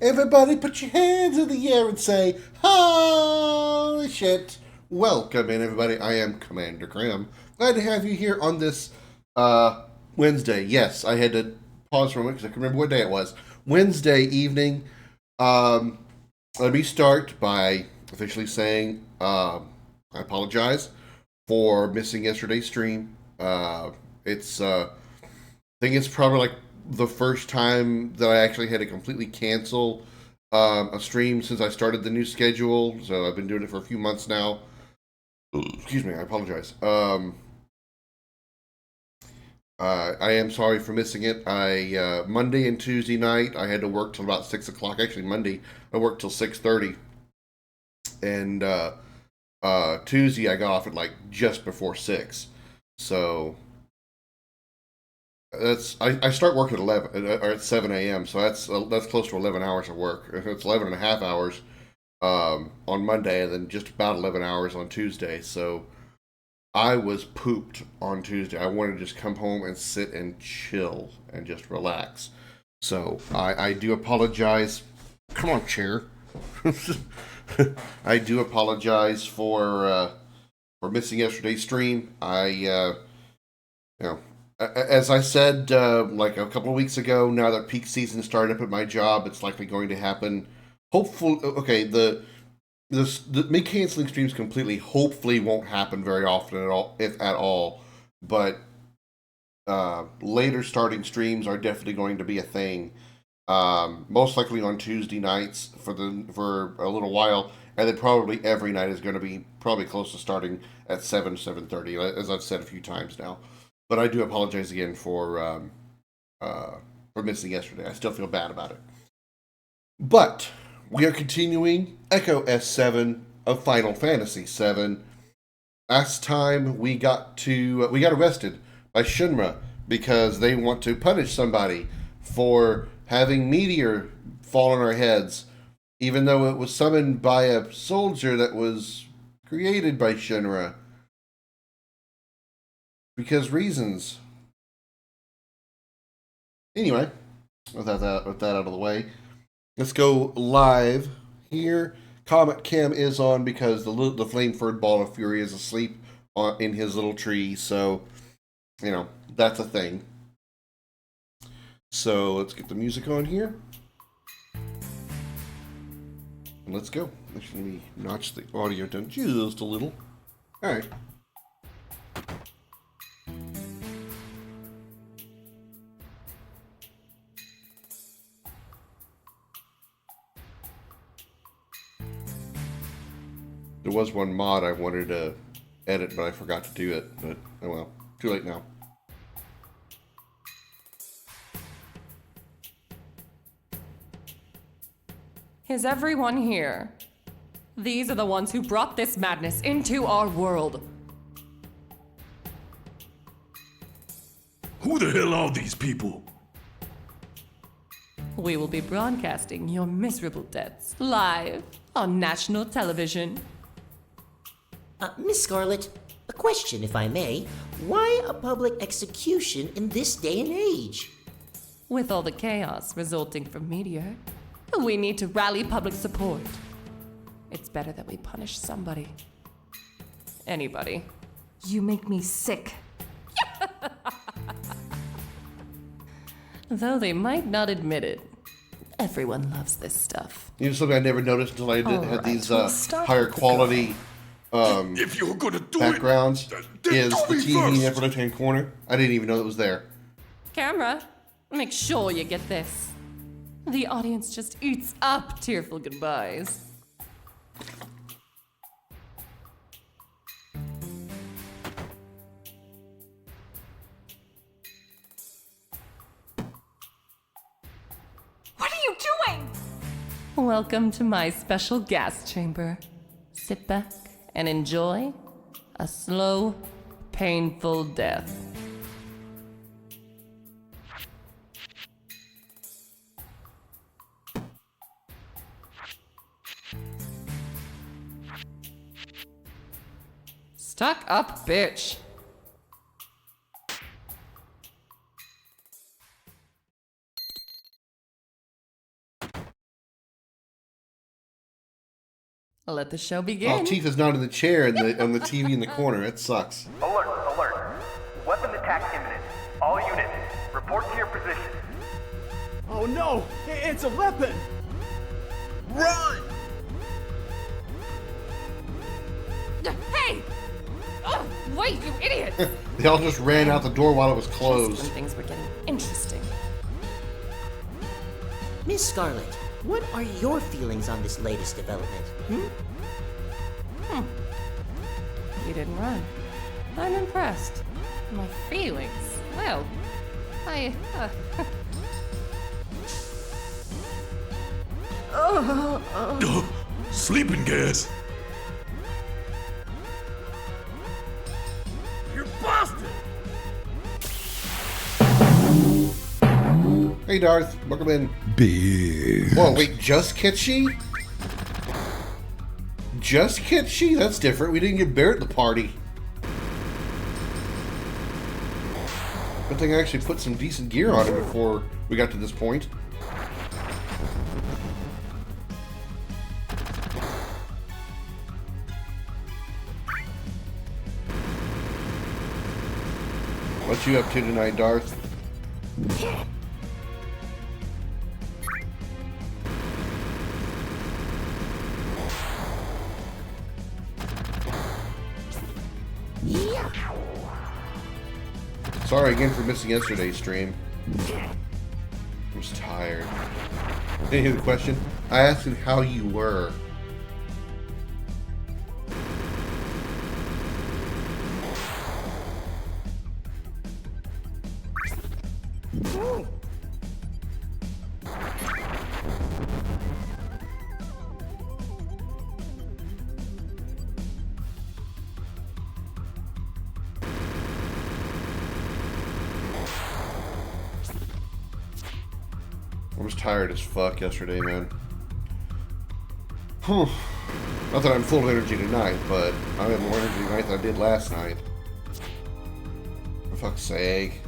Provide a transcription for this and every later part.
Everybody put your hands in the air and say, holy shit. Welcome in, everybody. I am Commander Krim. Glad to have you here on this Wednesday. Yes, I had to pause for a moment because I can remember what day it was. Wednesday evening. Um, Let me start by officially saying I apologize for missing yesterday's stream. I think it's probably like the first time that I actually had to completely cancel a stream since I started the new schedule. So I've been doing it for a few months now. Excuse me, I apologize. I am sorry for missing it. I Monday and Tuesday night I had to work till about 6 o'clock. Actually, Monday I worked till 6:30, and Tuesday I got off at like just before 6. So I start work at 11 or at 7 a.m. So that's close to 11 hours of work. It's 11 and a half hours on Monday, and then just about 11 hours on Tuesday. So I was pooped on Tuesday. I wanted to just come home and sit and chill and just relax. So I do apologize. Come on, chair. I do apologize for missing yesterday's stream. As I said like a couple of weeks ago, now that peak season started up at my job, it's likely going to happen. Hopefully, okay, the me canceling streams completely hopefully won't happen very often at all, if at all. But later starting streams are definitely going to be a thing. Most likely on Tuesday nights for a little while, and then probably every night is going to be probably close to starting at 7:30, as I've said a few times now. But I do apologize again for missing yesterday. I still feel bad about it. But we are continuing Echo S7 of Final Fantasy VII. Last time we got arrested by Shinra because they want to punish somebody for having meteor fall on our heads, even though it was summoned by a soldier that was created by Shinra. Because reasons. Anyway, with that out of the way, let's go live here. Comet Cam is on because the Flameford Ball of Fury is asleep in his little tree, so that's a thing. So let's get the music on here. And let's go. Actually, let me notch the audio down just a little. All right. There was one mod I wanted to edit, but I forgot to do it. But oh well, too late now. Is everyone here? These are the ones who brought this madness into our world. Who the hell are these people? We will be broadcasting your miserable deaths live on national television. Miss Scarlet, a question, if I may. Why a public execution in this day and age? With all the chaos resulting from Meteor, we need to rally public support. It's better that we punish somebody. Anybody. You make me sick. Though they might not admit it, everyone loves this stuff. Something I never noticed until I had these higher quality If you're gonna do backgrounds then is do the me TV in the first. upper left-hand corner. I didn't even know it was there. Camera, make sure you get this. The audience just eats up tearful goodbyes. What are you doing? Welcome to my special gas chamber. Sit back and enjoy a slow, painful death. Stuck up, bitch. Let the show Oh, begin. Teeth is not in the chair on the TV in the corner. It sucks. Alert, alert. Weapon attack imminent. All units, report to your position. Oh no! It's a weapon! Run! Hey! Oh, wait, you idiot! They all just ran out the door while it was Just closed. when things were getting interesting. Miss Scarlet, what are your feelings on this latest development? You didn't run. I'm impressed. My feelings. Well, Sleeping gas. You're busted! Hey, Darth. Welcome in. Big. Whoa, wait. Just Kitschy? Just Kitschy? That's different. We didn't get Barrett at the party. Good thing I actually put some decent gear on him before we got to this point. What you up to tonight, Darth? Sorry again for missing yesterday's stream. I was tired. Didn't you hear the question? I asked you how you were. I was tired as fuck yesterday, man. Not that I'm full of energy tonight, but I have more energy tonight than I did last night. For fuck's sake.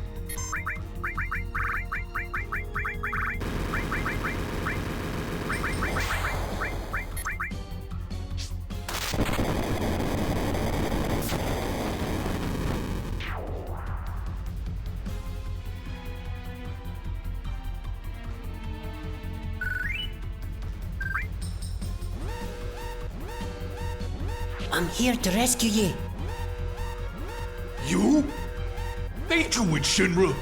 I'm here to rescue you. You? Ain't you with Shinra?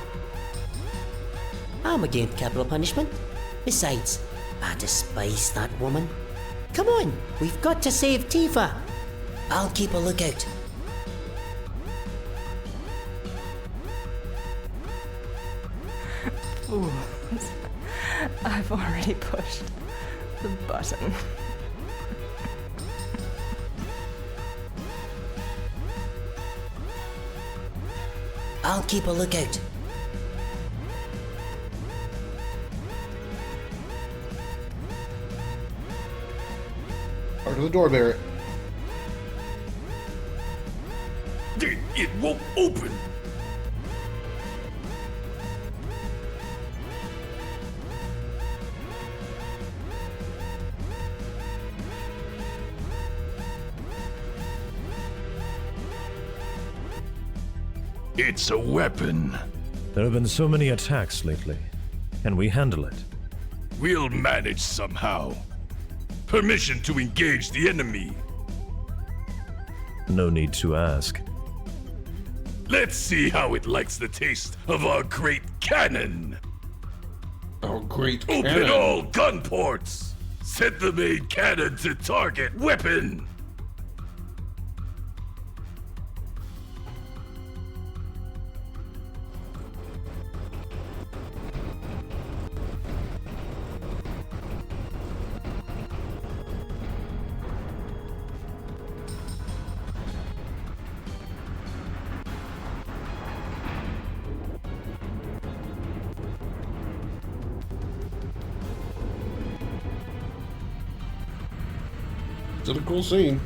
I'm against capital punishment. Besides, I despise that woman. Come on, we've got to save Tifa. I'll keep a lookout. Fools. I've already pushed the button. I'll keep a lookout. Part of the door, Barrett. It won't open. It's a weapon. There have been so many attacks lately. Can we handle it? We'll manage somehow. Permission to engage the enemy. No need to ask. Let's see how it likes the taste of our great cannon. Oh, great Open cannon. all gun ports. Set the main cannon to target weapon. It's a cool scene.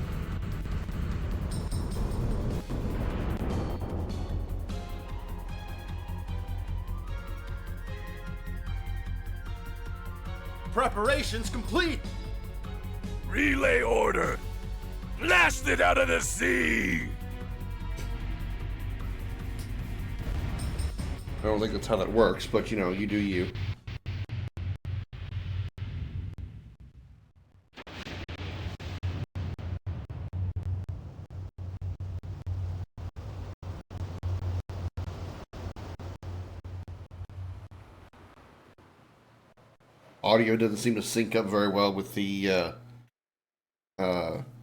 Preparations complete! Relay order! Blast it out of the sea! I don't think that's how that works, but you know, you do you. Audio Audio doesn't seem to sync up very well with the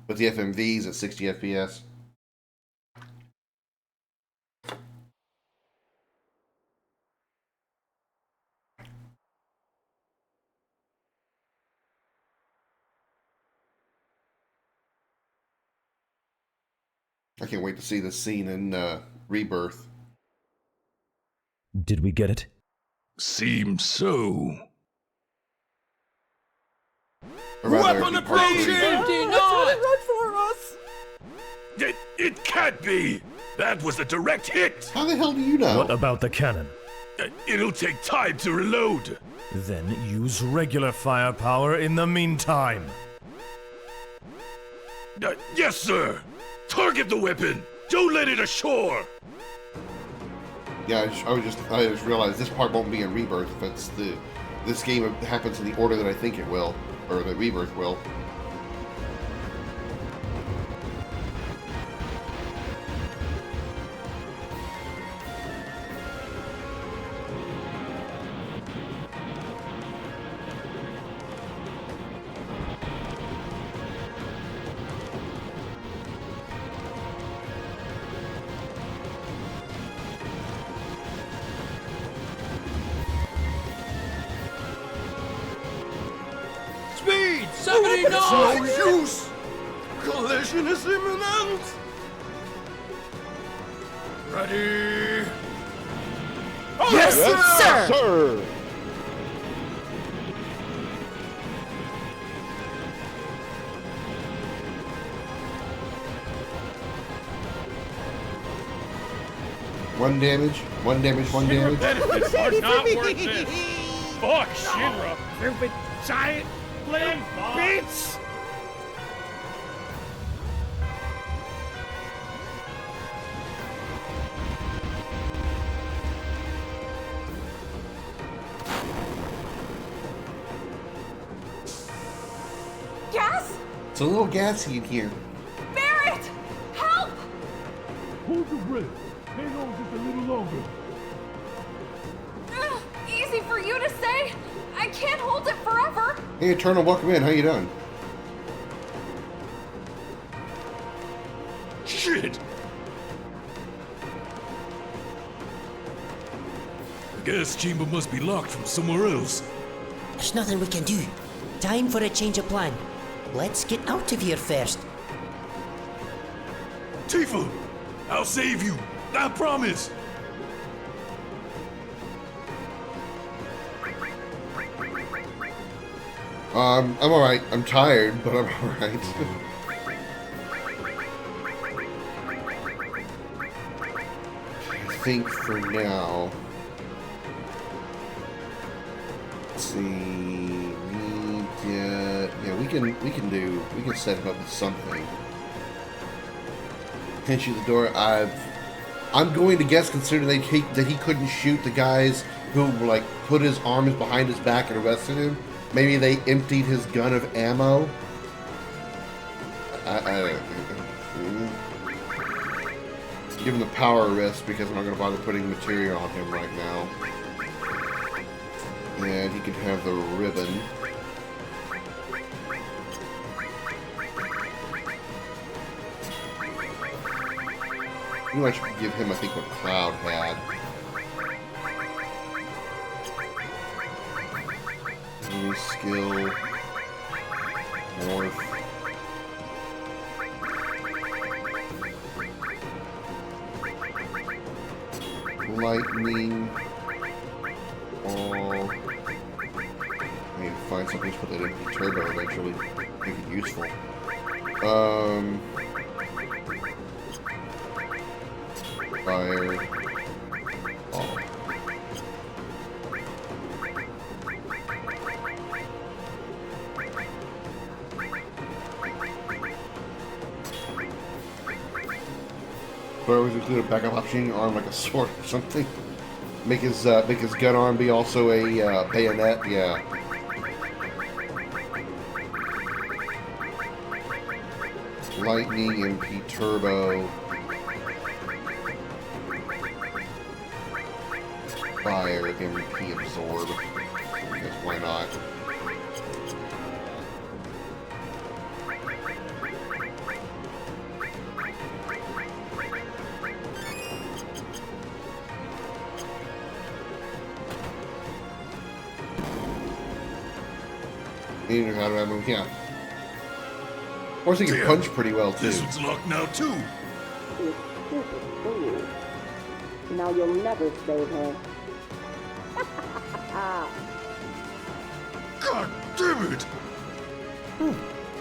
FMVs at 60 FPS. I can't wait to see this scene in Rebirth. Did we get it? Seems so. Or rather, Weapon it'd be part three. approaching! Run for us! It can't be! That was a direct hit! How the hell do you know? What about the cannon? It'll take time to reload. Then use regular firepower in the meantime. Yes, sir! Target the weapon! Don't let it ashore! Yeah, I just realized this part won't be in Rebirth if it's this game happens in the order that I think it will, or that Rebirth will. Speed! 79! No use! Collision is imminent! Ready? Yes, sir! One damage, one damage, one damage. Benefits are not worth this. Fuck Shinra. Stupid giant flame bitch. Gas? It's a little gassy in here. Barrett! Help! Hold your breath. Hang on just a little longer. Easy for you to say. I can't hold it forever. Hey, Eternal, welcome in. How you doing? Shit! The gas chamber must be locked from somewhere else. There's nothing we can do. Time for a change of plan. Let's get out of here first. Tifa! I'll save you! I promise! I'm alright. I'm tired, but I'm alright. I think for now. Let's see. We can set him up with something. Can't shoot the door. I'm going to guess, considering that he couldn't shoot the guys who like put his arms behind his back and arrested him. Maybe they emptied his gun of ammo. Give him the power wrist because I'm not going to bother putting material on him right now. And he can have the ribbon. Ooh, I should give him, I think, what Cloud had. New skill. Morph. Lightning. All. I need to find something to put that in turbo eventually. Make it useful. Fire. All. But always include a backup option in your arm, like a sword or something. Make his gun arm be also a bayonet. Yeah. Lightning, MP Turbo. Fire, MP Absorb. Because why not? You know how to have him, yeah. Of course, he can Damn. punch pretty well, too. This one's locked now, too. You stupid fool. Now you'll never save her. God damn it!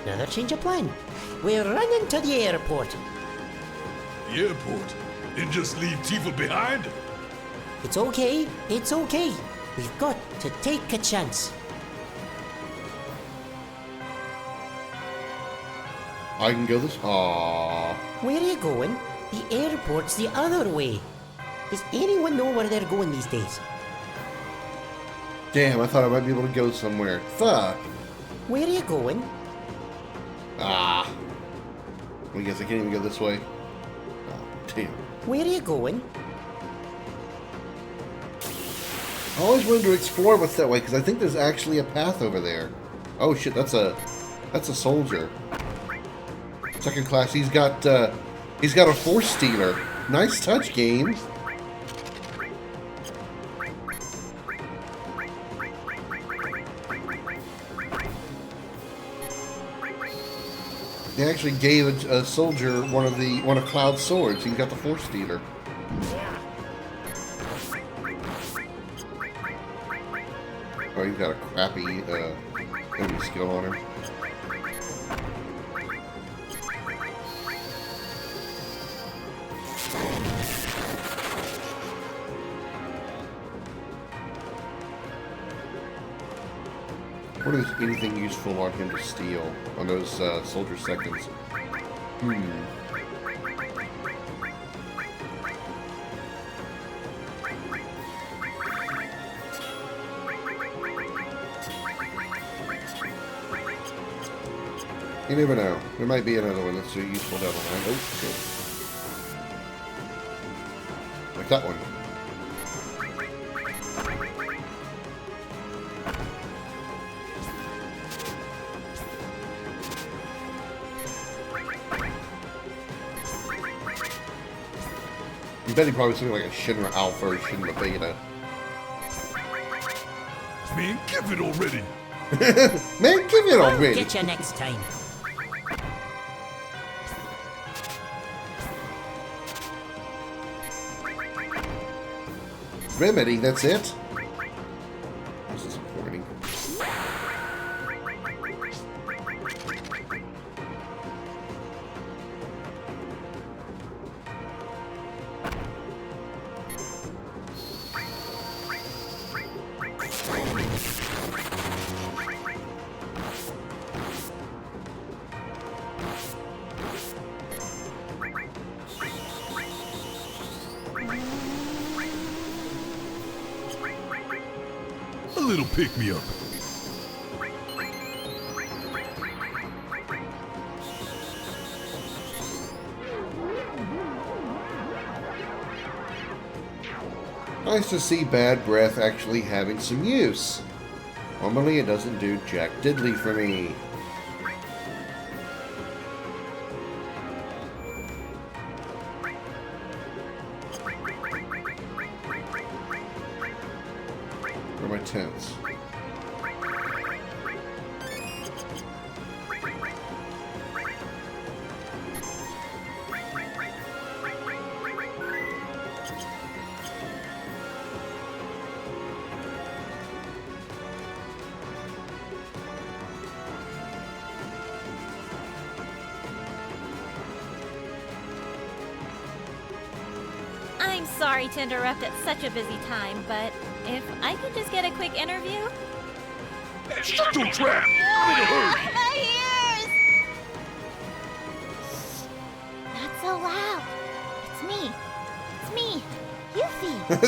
Another change of plan. We're running to the airport. The airport? And just leave Tifa behind? It's okay. It's okay. We've got to take a chance. I can go this. Aww. Where are you going? The airport's the other way. Does anyone know where they're going these days? Damn, I thought I might be able to go somewhere. Fuck. Where are you going? Ah. I guess I can't even go this way. Oh, damn. Where are you going? I always wanted to explore what's that way, because I think there's actually a path over there. Oh shit, that's a soldier. Second class, he's got a force stealer. Nice touch, game. They actually gave a soldier one of Cloud's swords. He got the force stealer. Oh, he's got a crappy enemy skill on him. What is anything useful on him to steal on those soldier seconds? You never know. There might be another one that's useful down the line. Oh, shit. Like that one. I bet he probably something like a Shinra Alpha or Shinra Beta. Man, give it already! Man, give it already! Get you next time. Remedy, that's it? This is disappointing. A little pick-me-up. Nice to see Bad Breath actually having some use. Normally it doesn't do jack diddly for me. Where are my tents? I'm sorry to interrupt at such a busy time, but if I could just get a quick interview? Shut your trap! I'm in a hurry! My ears! Not so loud. It's me,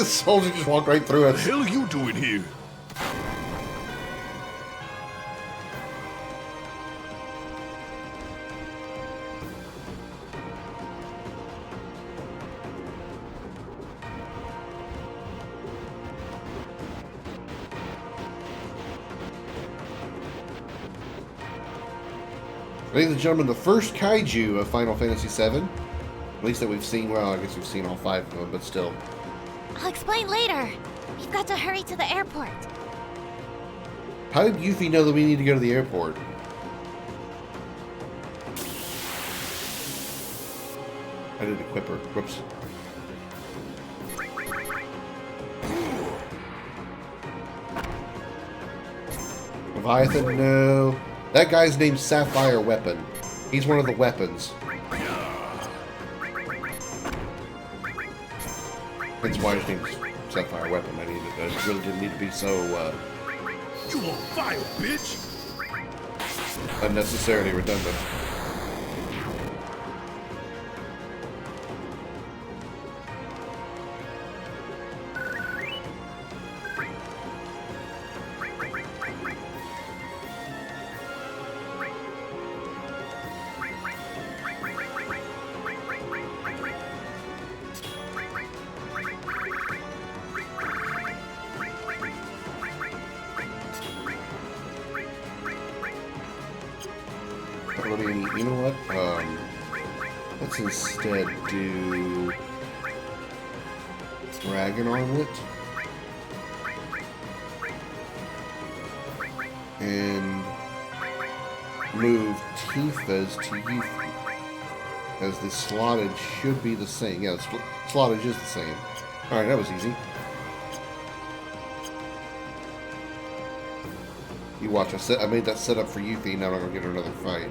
Soldier just walked right through What us. the hell are you doing here? Ladies and gentlemen, the first kaiju of Final Fantasy VII. At least that we've seen. Well, I guess we've seen all 5 of them, but still. I'll explain later. We've got to hurry to the airport. How did Yuffie know that we need to go to the airport? I didn't equip her. Whoops. Leviathan, no. That guy's named Sapphire Weapon. He's one of the weapons. That's why his name's Sapphire Weapon. I really didn't need to be so, You on fire, bitch! unnecessarily redundant. You know what? Let's instead do Dragon Armlet and move Tifa's to Yuffie, as the slotted should be the same. Yeah, the slotted is the same. Alright, that was easy. You watch, I made that setup for Yuffie, now I'm going to get her another fight.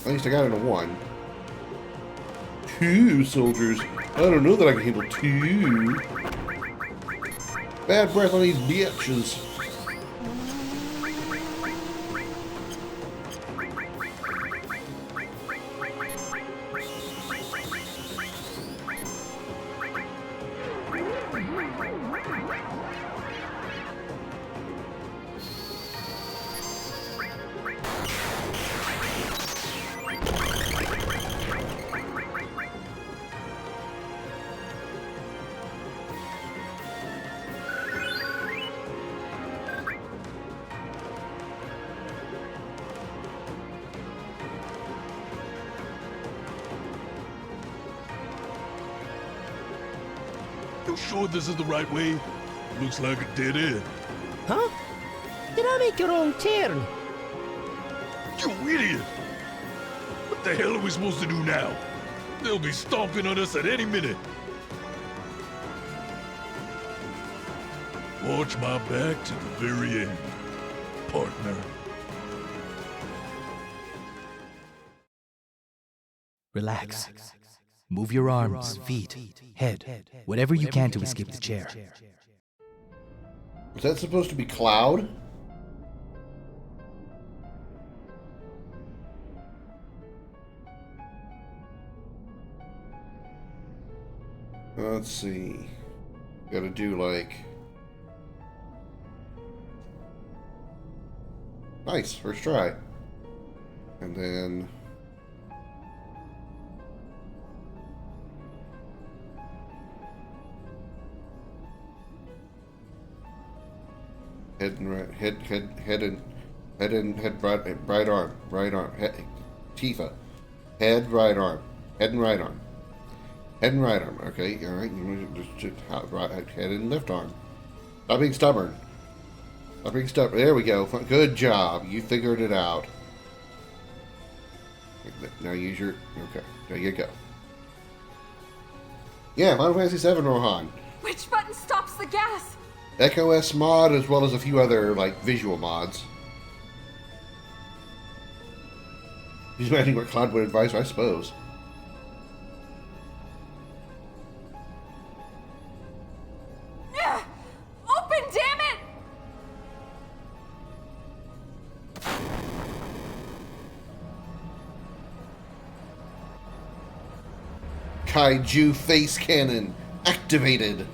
At least I got into 1. 2 soldiers. I don't know that I can handle 2. Bad breath on these bitches. You sure this is the right way? Looks like a dead end. Huh? Did I make a wrong turn? You idiot! What the hell are we supposed to do now? They'll be stomping on us at any minute. Watch my back to the very end, partner. Relax. Move your arms, feet, head, whatever you can to escape the chair. Was that supposed to be Cloud? Let's see. Gotta do like... Nice, first try. And then... Head and right, right arm, Tifa. Head, right arm, head and right arm, head and right arm. Okay, all right. Head and left arm. Stop being stubborn. Stop being stubborn. There we go. Good job. You figured it out. Now use your. Okay, there you go. Yeah, Final Fantasy VII, Rohan. Which button stops the gas? Echo S mod, as well as a few other, like, visual mods. He's imagining what Cloud would advise, I suppose. Open, damn it! Kaiju face cannon activated.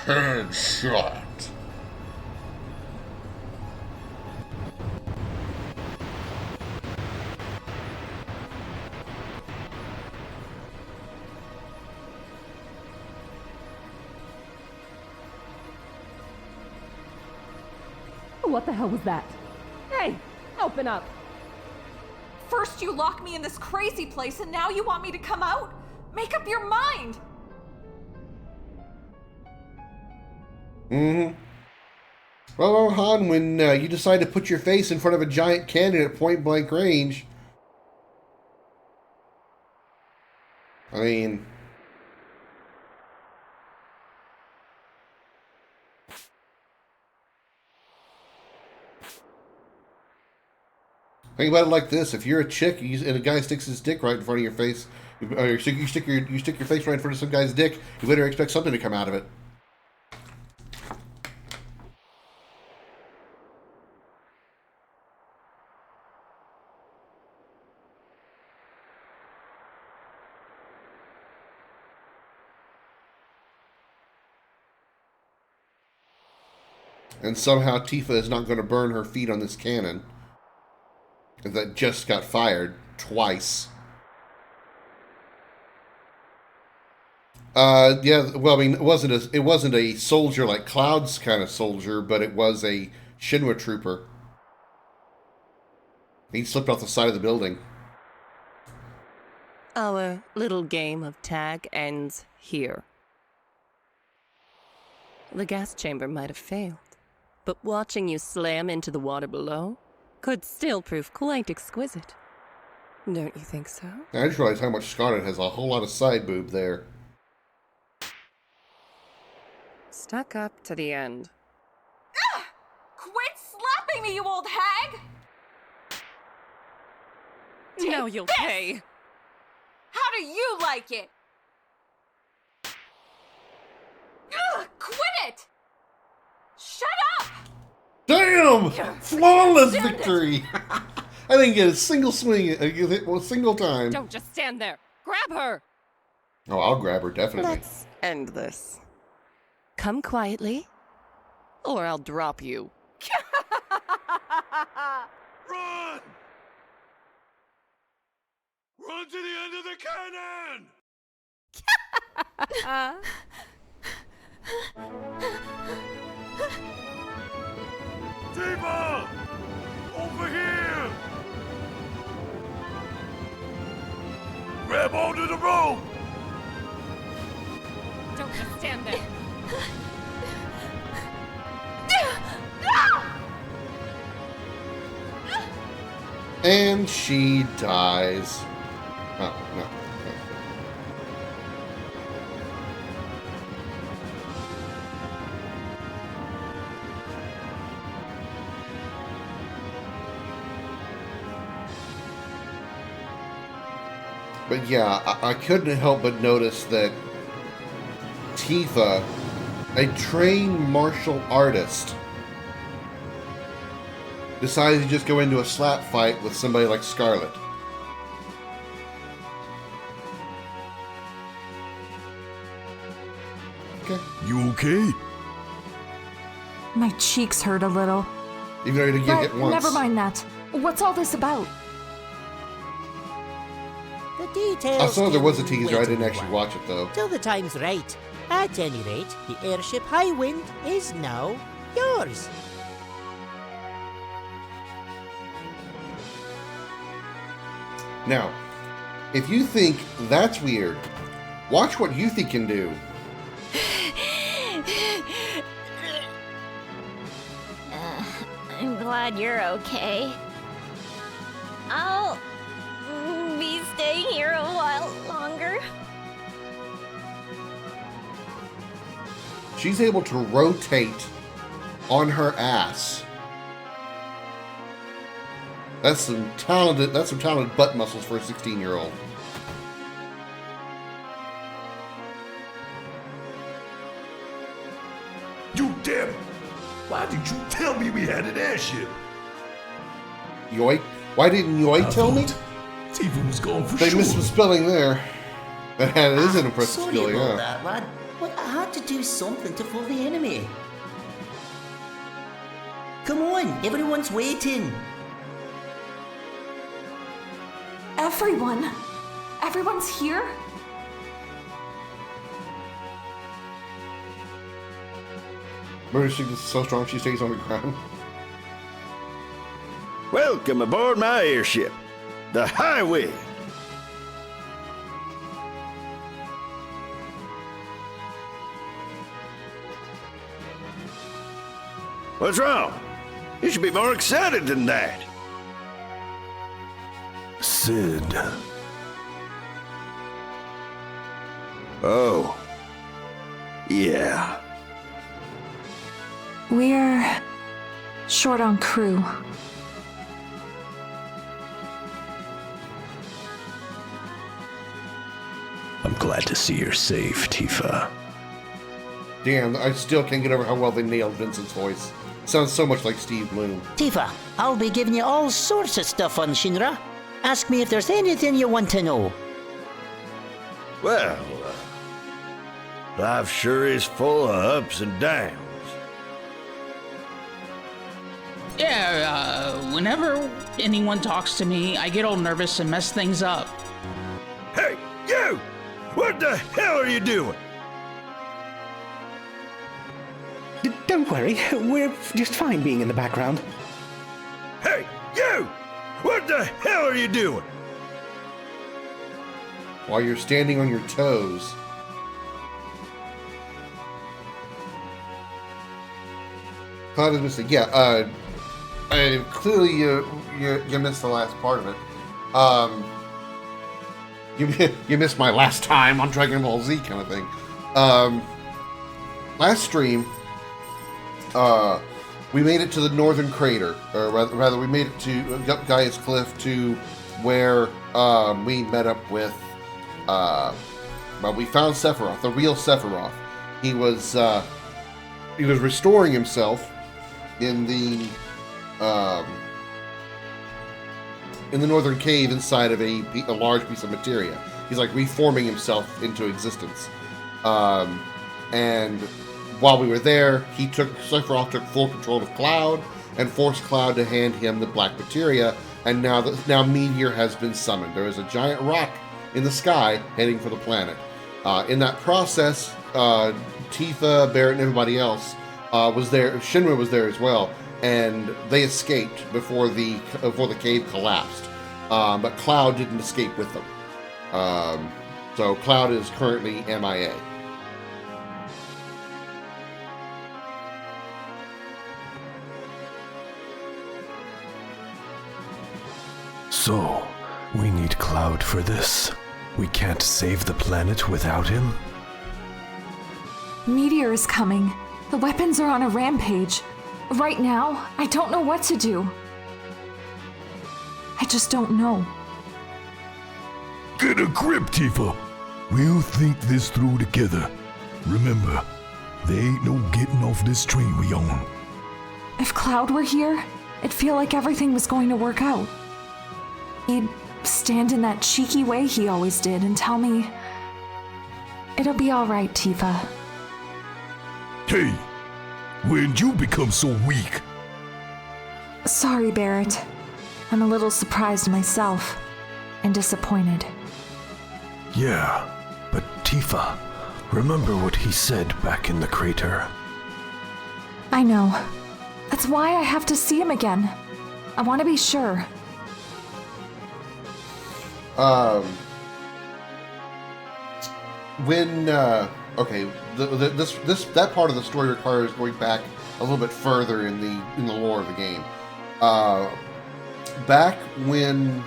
Headshot. What the hell was that? Hey, open up. First you lock me in this crazy place, and now you want me to come out? Make up your mind! Mm-hmm. Well, Han, when you decide to put your face in front of a giant cannon at point-blank range, I mean... Think about it like this: if you're a chick and a guy sticks his dick right in front of your face, or you stick your face right in front of some guy's dick, you better expect something to come out of it. And somehow Tifa is not going to burn her feet on this cannon that just got fired twice. Yeah, well, I mean, it wasn't a soldier like Cloud's kind of soldier, but it was a Shinra trooper. He slipped off the side of the building. Our little game of tag ends here. The gas chamber might have failed, but watching you slam into the water below could still prove quite exquisite. Don't you think so? I just realized how much Scarlet has a whole lot of side boob there. Stuck up to the end. Ugh! Quit slapping me, you old hag! Now you'll pay. How do you like it? Ugh, quit it! Shut up! Damn! Flawless victory! I didn't get a single swing, a single time. Don't just stand there. Grab her! Oh, I'll grab her, definitely. Let's end this. Come quietly, or I'll drop you. Run! Run to the end of the cannon! Tifa! Over here! Grab onto the rope! Don't just stand there. And she dies. Oh, no. But yeah, I couldn't help but notice that Tifa, a trained martial artist, decided to just go into a slap fight with somebody like Scarlet. Okay. You okay? My cheeks hurt a little. Even though you didn't get hit once. Never mind that. What's all this about? The details. I saw there was a can teaser. I wait didn't a actually while. watch it though. Till the time's right. At any rate, the airship Highwind is now yours. Now, if you think that's weird, watch what Yuthi can do. I'm glad you're okay. I'll be staying here a while longer. She's able to rotate on her ass. That's some talented butt muscles for a 16-year-old. You damn it! Why did you tell me we had an airship? Yoik. Why didn't Yoik tell me? Tifa was gone for They sure. missed some spelling there. That is an impressive Sorry skill, about yeah. that, lad. But I had to do something to fool the enemy. Come on, everyone's waiting. Everyone? Everyone's here? Murder sickness is so strong she stays on the ground. Welcome aboard my airship, the Highway. What's wrong? You should be more excited than that. Sid. Oh. Yeah. We're short on crew. I'm glad to see you're safe, Tifa. Damn, I still can't get over how well they nailed Vincent's voice. Sounds so much like Steve Bloom. Tifa, I'll be giving you all sorts of stuff on Shinra. Ask me if there's anything you want to know. Well, life sure is full of ups and downs. Yeah, whenever anyone talks to me, I get all nervous and mess things up. Hey, you! What the hell are you doing? Don't worry, we're just fine being in the background. Hey, you! What the hell are you doing? While you're standing on your toes. Cloud is missing. Yeah, clearly you missed the last part of it. You missed my last time on Dragon Ball Z kind of thing. Last stream, we made it to the northern crater, or rather we made it to Gaia's Cliff, to where we met up with, well, we found Sephiroth, the real Sephiroth. He was restoring himself in the northern cave inside of a large piece of materia. He's like reforming himself into existence. And while we were there, Sephiroth took full control of Cloud and forced Cloud to hand him the black materia. And now Meteor has been summoned. There is a giant rock in the sky heading for the planet. In that process, Tifa, Barrett, and everybody else was there. Shinra was there as well, and they escaped before the cave collapsed. But Cloud didn't escape with them. So Cloud is currently MIA. So, we need Cloud for this. We can't save the planet without him? Meteor is coming. The weapons are on a rampage. Right now, I don't know what to do. I just don't know. Get a grip, Tifa. We'll think this through together. Remember, there ain't no getting off this train we on. If Cloud were here, it'd feel like everything was going to work out. He'd stand in that cheeky way he always did and tell me, "It'll be all right, Tifa." Hey, when'd you become so weak? Sorry, Barrett. I'm a little surprised myself and disappointed. Yeah, but Tifa, remember what he said back in the crater? I know. That's why I have to see him again. I want to be sure. Okay, that part of the story requires going back a little bit further in the lore of the game. Back when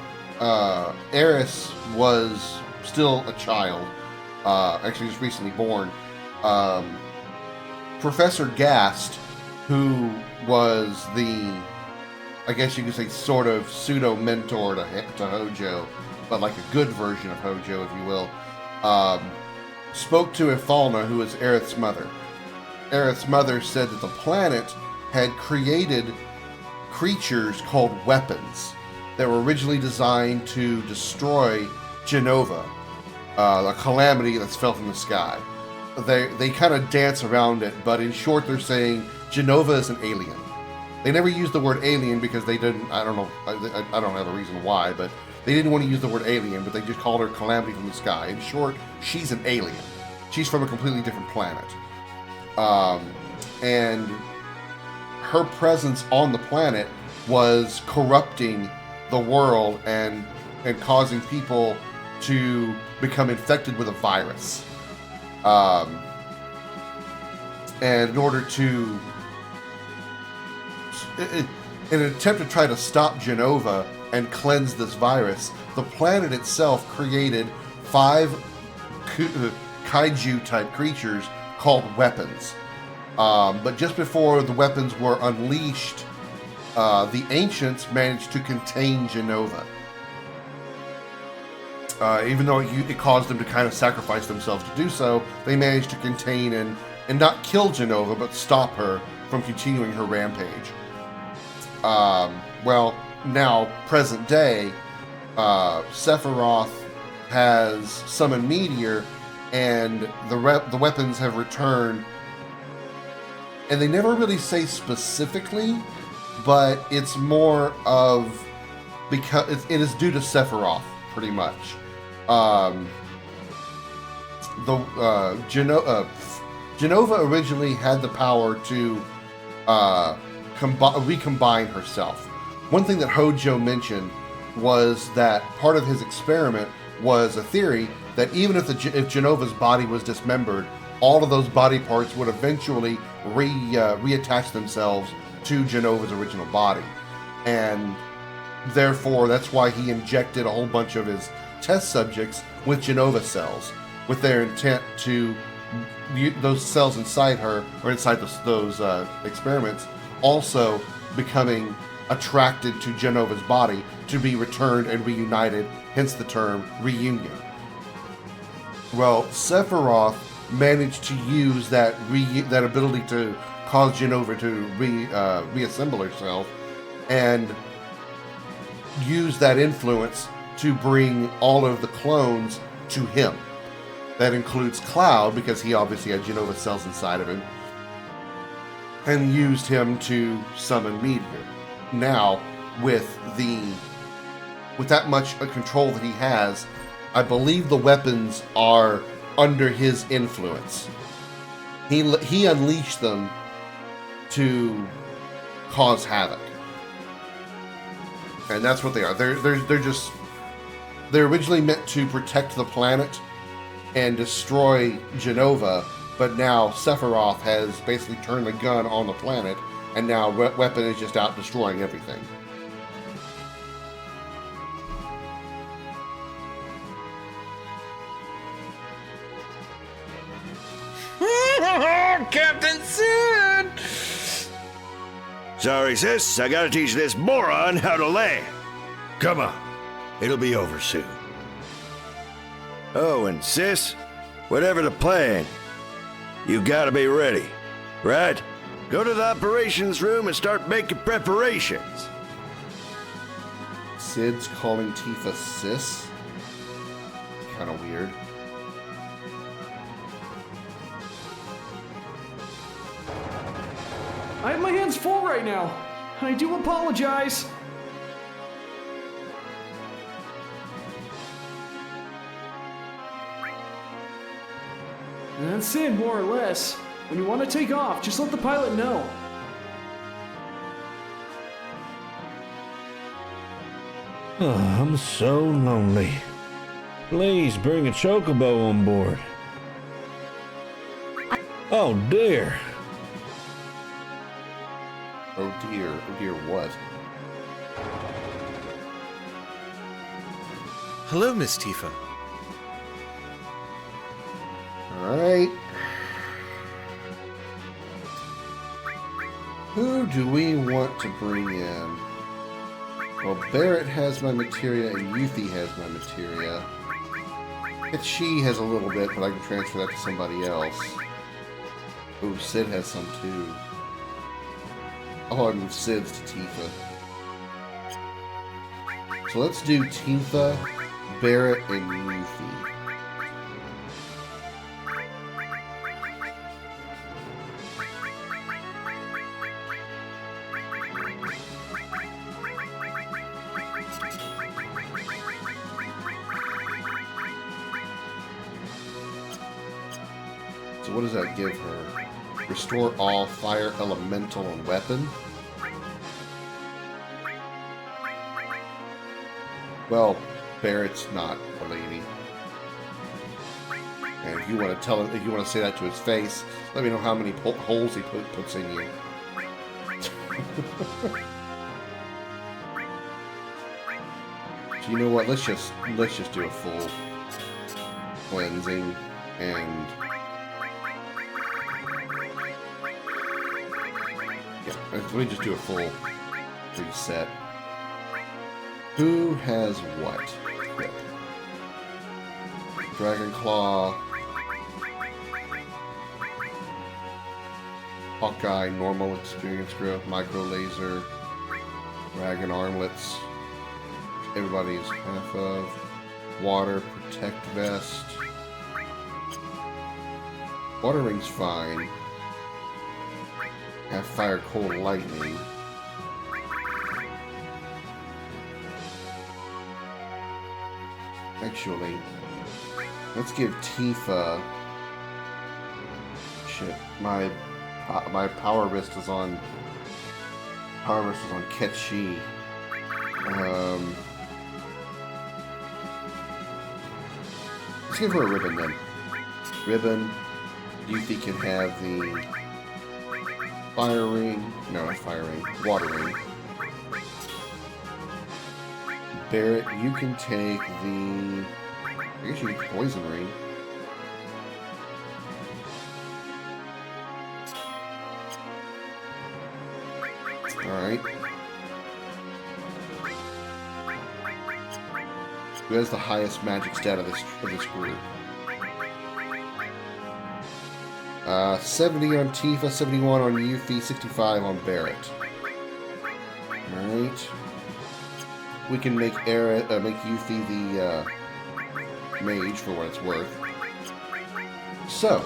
Eris was still a child, actually just recently born, Professor Gast who was the, I guess you could say, sort of pseudo mentor to Hojo, but like a good version of Hojo, if you will, spoke to Ifalna, who is Aerith's mother. Aerith's mother said that the planet had created creatures called weapons that were originally designed to destroy Genova, a calamity that's fell from the sky. They kind of dance around it, but in short, they're saying Genova is an alien. They never used the word alien because they didn't, I don't know, I don't have a reason why, but they didn't want to use the word alien, but they just called her calamity from the sky. In short, she's an alien. She's from a completely different planet. And her presence on the planet was corrupting the world and causing people to become infected with a virus. And in order to, in an attempt to try to stop Genova and cleanse this virus, the planet itself created 5 kaiju-type creatures called weapons. But just before the weapons were unleashed, the ancients managed to contain Genova. Even though it caused them to kind of sacrifice themselves to do so, they managed to contain and not kill Genova, but stop her from continuing her rampage. Well, now, present day, Sephiroth has summoned Meteor, and the weapons have returned. And they never really say specifically, but it's more of, because it is due to Sephiroth, pretty much. Genova originally had the power to recombine herself. One thing that Hojo mentioned was that part of his experiment was a theory that even if Genova's body was dismembered, all of those body parts would eventually reattach themselves to Genova's original body. And therefore, that's why he injected a whole bunch of his test subjects with Genova cells, with their intent to, those cells inside her, or inside those experiments, also becoming attracted to Genova's body to be returned and reunited, hence the term reunion. Well, Sephiroth managed to use that ability to cause Genova to reassemble herself, and use that influence to bring all of the clones to him. That includes Cloud, because he obviously had Genova cells inside of him, and used him to summon Meteor. Now, with that much control that he has, I believe the weapons are under his influence. He unleashed them to cause havoc, and that's what they are. They're originally meant to protect the planet and destroy Genova, but now Sephiroth has basically turned the gun on the planet, and now Weapon is just out destroying everything. Captain Sid! Sorry, sis. I gotta teach this moron how to land. Come on. It'll be over soon. Oh, and sis, whatever the plan, you gotta be ready, right? Go to the operations room and start making preparations. Sid's calling Tifa sis? Kinda weird. I have my hands full right now. I do apologize. That's it, more or less. When you want to take off, just let the pilot know. Oh, I'm so lonely. Please bring a chocobo on board. Oh dear. Oh dear what? Hello, Miss Tifa. Alright. Who do we want to bring in? Well, Barrett has my materia and Yuffie has my materia. She has a little bit, but I can transfer that to somebody else. Ooh, Sid has some too. Oh, I move Sid's to Tifa. So let's do Tifa, Barrett, and Yuffie. So what does that give her? Restore all fire, elemental, and weapon? Well, Barrett's not a lady. And if you want to tell him, if you want to say that to his face, let me know how many holes he puts in you. So you know what? Let's just do a full cleansing and yeah. Let me just do a full reset. Who has what? Yep. Dragon Claw, Hawkeye, normal experience growth, micro laser, dragon armlets. Everybody's half of. Water, protect vest. Water ring's fine. Have fire, cold, lightning. Actually, let's give Tifa. Shit, my power wrist is on. Power wrist is on Ketchi. Let's give her a ribbon then. Ribbon. Yuffie can have the fire ring. No, not fire ring. Water ring. Barrett, you can take the... I guess you get the poison ring. Alright. Who has the highest magic stat of this group? 70 on Tifa, 71 on Yuffie, 65 on Barrett. Alright. We can make Yuffie the mage for what it's worth. So,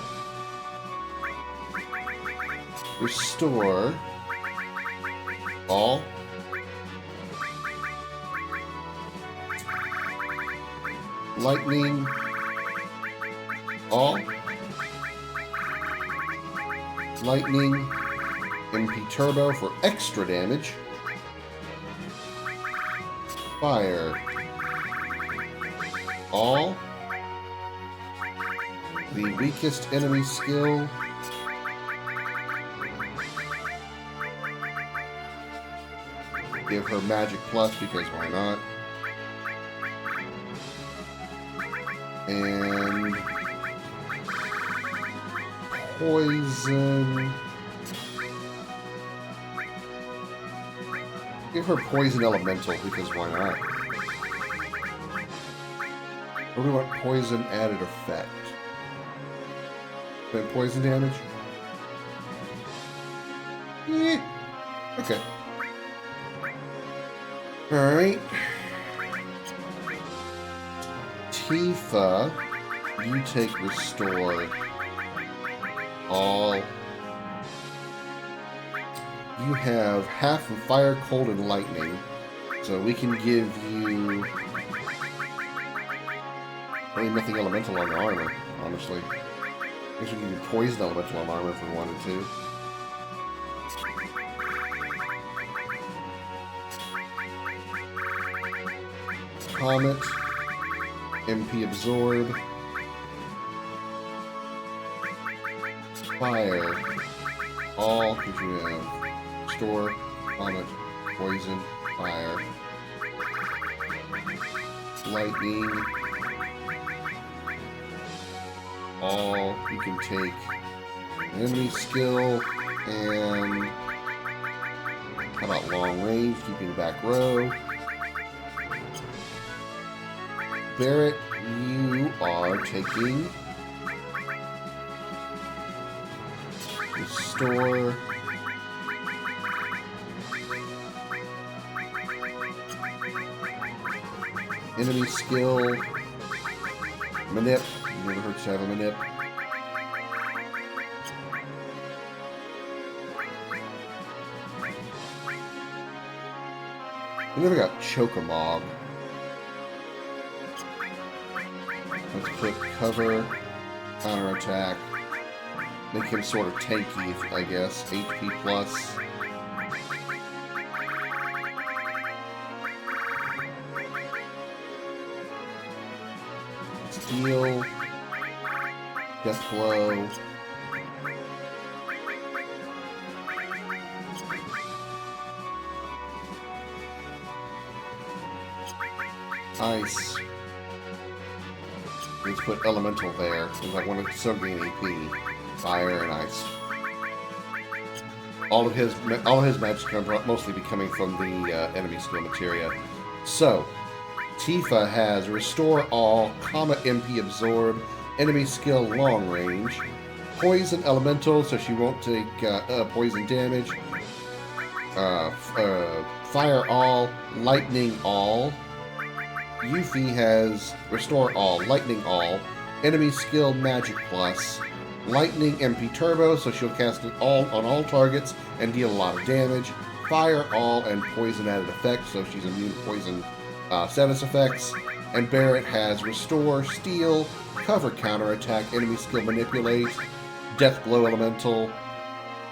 restore all. Lightning all. Lightning MP Turbo for extra damage. Fire all. The weakest enemy skill. Give her Magic Plus because why not? And poison. Give her poison elemental because why not? Or do we want poison added effect? Then poison damage? Okay. Alright. Tifa, you take restore all. You have half of fire, cold, and lightning. So we can give you really nothing elemental on your armor, honestly. I guess we can give you poison elemental on armor if we wanted to. Comet, MP Absorb, Fire, all, because you have Store, Comet, Poison, Fire, Lightning, all, you can take enemy skill and How about long range, keeping back row? Barrett, you are taking restore. Enemy skill. Manip. Never hurts to have a manip. We never got Chokamog. Let's put cover, counterattack. Make him sort of tanky, I guess. HP plus. Steel. Death blow. Ice. Let's put elemental there, because I want to still gain AP. Fire and ice. All of his magic are mostly be coming from the enemy skill materia. So, Tifa has Restore All, Comma MP Absorb, Enemy Skill Long Range, Poison Elemental, so she won't take poison damage, Fire All, Lightning All. Yuffie has Restore All, Lightning All, Enemy Skill Magic Plus, Lightning MP Turbo, so she'll cast it all on all targets and deal a lot of damage, Fire All, and Poison added effect, so she's immune to poison status effects. And Barrett has Restore, Steal, Cover Counterattack, Enemy Skill Manipulate, Death Blow Elemental,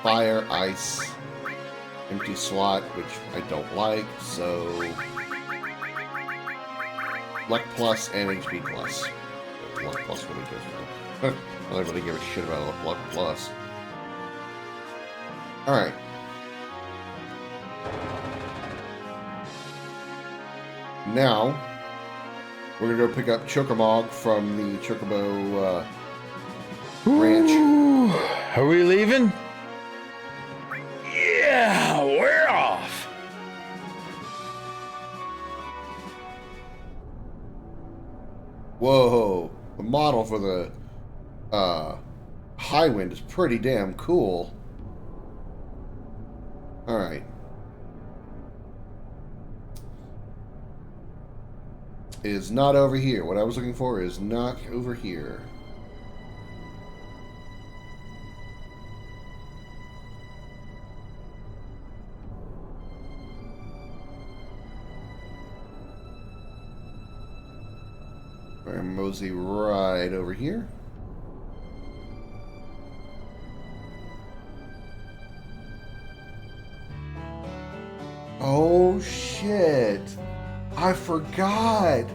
Fire, Ice, Empty Slot, which I don't like, so Luck Plus and HP Plus. Luck Plus really gives me. I don't really give a shit about Luck Plus. Alright. Now, we're gonna go pick up Chokamog from the Chocobo ranch. Ooh, are we leaving? Yeah, we're off. Whoa, the model for the High Wind is pretty damn cool. Alright. Is not over here. What I was looking for is not over here. And mosey right over here. Oh shit! I forgot!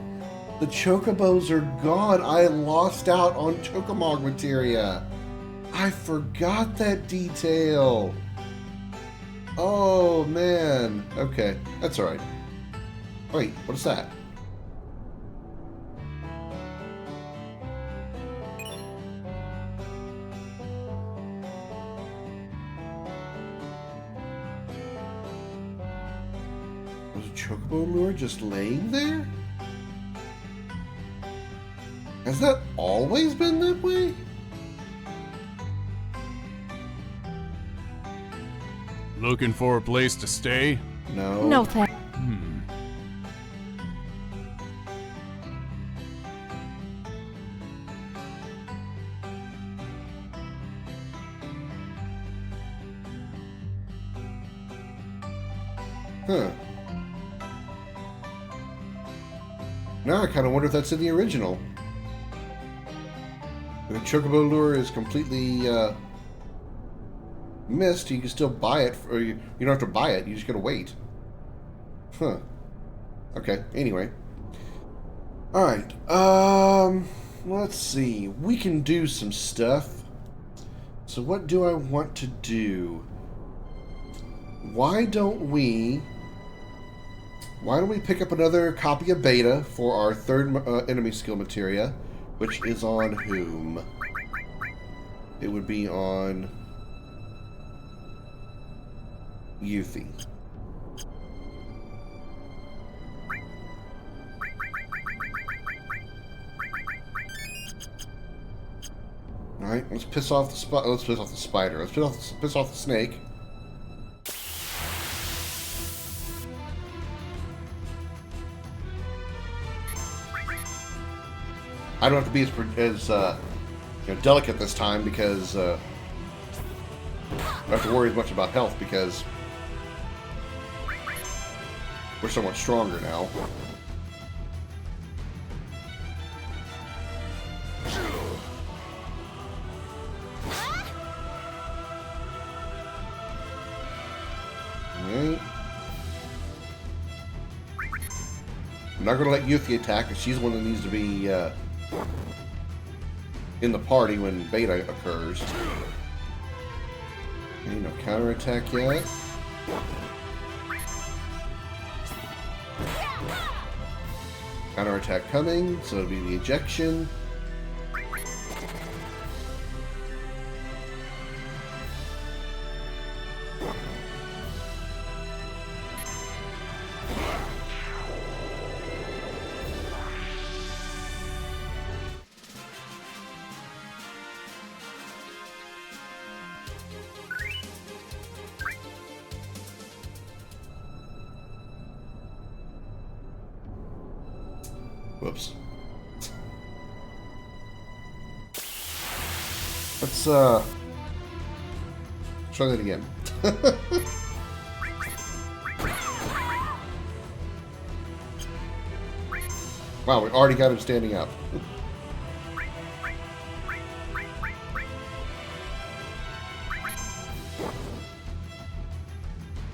The Chocobos are gone. I lost out on Chocomog materia. I forgot that detail. Oh man. Okay, that's alright. Wait, what is that? Was a Chocobo lure just laying there? Has that always been that way? Looking for a place to stay? No. No thanks. Huh. Now I kind of wonder if that's in the original. If the Chocobo lure is completely missed, you can still buy it, or you don't have to buy it, you just gotta wait. Huh. Okay, anyway. Alright, let's see. We can do some stuff. So what do I want to do? Why don't we pick up another copy of Beta for our third enemy skill materia, which is on whom? It would be on Yuffie. All right, let's piss off the let's piss off the spider. Let's piss off the snake. I don't have to be as delicate this time because I don't have to worry as much about health because we're so much stronger now. Alright. I'm not going to let Yuki attack because she's the one that needs to be in the party when beta occurs. Okay, no counterattack yet. Counterattack coming, so it'll be the ejection. Whoops. Let's try that again. Wow, we already got him standing up.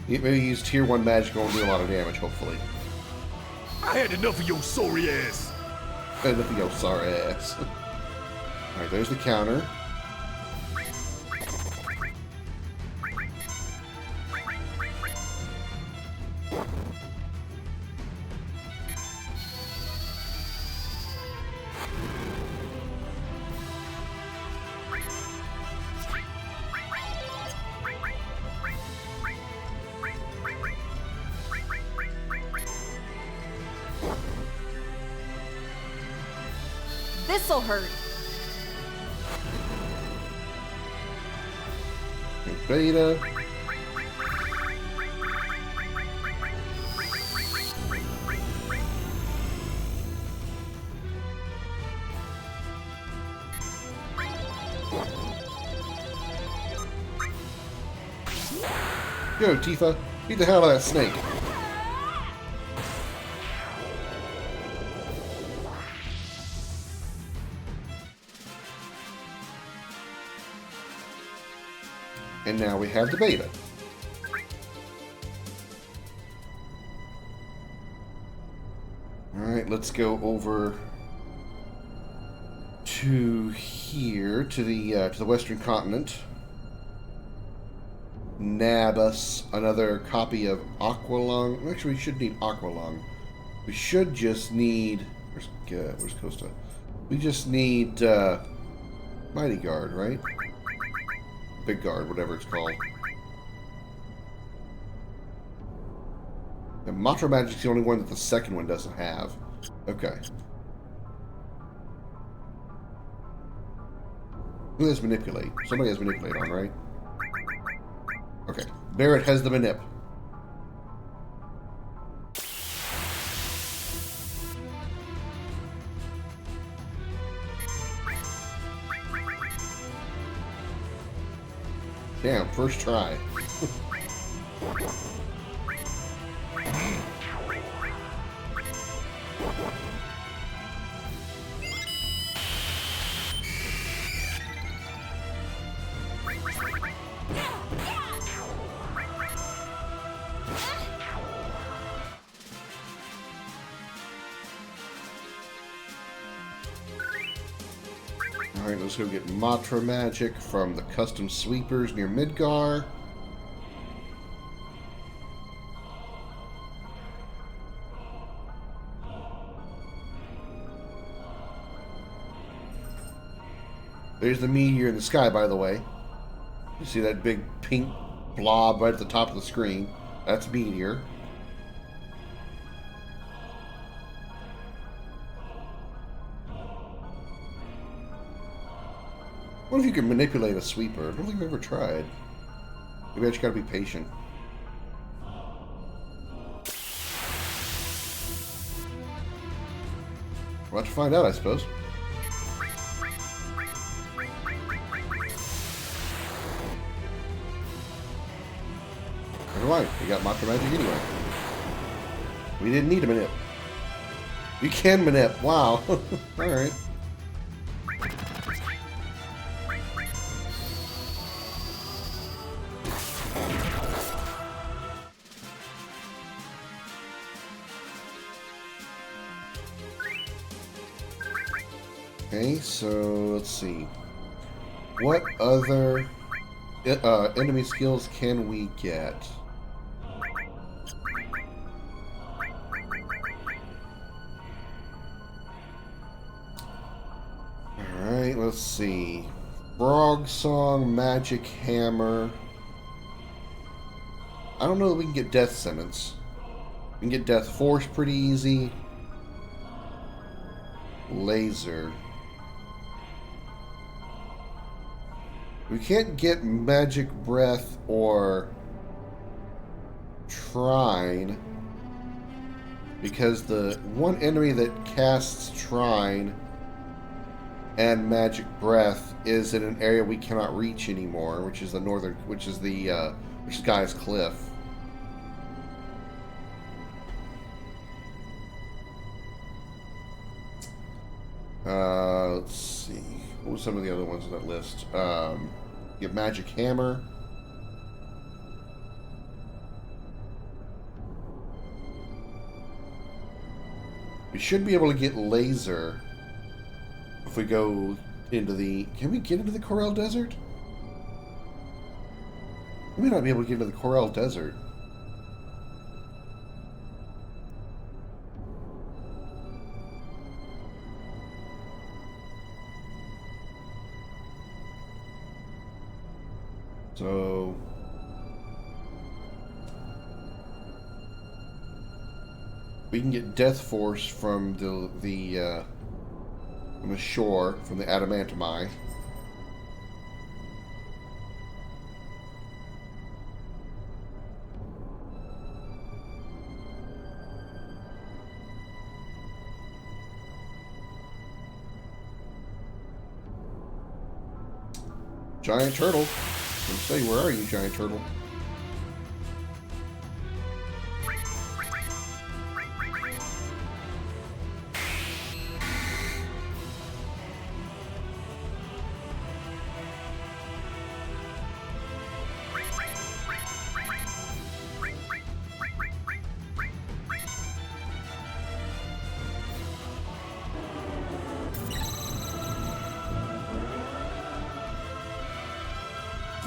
Maybe use tier 1 magic and do a lot of damage, hopefully. I had enough of your sorry ass. I had enough of your sorry ass. Alright, there's the counter. This'll hurt. Beta. Go, Tifa. Beat the hell out of that snake. And now we have the beta. Alright, let's go over to here, to the Western continent. Nab us another copy of Aqualung. Actually, we should need Aqualung. We should just need... Where's Costa? We just need Mighty Guard, right? Big Guard, whatever it's called. And Matra Magic's the only one that the second one doesn't have. Okay. Who has Manipulate? Somebody has Manipulate on, right? Okay. Barrett has the Manip. Damn, first try. Alright, let's go get Matra Magic from the custom sweepers near Midgar. There's the meteor in the sky, by the way. You see that big pink blob right at the top of the screen? That's meteor. What if you could manipulate a sweeper? I don't think I've ever tried. Maybe I just gotta be patient. We'll have to find out, I suppose. Never mind, we got Matra Magic anyway. We didn't need a manip. You can manip, wow. Alright. Okay, so let's see. What other enemy skills can we get? Alright, let's see. Frog Song, Magic Hammer. I don't know that we can get Death Sentence. We can get Death Force pretty easy. Laser. We can't get Magic Breath or Trine because the one enemy that casts Trine and Magic Breath is in an area we cannot reach anymore, which is the northern, which is Guy's Cliff. Let's see. What were some of the other ones on that list? Get Magic Hammer. We should be able to get Laser if we go into the... Can we get into the Corel Desert? We may not be able to get into the Corel Desert. So... we can get Death Force from the shore, from the Adamantomai. Giant Turtle. Let's say, where are you, Giant Turtle?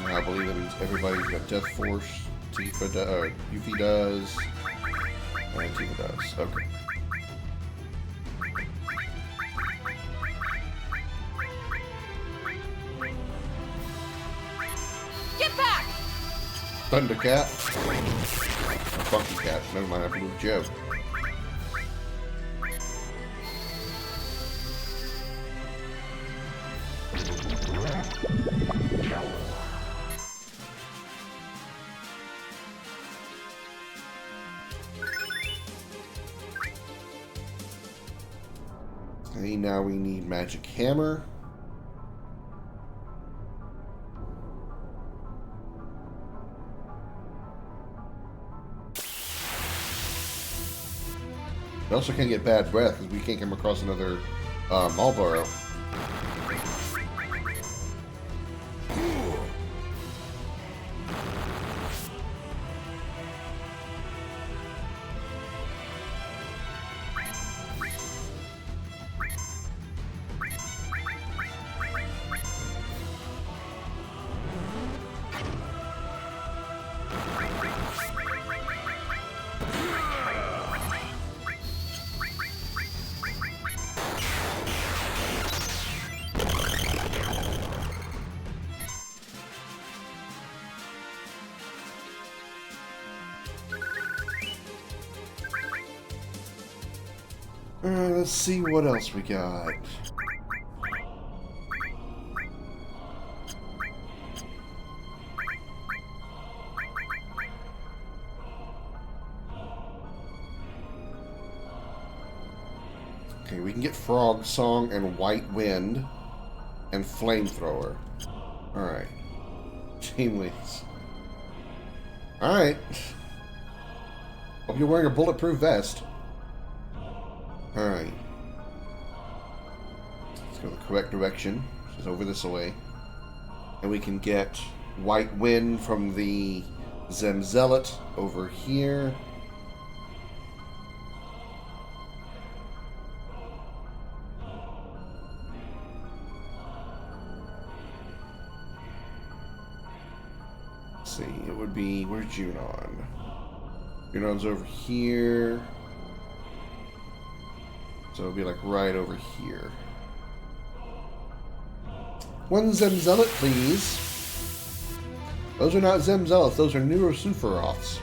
I believe that means everybody's got Death Force. Tifa does, Yuffie does, and Tifa does. Okay. Get back! Thundercat. Funky Cat. Never mind, I believe Joe. Okay, now we need Magic Hammer. We also can't get Bad Breath because we can't come across another Marlboro. Alright, let's see what else we got. Okay, we can get Frog Song and White Wind and Flamethrower. Alright. Chain Wings. Alright. Hope you're wearing a bulletproof vest. Alright. Let's go the correct direction, which is over this way. And we can get White Wind from the Zemzealot over here. Let's see, it would be, where's Junon? Junon's over here. So it'll be like right over here. One Zemzealot, please. Those are not Zemzealots, those are Neurosupheroths.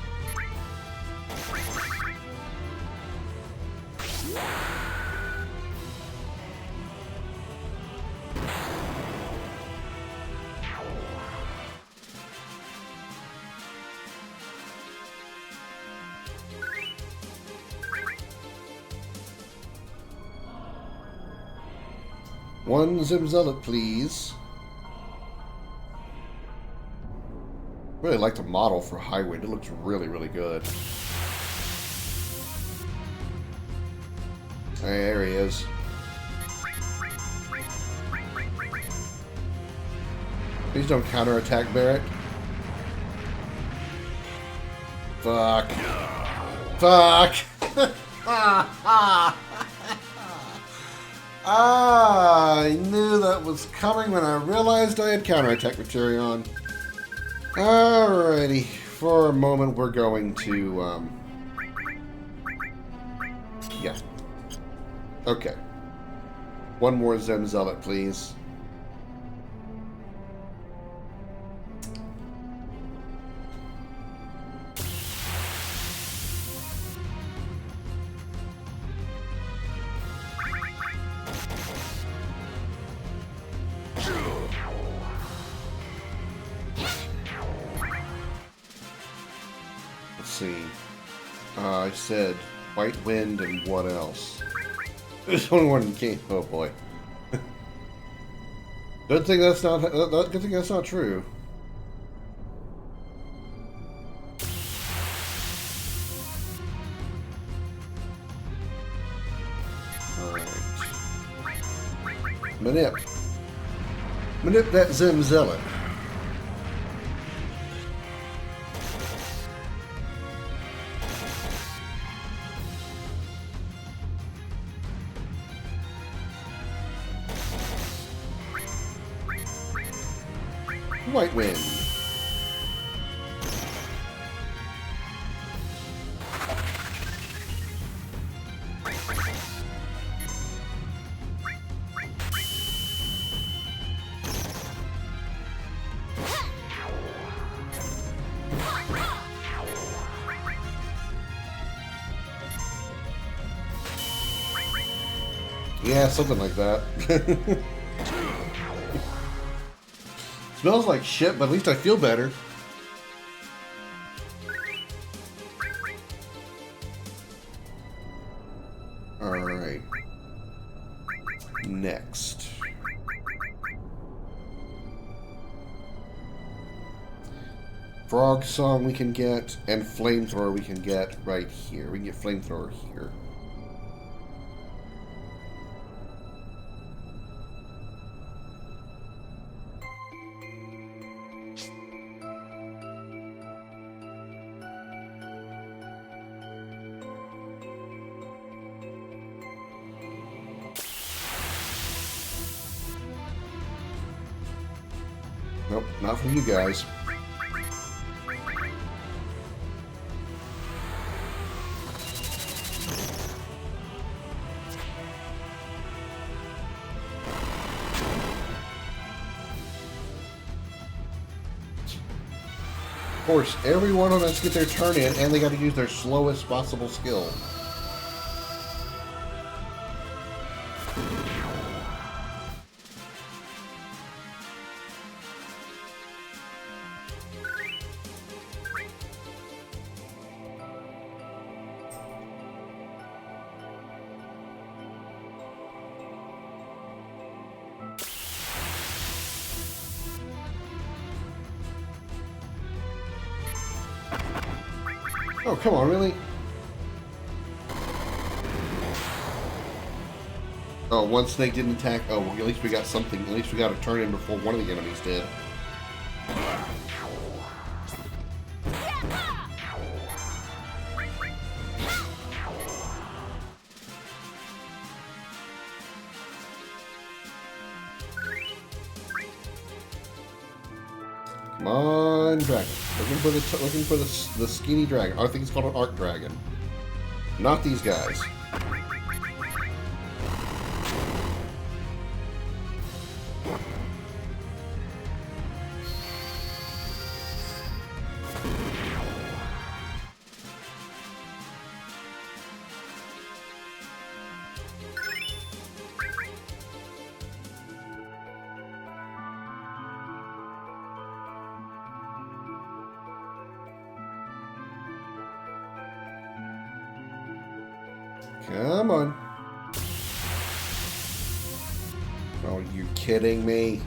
One Zemzealot, please. Really like the model for Highwind. It looks really, really good. There he is. Please don't counterattack Barrett. Fuck. Fuck. I knew that was coming when I realized I had counterattack material on. Alrighty. For a moment, we're going to, yeah. Okay. One more Zemzealot, please. I said White Wind and what else? There's only one in game. Oh boy. Good thing that's not. Good thing that's not true. All right. Manip. Manip that Zemzealot. White Wind. Yeah, something like that. Smells like shit, but at least I feel better. Alright. Next. Frog Song we can get, and Flamethrower we can get right here. We can get Flamethrower here. Nope, not from you guys. Of course, every one of us get their turn in, and they got to use their slowest possible skill. Oh, come on, really? Oh, one snake didn't attack. Oh, well, at least we got something. At least we got a turn in before one of the enemies did. Come on, dragon. Looking for the skinny dragon. I think it's called an arc dragon. Not these guys. Come on. Oh, are you kidding me?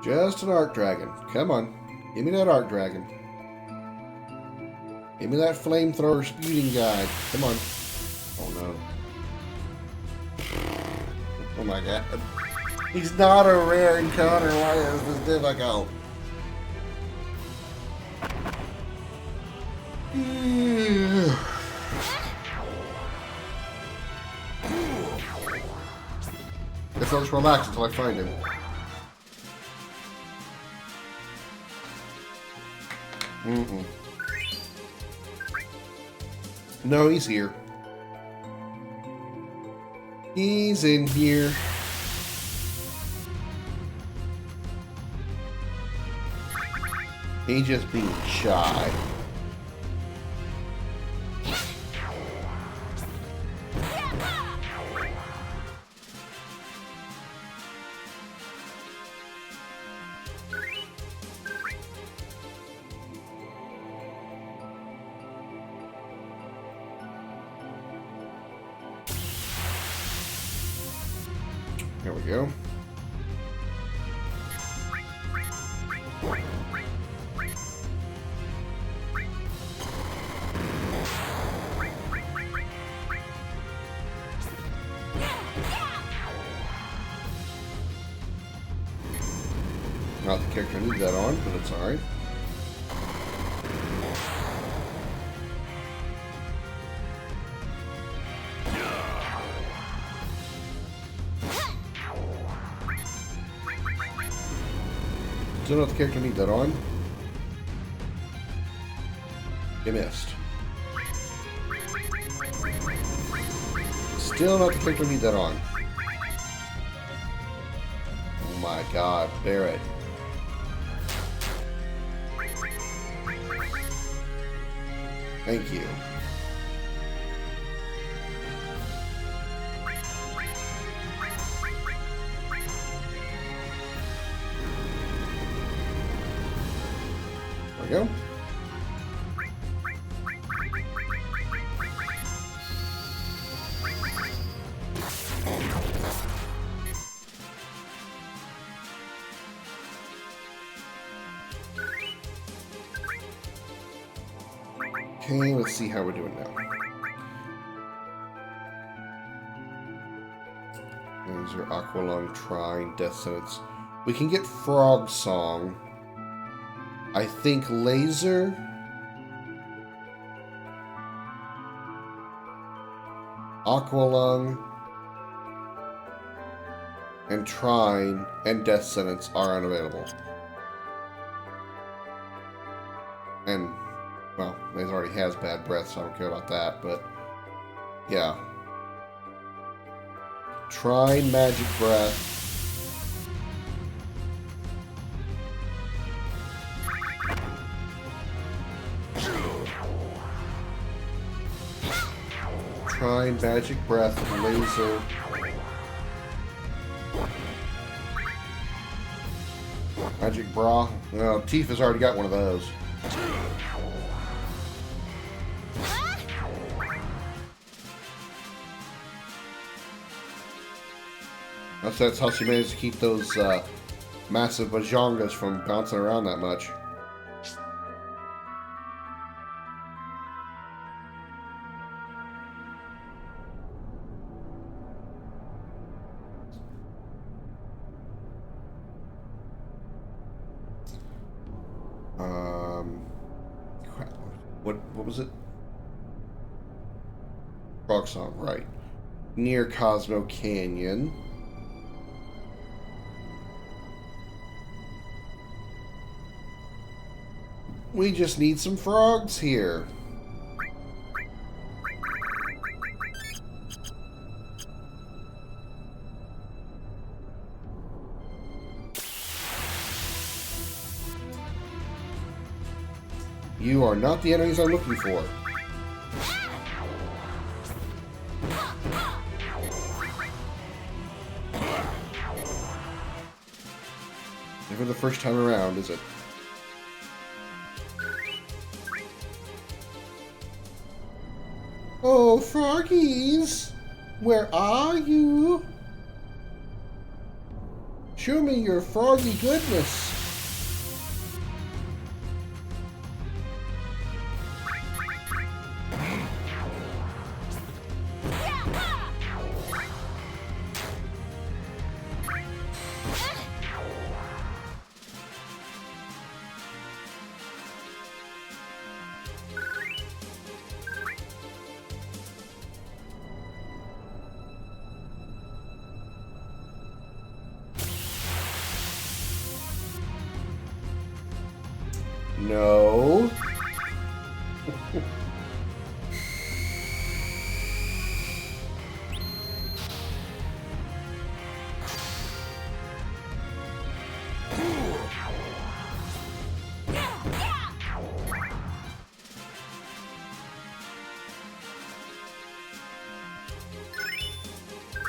Just an arc dragon. Come on. Give me that arc dragon. Give me that flamethrower spewing guy. Come on. Oh no. Oh my god. He's not a rare encounter. Why is this difficult? Guess I'll just relax until I find him. Mm-mm. No, he's here. He's in here. He's just being shy. There we go. Not the character needs that on, but it's alright. Still not the character need that on. You missed. Still not the character need that on. Oh my god, Barrett. Thank you. There we go. Okay, let's see how we're doing now. These are Aqualung, Trine, Death Sentence. We can get Frog Song. I think Laser. Aqualung. And Trine and Death Sentence are unavailable. And, well, Laser already has bad breath, so I don't care about that, but yeah. Try magic breath. Try magic breath, laser. Magic bra. Well, Tifa's already got one of those. That's how she managed to keep those massive bajongas from bouncing around that much. Crap. What was it? Frog song, right. Near Cosmo Canyon. We just need some frogs here. You are not the enemies I'm looking for. Never the first time around, is it? Oh, froggies! Where are you? Show me your froggy goodness. No.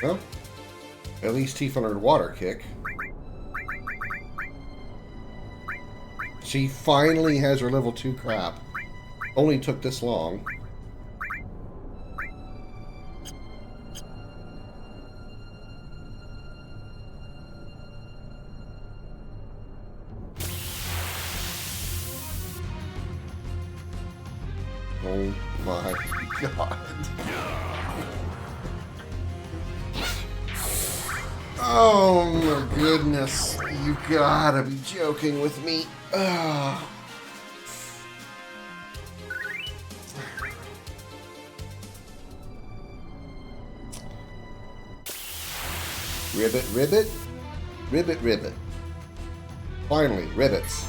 Well, at least Tifa learned water kick. She finally has her level 2 crap. Only took this long. Oh my god. Oh my goodness. You gotta be joking with me. Ugh. Ribbit, ribbit, ribbit, ribbit. Finally, ribbits.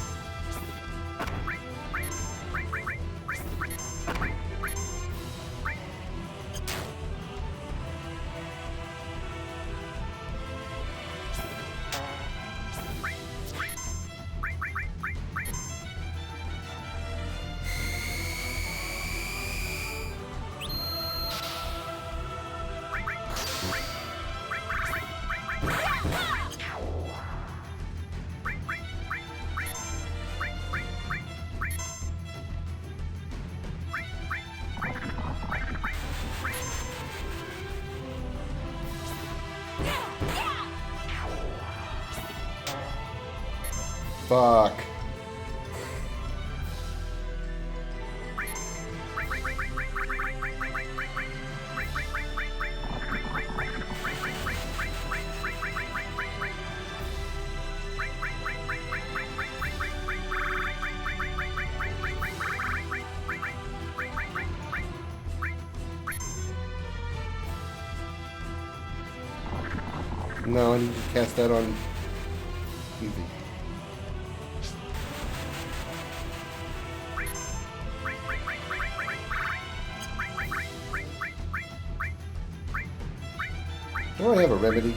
Fuck. No, I need to cast that on TV. Do I have a remedy?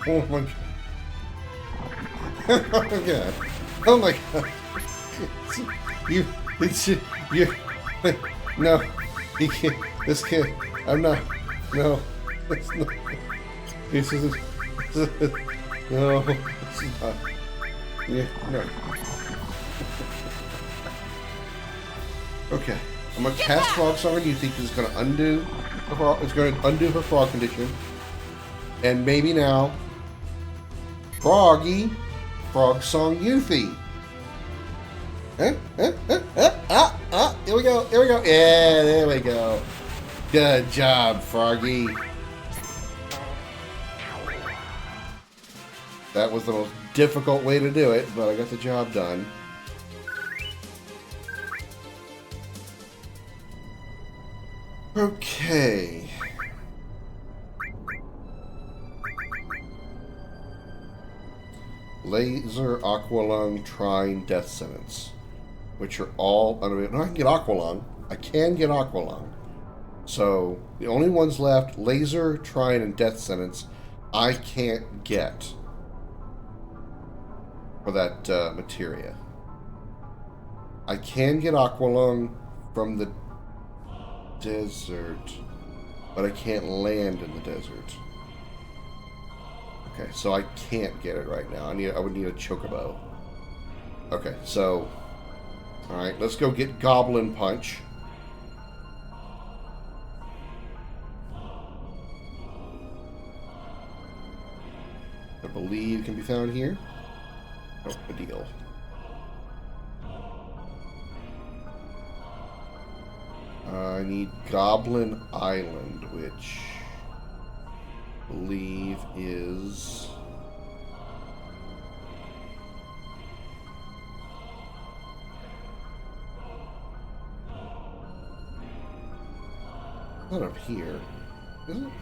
Oh my god. Oh my god. Oh my god. You, no. He can't, this can't, I'm not, no. It's not, this isn't, no, it's not. Yeah, no. Okay. I'm gonna cast Frog Song on you. Think it's gonna undo the frog, it's gonna undo her frog condition. And maybe now, Froggy, Frog Song Youthy. Here we go, here we go. Yeah, there we go. Good job, Froggy. That was the most difficult way to do it, but I got the job done. Okay. Laser, Aqualung, Trine, Death Sentence. Which are all unavailable. No, I can get Aqualung. I can get Aqualung. So, the only ones left, Laser, Trine, and Death Sentence, I can't get for that materia. I can get Aqualung from the desert, but I can't land in the desert. Okay, so I can't get it right now. I would need a Chocobo. Okay, so alright, let's go get Goblin Punch. I believe it can be found here. Oh, a deal. I need Goblin Island, which I believe is... not up here, is it?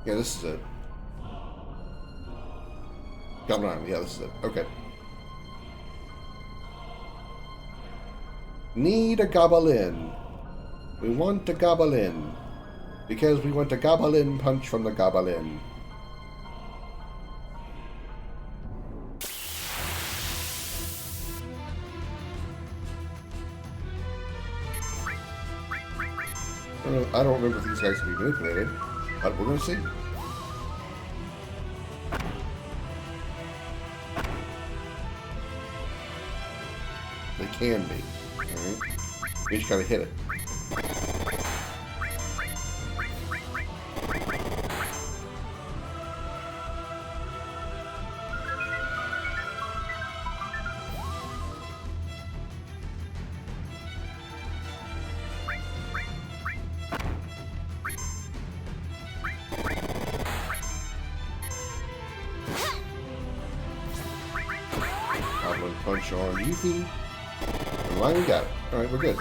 Yeah, this is it. Goblin Island, yeah, this is it. Okay. Need a Goblin. We want a Goblin. Because we want a Goblin Punch from the Goblin. I don't remember if these guys can be manipulated, but we're going to see. They can be. Alright. You just gotta hit it. Goblin Punch on Yuffie. And line, we got it. Alright, we're good.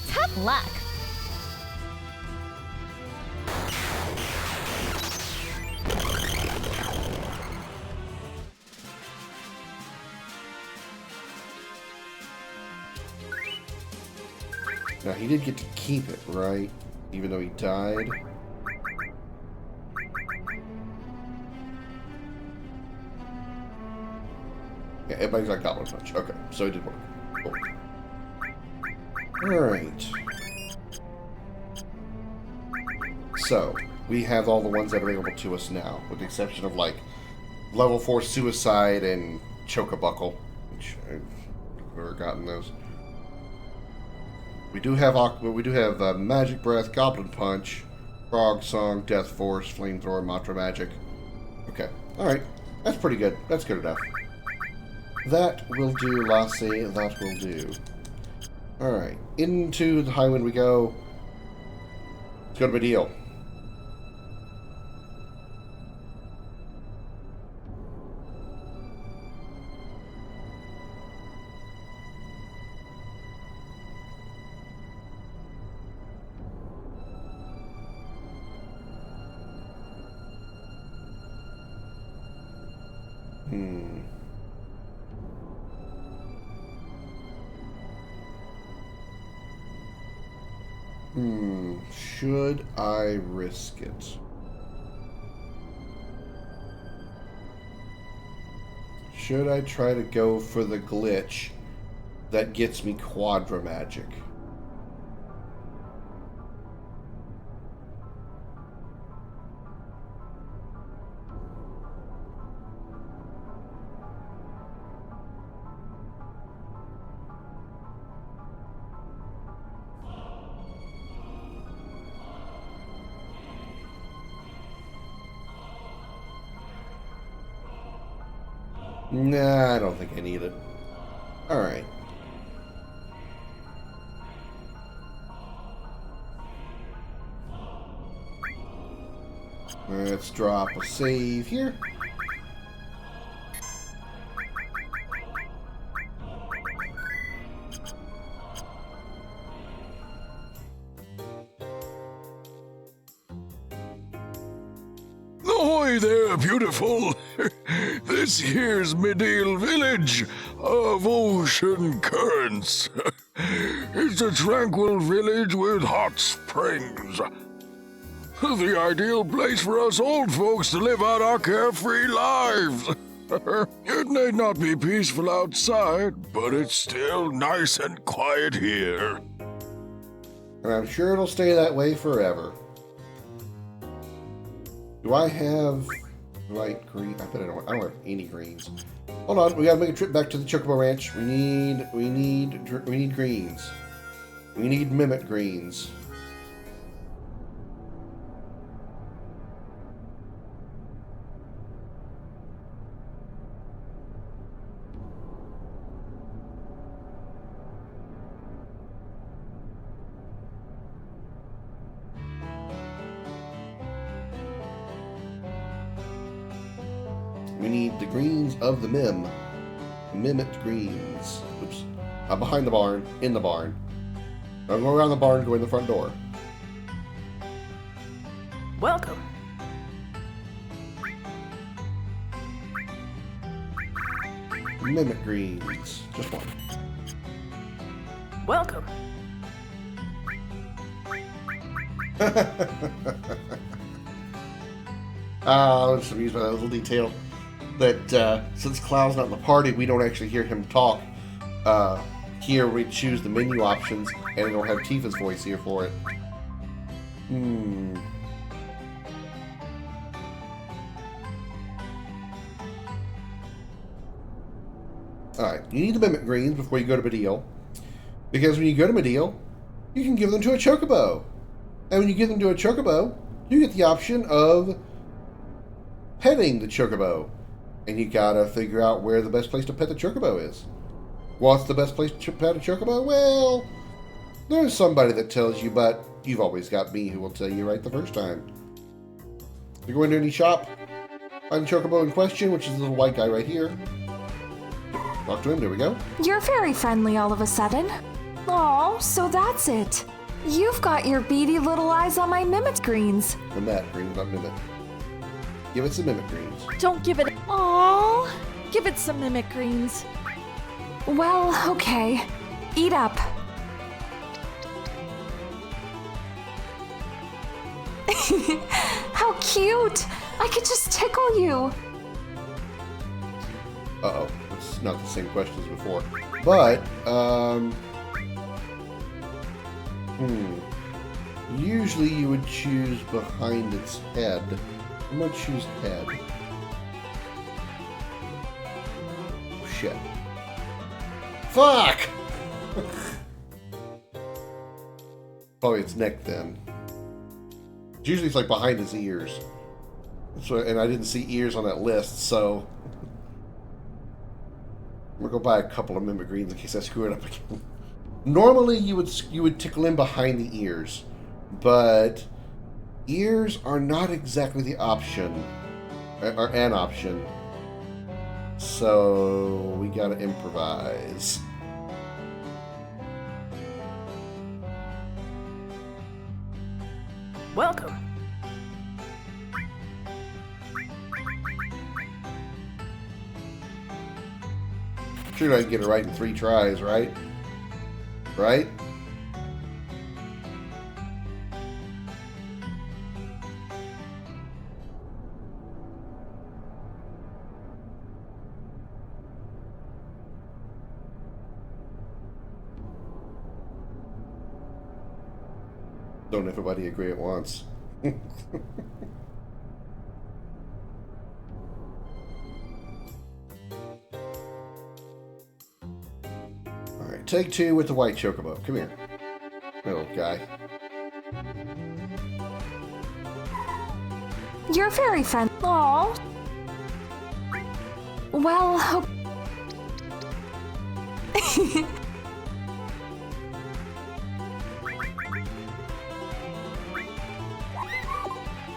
Tough luck. Now, he did get to keep it, right? Even though he died. Yeah, everybody's got Goblin Punch. Okay, so he did work. Cool. Alright. So, we have all the ones that are available to us now, with the exception of, like, level 4 Suicide and Chocobuckle, which I've never gotten those. We do have Magic Breath, Goblin Punch, Frog Song, Death Force, Flamethrower, Mantra Magic. Okay, alright. That's pretty good. That's good enough. That will do, Lassie. That will do. Alright. Into the high wind we go. Let's go to Medeal. Should I risk it? Should I try to go for the glitch that gets me Quadra Magic? Nah, I don't think I need it. Alright. Let's drop a save here. Ahoy there, beautiful! This here's Medeal Village of ocean currents. It's a tranquil village with hot springs. The ideal place for us old folks to live out our carefree lives. It may not be peaceful outside, but it's still nice and quiet here. And I'm sure it'll stay that way forever. Do I have light green? I bet I don't have any greens. Hold on, we gotta make a trip back to the Chocobo Ranch. We need greens. We need Mimic greens. We need the greens of the Mimic greens. Oops. I'm behind the barn, in the barn. I'm going around the barn, go in the front door. Welcome. Mimic greens. Just one. Welcome. I'm just amused by that little detail. That since Cloud's not in the party, we don't actually hear him talk. Here we choose the menu options, and it'll have Tifa's voice here for it. Alright, you need the Mimic Greens before you go to Medeal. Because when you go to Medeal, you can give them to a Chocobo. And when you give them to a Chocobo, you get the option of petting the Chocobo. And you gotta figure out where the best place to pet the Chocobo is. What's the best place to pet a Chocobo? Well, there's somebody that tells you, but you've always got me who will tell you right the first time. You go into any shop, find the Chocobo in question, which is the little white guy right here. Talk to him, there we go. You're very friendly all of a sudden. Oh, so that's it. You've got your beady little eyes on my Mimic greens. Mimic greens, not Mimic. Give it some Mimic greens. Don't give it. Aww. Give it some Mimic greens. Well, okay. Eat up. How cute! I could just tickle you. Uh-oh. It's not the same question as before. But, usually you would choose behind its head. I'm gonna choose head. Oh, shit. Fuck! Probably its neck then. Usually it's like behind his ears. So, and I didn't see ears on that list, so... I'm gonna go buy a couple of Mimic Greens in case I screw it up again. Normally, you would tickle in behind the ears, but ears are not exactly the option, or an option. So we gotta improvise. Welcome. Sure, I can get it right in 3 tries, right? Right? Don't everybody agree at once? Alright, take 2 with the white chocobo. Come here. Little guy. You're very friendly. Aww. Well, hope.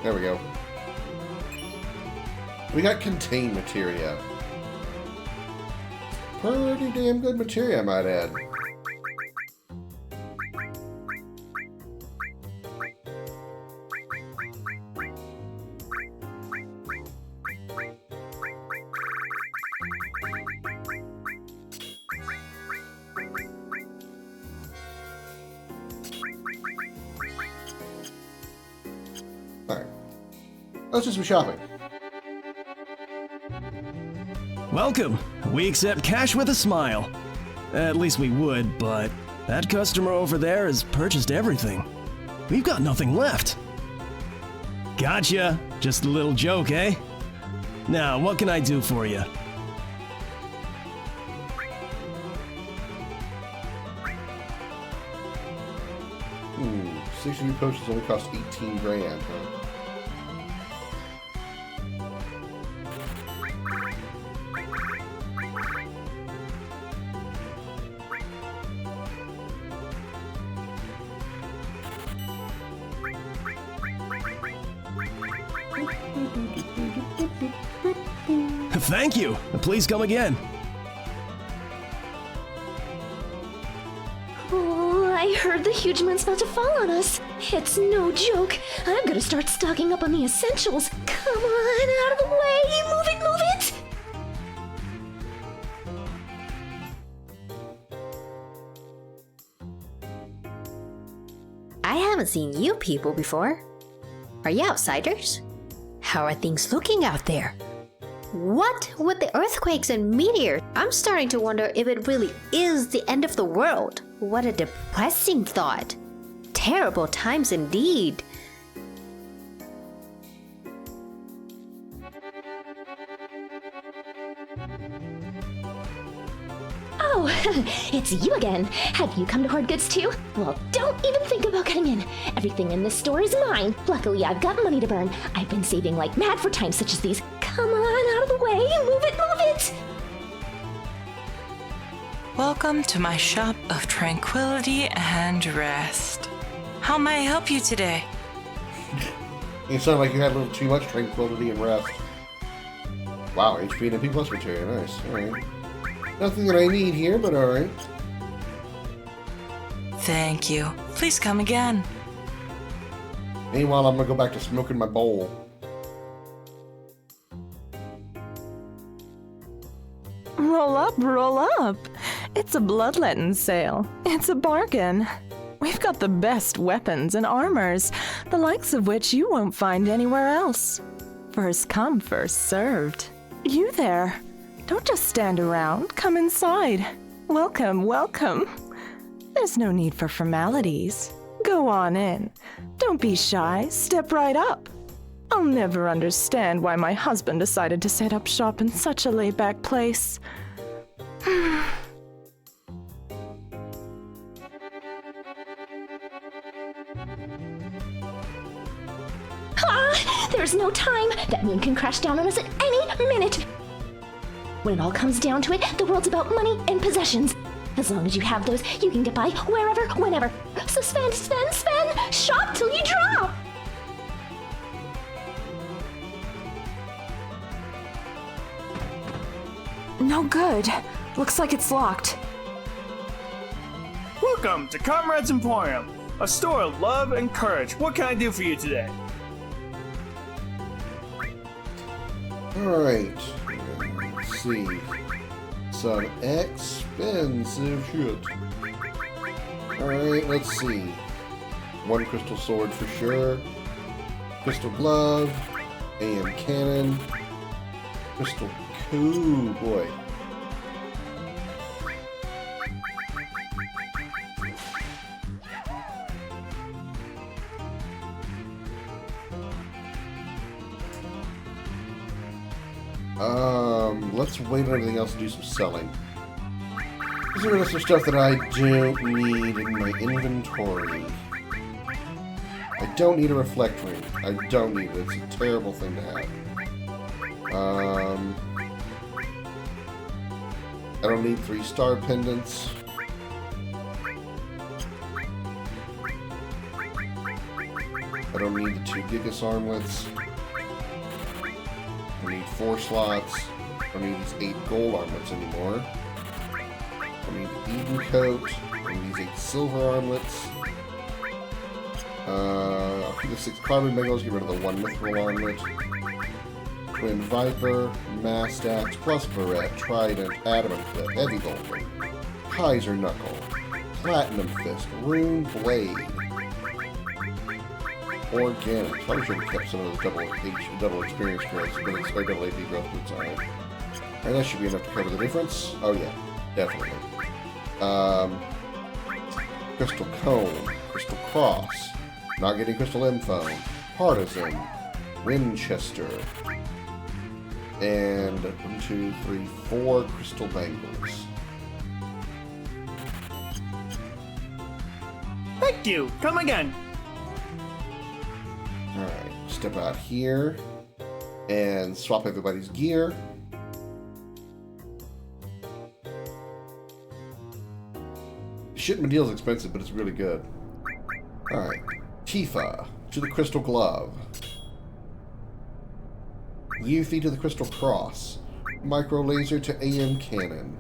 There we go. We got contained materia. Pretty damn good materia, I might add. Alright. Let's do some shopping. Welcome. We accept cash with a smile. At least we would, but that customer over there has purchased everything. We've got nothing left. Gotcha. Just a little joke, eh? Now, what can I do for you? Hmm. 60 new potions only cost 18 grand, huh? Thank you. Please come again. Oh, I heard the huge moon's about to fall on us. It's no joke. I'm gonna start stocking up on the essentials. Come on, out of the way! Move it, move it! I haven't seen you people before. Are you outsiders? How are things looking out there? What with the earthquakes and meteors? I'm starting to wonder if it really is the end of the world. What a depressing thought. Terrible times indeed. Oh, it's you again. Have you come to hoard goods too? Well, don't even think about cutting in. Everything in this store is mine. Luckily, I've got money to burn. I've been saving like mad for times such as these. Come on, out of the way. Move it, move it. Welcome to my shop of tranquility and rest. How may I help you today? You sound like you had a little too much tranquility and rest. Wow, HP and MP plus materia. Nice. Alright. Nothing that I need here, but alright. Thank you. Please come again. Meanwhile, I'm gonna go back to smoking my bowl. Roll up, roll up. It's a bloodletting sale. It's a bargain. We've got the best weapons and armors, the likes of which you won't find anywhere else. First come, first served. You there. Don't just stand around. Come inside. Welcome, welcome. There's no need for formalities. Go on in. Don't be shy. Step right up. I'll never understand why my husband decided to set up shop in such a laid-back place. Ah, there's no time. That moon can crash down on us at any minute. When it all comes down to it, the world's about money and possessions. As long as you have those, you can get by wherever, whenever. So spend, shop till you drop! No good. Looks like it's locked. Welcome to Comrades Emporium, a store of love and courage. What can I do for you today? Alright, let's see. Some expensive shit. Alright, let's see. One crystal sword for sure. Crystal glove. AM cannon. Crystal coup, boy. Let's wait on everything else and do some selling. These are some stuff that I don't need in my inventory. I don't need a reflect ring. I don't need it. It's a terrible thing to have. I don't need 3-star pendants. I don't need the 2 Gigas armlets. I need 4 slots. I don't need these 8 gold armlets anymore. I need the Eden coat. I need these 8 silver armlets. I'll keep the 6 carbon bangles, get rid of the 1 mithril armlet. Twin Viper, Mast Axe, plus Barrette, Trident, Adamant Clip, Heavy Golden, Kaiser Knuckle, Platinum Fist, Rune Blade, Organic. Probably should have kept some of those double experience growths, but it's double AP growth boots on it. And that should be enough to cover the difference. Oh yeah, definitely. Crystal Cone, Crystal Cross, not getting Crystal Info, Partisan, Winchester, and 1, 2, 3, 4 crystal bangles. Thank you. Come again. Alright, step out here and swap everybody's gear. Shit Medeal is expensive, but it's really good. Alright, Tifa to the Crystal Glove. Yuffie to the Crystal Cross. Micro Laser to AM Cannon.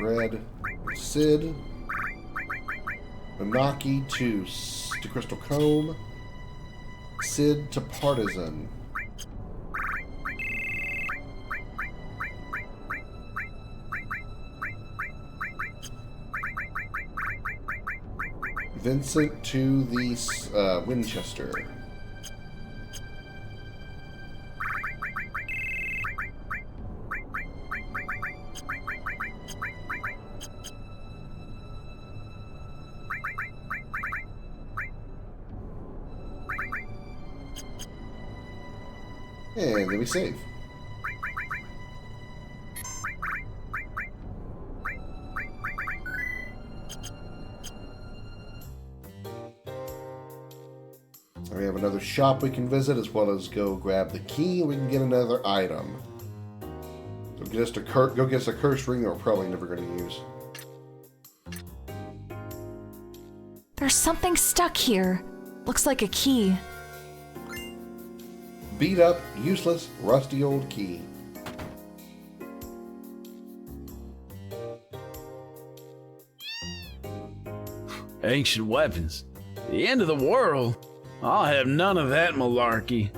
Red Sid. Nanaki to Crystal Comb. Sid to Partisan. Vincent to the Winchester. And then we save. We have another shop we can visit, as well as go grab the key, and we can get another item. So go get us a cursed ring that we're probably never going to use. There's something stuck here. Looks like a key. Beat up, useless, rusty old key. Ancient weapons. The end of the world? I'll have none of that malarkey.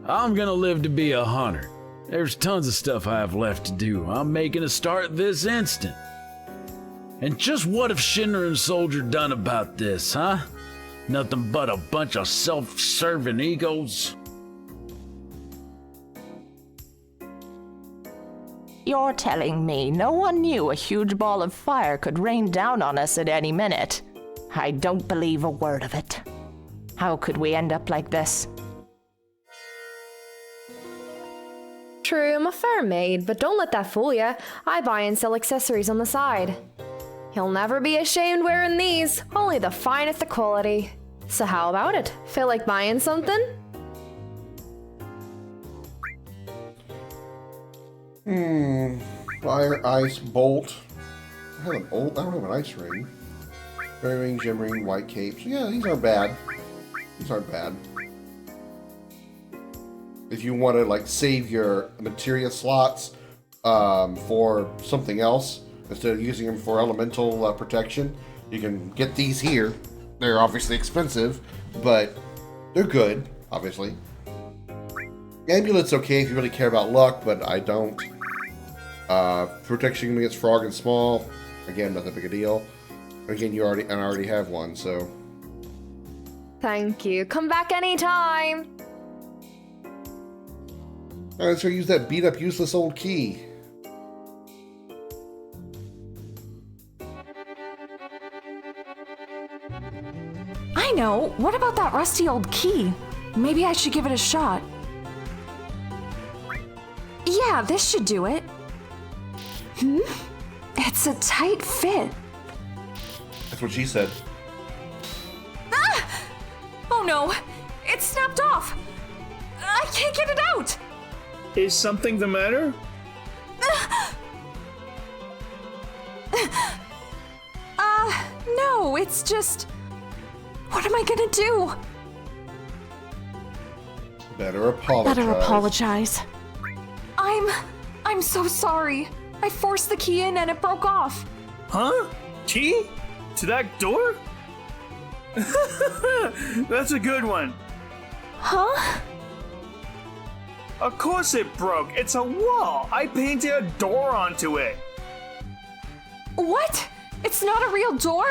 I'm gonna live to be a hunter. There's tons of stuff I have left to do. I'm making a start this instant. And just what have Shinra and Soldier done about this, huh? Nothing but a bunch of self-serving egos? You're telling me no one knew a huge ball of fire could rain down on us at any minute? I don't believe a word of it. How could we end up like this? True, I'm a fair maid, but don't let that fool ya. I buy and sell accessories on the side. You'll never be ashamed wearing these, only the finest of quality. So how about it? Feel like buying something? Fire, ice, bolt. I have a bolt. I don't have an ice ring. Fairy ring, gem ring, white capes. Yeah, these aren't bad. These aren't bad. If you want to like save your materia slots for something else instead of using them for elemental protection, you can get these here. They're obviously expensive, but they're good, obviously. Amulet's okay if you really care about luck, but I don't. Protection against frog and small, again, not that big a deal. Again, I already have one, so. Thank you. Come back anytime. Alright, so use that beat up useless old key. I know. What about that rusty old key? Maybe I should give it a shot. Yeah, this should do it. It's a tight fit. That's what she said. Ah! Oh no! It snapped off! I can't get it out! Is something the matter? No, it's just... What am I gonna do? Better apologize. Better apologize. I'm so sorry. I forced the key in and it broke off. Huh? Key? To that door? That's a good one. Huh? Of course it broke. It's a wall. I painted a door onto it. What? It's not a real door?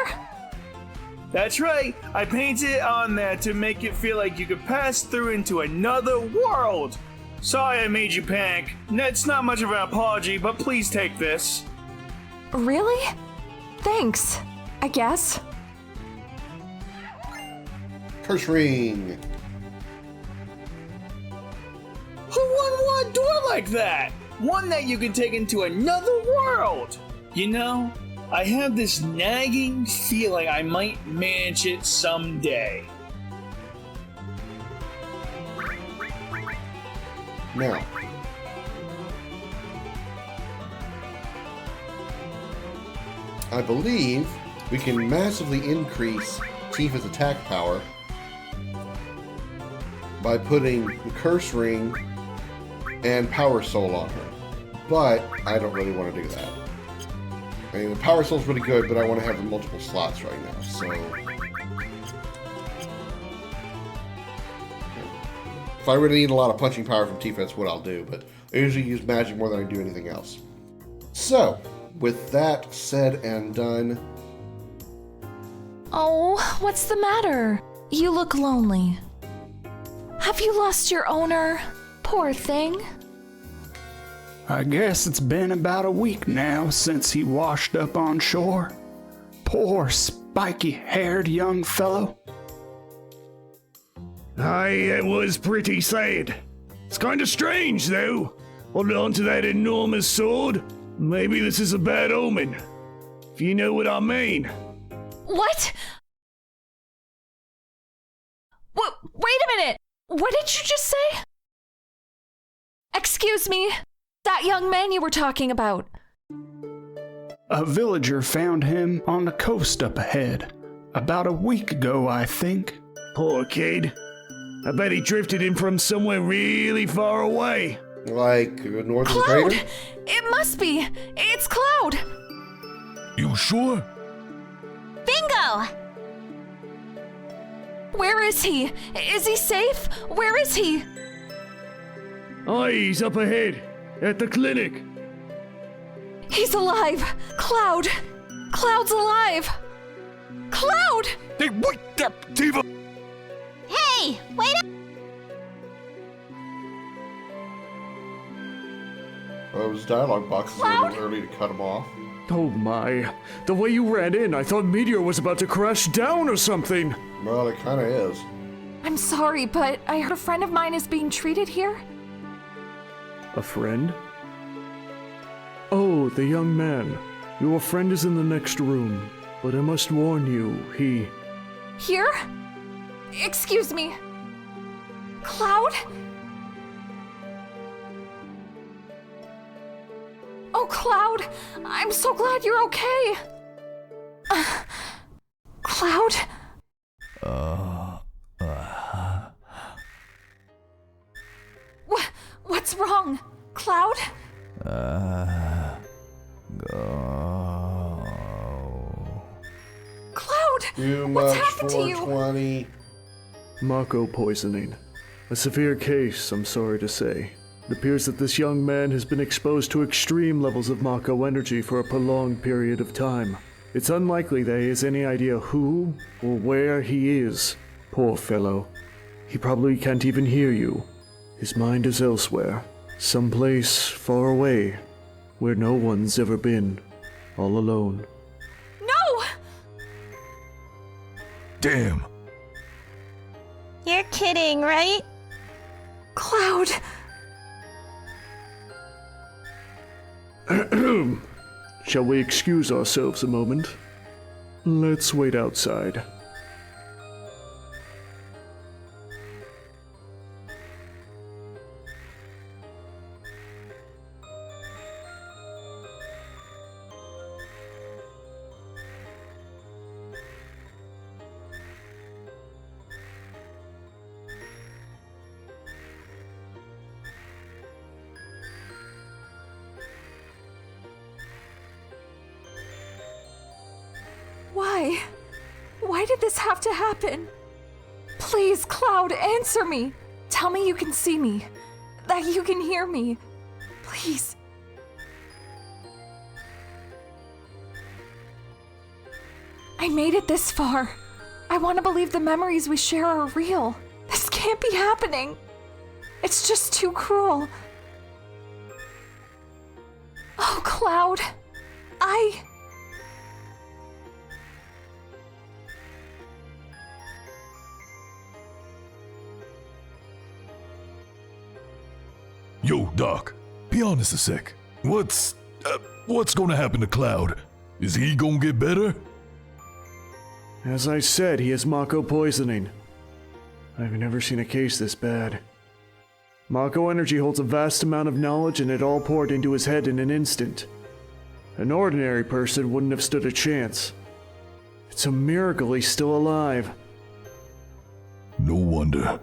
That's right. I painted it on there to make it feel like you could pass through into another world. Sorry I made you panic. It's not much of an apology, but please take this. Really? Thanks, I guess. Curse ring. Who wouldn't want a door like that? One that you can take into another world. You know, I have this nagging feeling I might manage it someday. Now, I believe we can massively increase Tifa's attack power by putting the Curse Ring and Power Soul on her. But I don't really want to do that. I mean, the Power Soul's really good, but I want to have the multiple slots right now, so... If I really need a lot of punching power from Tifa, that's what I'll do, but I usually use magic more than I do anything else. So, with that said and done... Oh, what's the matter? You look lonely. Have you lost your owner? Poor thing. I guess it's been about a week now since he washed up on shore. Poor spiky-haired young fellow. Aye, it was pretty sad. It's kind of strange, though. Holding on to that enormous sword. Maybe this is a bad omen. If you know what I mean. What? Wait a minute! What did you just say? Excuse me, that young man you were talking about. A villager found him on the coast up ahead. About a week ago, I think. Poor kid. I bet he drifted in from somewhere really far away. Like north of the Cloud! crater? It must be! It's Cloud! You sure? Bingo! Where is he? Is he safe? Where is he? Aye, he's up ahead. At the clinic. He's alive! Cloud! Cloud's alive! Cloud! Hey, wait up, Tifa! Hey, wait up! Those dialogue boxes are a little early to cut him off. Oh my. The way you ran in, I thought Meteor was about to crash down or something. Well, it kind of is. I'm sorry, but I heard a friend of mine is being treated here. A friend? Oh, the young man. Your friend is in the next room, but I must warn you, he... Here? Excuse me. Cloud? Cloud! I'm so glad you're okay! Cloud? What's wrong? Cloud? Cloud! Too What's much happened to you? 420. Mako poisoning. A severe case, I'm sorry to say. It appears that this young man has been exposed to extreme levels of Mako energy for a prolonged period of time. It's unlikely that he has any idea who or where he is. Poor fellow. He probably can't even hear you. His mind is elsewhere, someplace far away, where no one's ever been, all alone. No! Damn. You're kidding, right? Cloud! Shall we excuse ourselves a moment? Let's wait outside. Why? Why did this have to happen? Please, Cloud, answer me. Tell me you can see me. That you can hear me. Please. I made it this far. I want to believe the memories we share are real. This can't be happening. It's just too cruel. Oh, Cloud. Yo, Doc, be honest a sec. What's gonna happen to Cloud? Is he gonna get better? As I said, he has Mako poisoning. I've never seen a case this bad. Mako energy holds a vast amount of knowledge and it all poured into his head in an instant. An ordinary person wouldn't have stood a chance. It's a miracle he's still alive. No wonder.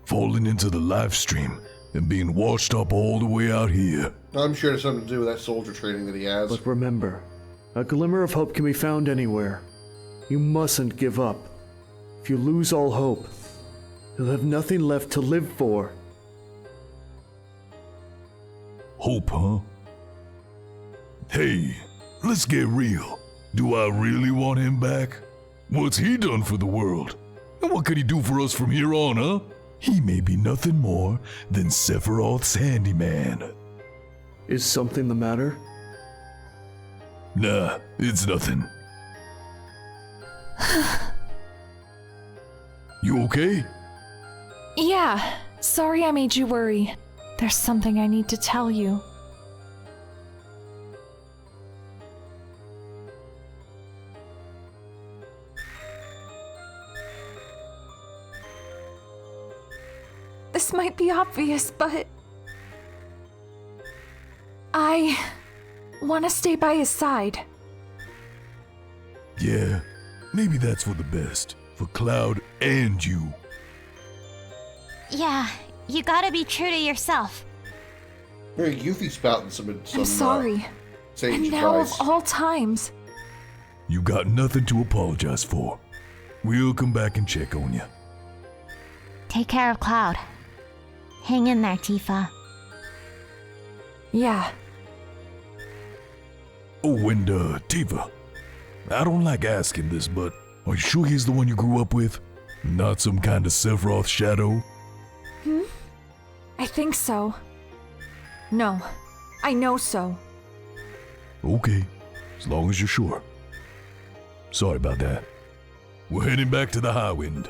Falling into the live stream and being washed up all the way out here. I'm sure it has something to do with that soldier training that he has. But remember, a glimmer of hope can be found anywhere. You mustn't give up. If you lose all hope, you'll have nothing left to live for. Hope, huh? Hey, let's get real. Do I really want him back? What's he done for the world? And what could he do for us from here on, huh? He may be nothing more than Sephiroth's handyman. Is something the matter? Nah, it's nothing. You okay? Yeah. Sorry I made you worry. There's something I need to tell you. This might be obvious, but I want to stay by his side. Yeah, maybe that's for the best. For Cloud and you. Yeah, you gotta be true to yourself. Very goofy spouting some I'm sorry. sage And now advice. of all times. You got nothing to apologize for. We'll come back and check on you. Take care of Cloud. Hang in there, Tifa. Yeah. Oh, and Tifa, I don't like asking this, but are you sure he's the one you grew up with? Not some kind of Sephiroth shadow? I think so. No, I know so. Okay, as long as you're sure. Sorry about that. We're heading back to the High Wind.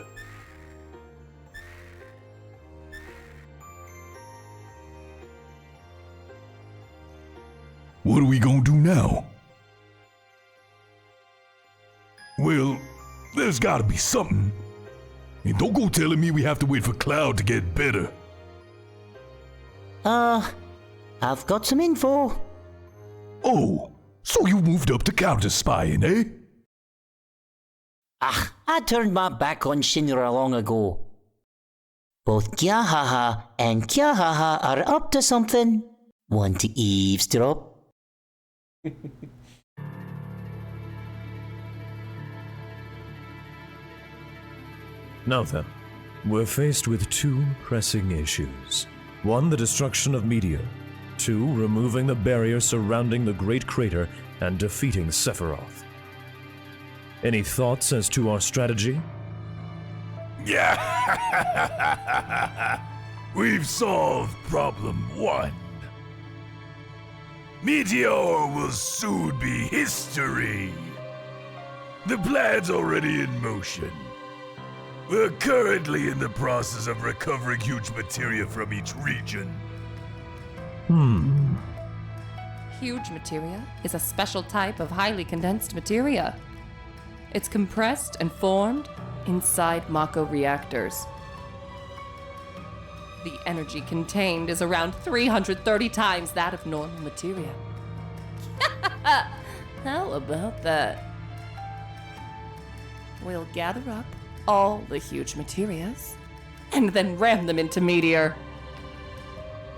What are we gonna do now? Well, there's gotta be something. And don't go telling me we have to wait for Cloud to get better. I've got some info. Oh, so you moved up to counter-spying, eh? I turned my back on Shinra long ago. Both Kyahaha and Kyahaha are up to something. Want to eavesdrop? Now then, we're faced with two pressing issues. One, the destruction of Meteor. Two, removing the barrier surrounding the Great Crater and defeating Sephiroth. Any thoughts as to our strategy? Yeah. We've solved problem one. Meteor will soon be history. The plan's already in motion. We're currently in the process of recovering huge materia from each region. Huge materia is a special type of highly condensed materia. It's compressed and formed inside Mako reactors. The energy contained is around 330 times that of normal materia. How about that? We'll gather up all the huge materias and then ram them into Meteor.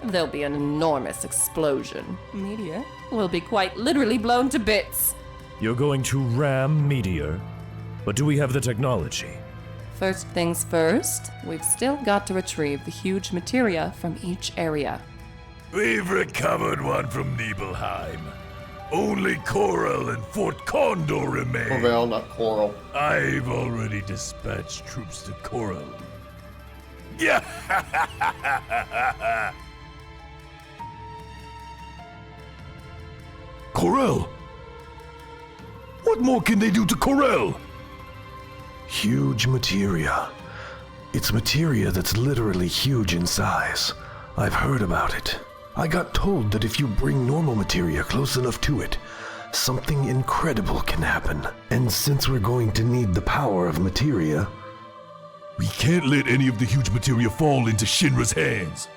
There'll be an enormous explosion. Meteor will be quite literally blown to bits. You're going to ram Meteor, but do we have the technology? First things first, we've still got to retrieve the huge materia from each area. We've recovered one from Nibelheim. Only Coral and Fort Condor remain. Corel, not Coral. I've already dispatched troops to Coral. Yeah. Corel? What more can they do to Corel? Huge materia. It's materia that's literally huge in size. I've heard about it. I got told that if you bring normal materia close enough to it, something incredible can happen. And since we're going to need the power of materia... We can't let any of the huge materia fall into Shinra's hands.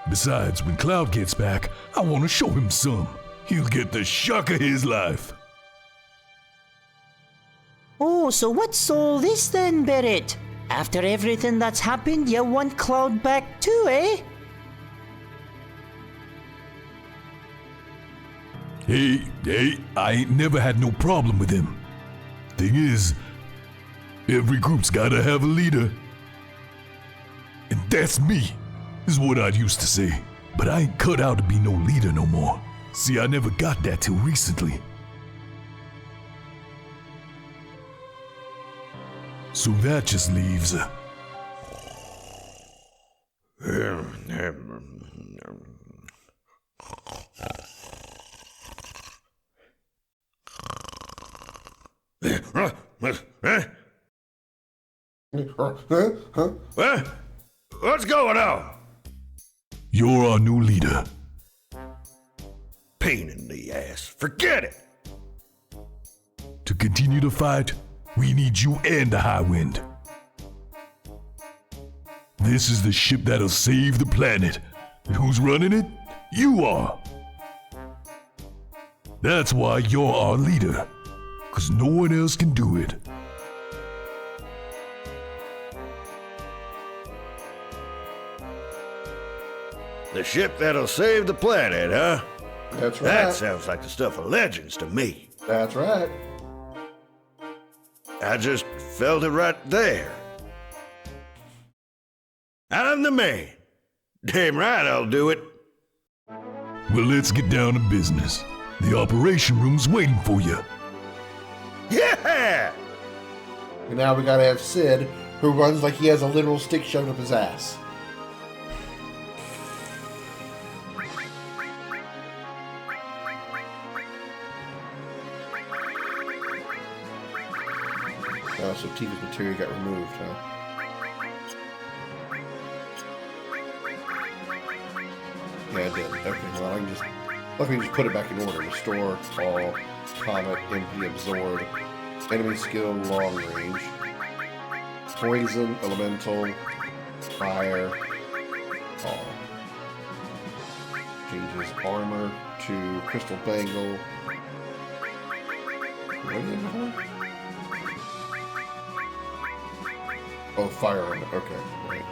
Besides, when Cloud gets back, I want to show him some. He'll get the shock of his life. Oh, so what's all this then, Barrett? After everything that's happened, you want Cloud back too, eh? Hey, I ain't never had no problem with him. Thing is, every group's gotta have a leader. And that's me, is what I used to say. But I ain't cut out to be no leader no more. See, I never got that till recently. So that just leaves... What's going on? You're our new leader. Pain in the ass. Forget it. To continue the fight, we need you and the High Wind. This is the ship that'll save the planet. And who's running it? You are. That's why you're our leader. 'Cause no one else can do it. The ship that'll save the planet, huh? That's right. That sounds like the stuff of legends to me. That's right. I just felt it right there. I'm the man. Damn right I'll do it. Well, let's get down to business. The operation room's waiting for you. Yeah! And now we gotta have Sid, who runs like he has a literal stick shoved up his ass. Oh, so Tifa's material got removed, huh? Yeah, it did. Okay, well, I can just... Luckily, just put it back in order. Restore, all, comet, empty, absorb, enemy skill, long range, poison, elemental, fire, all. Changes armor to Crystal Bangle. What is it? Oh, fire on it. Okay, right.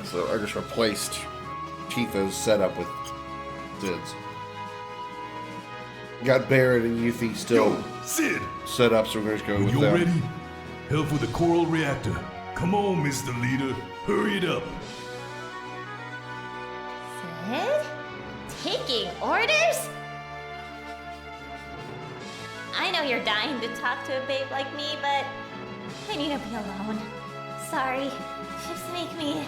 So I just replaced Tifa's setup with Sid's. Got Barrett and Yuffie still Sid, set up, so we're going to go when with you're them. ready, help with the coral reactor. Come on, Mr. Leader. Hurry it up. Sid? Taking orders? I know you're dying to talk to a babe like me, but I need to be alone. Sorry. Just make me...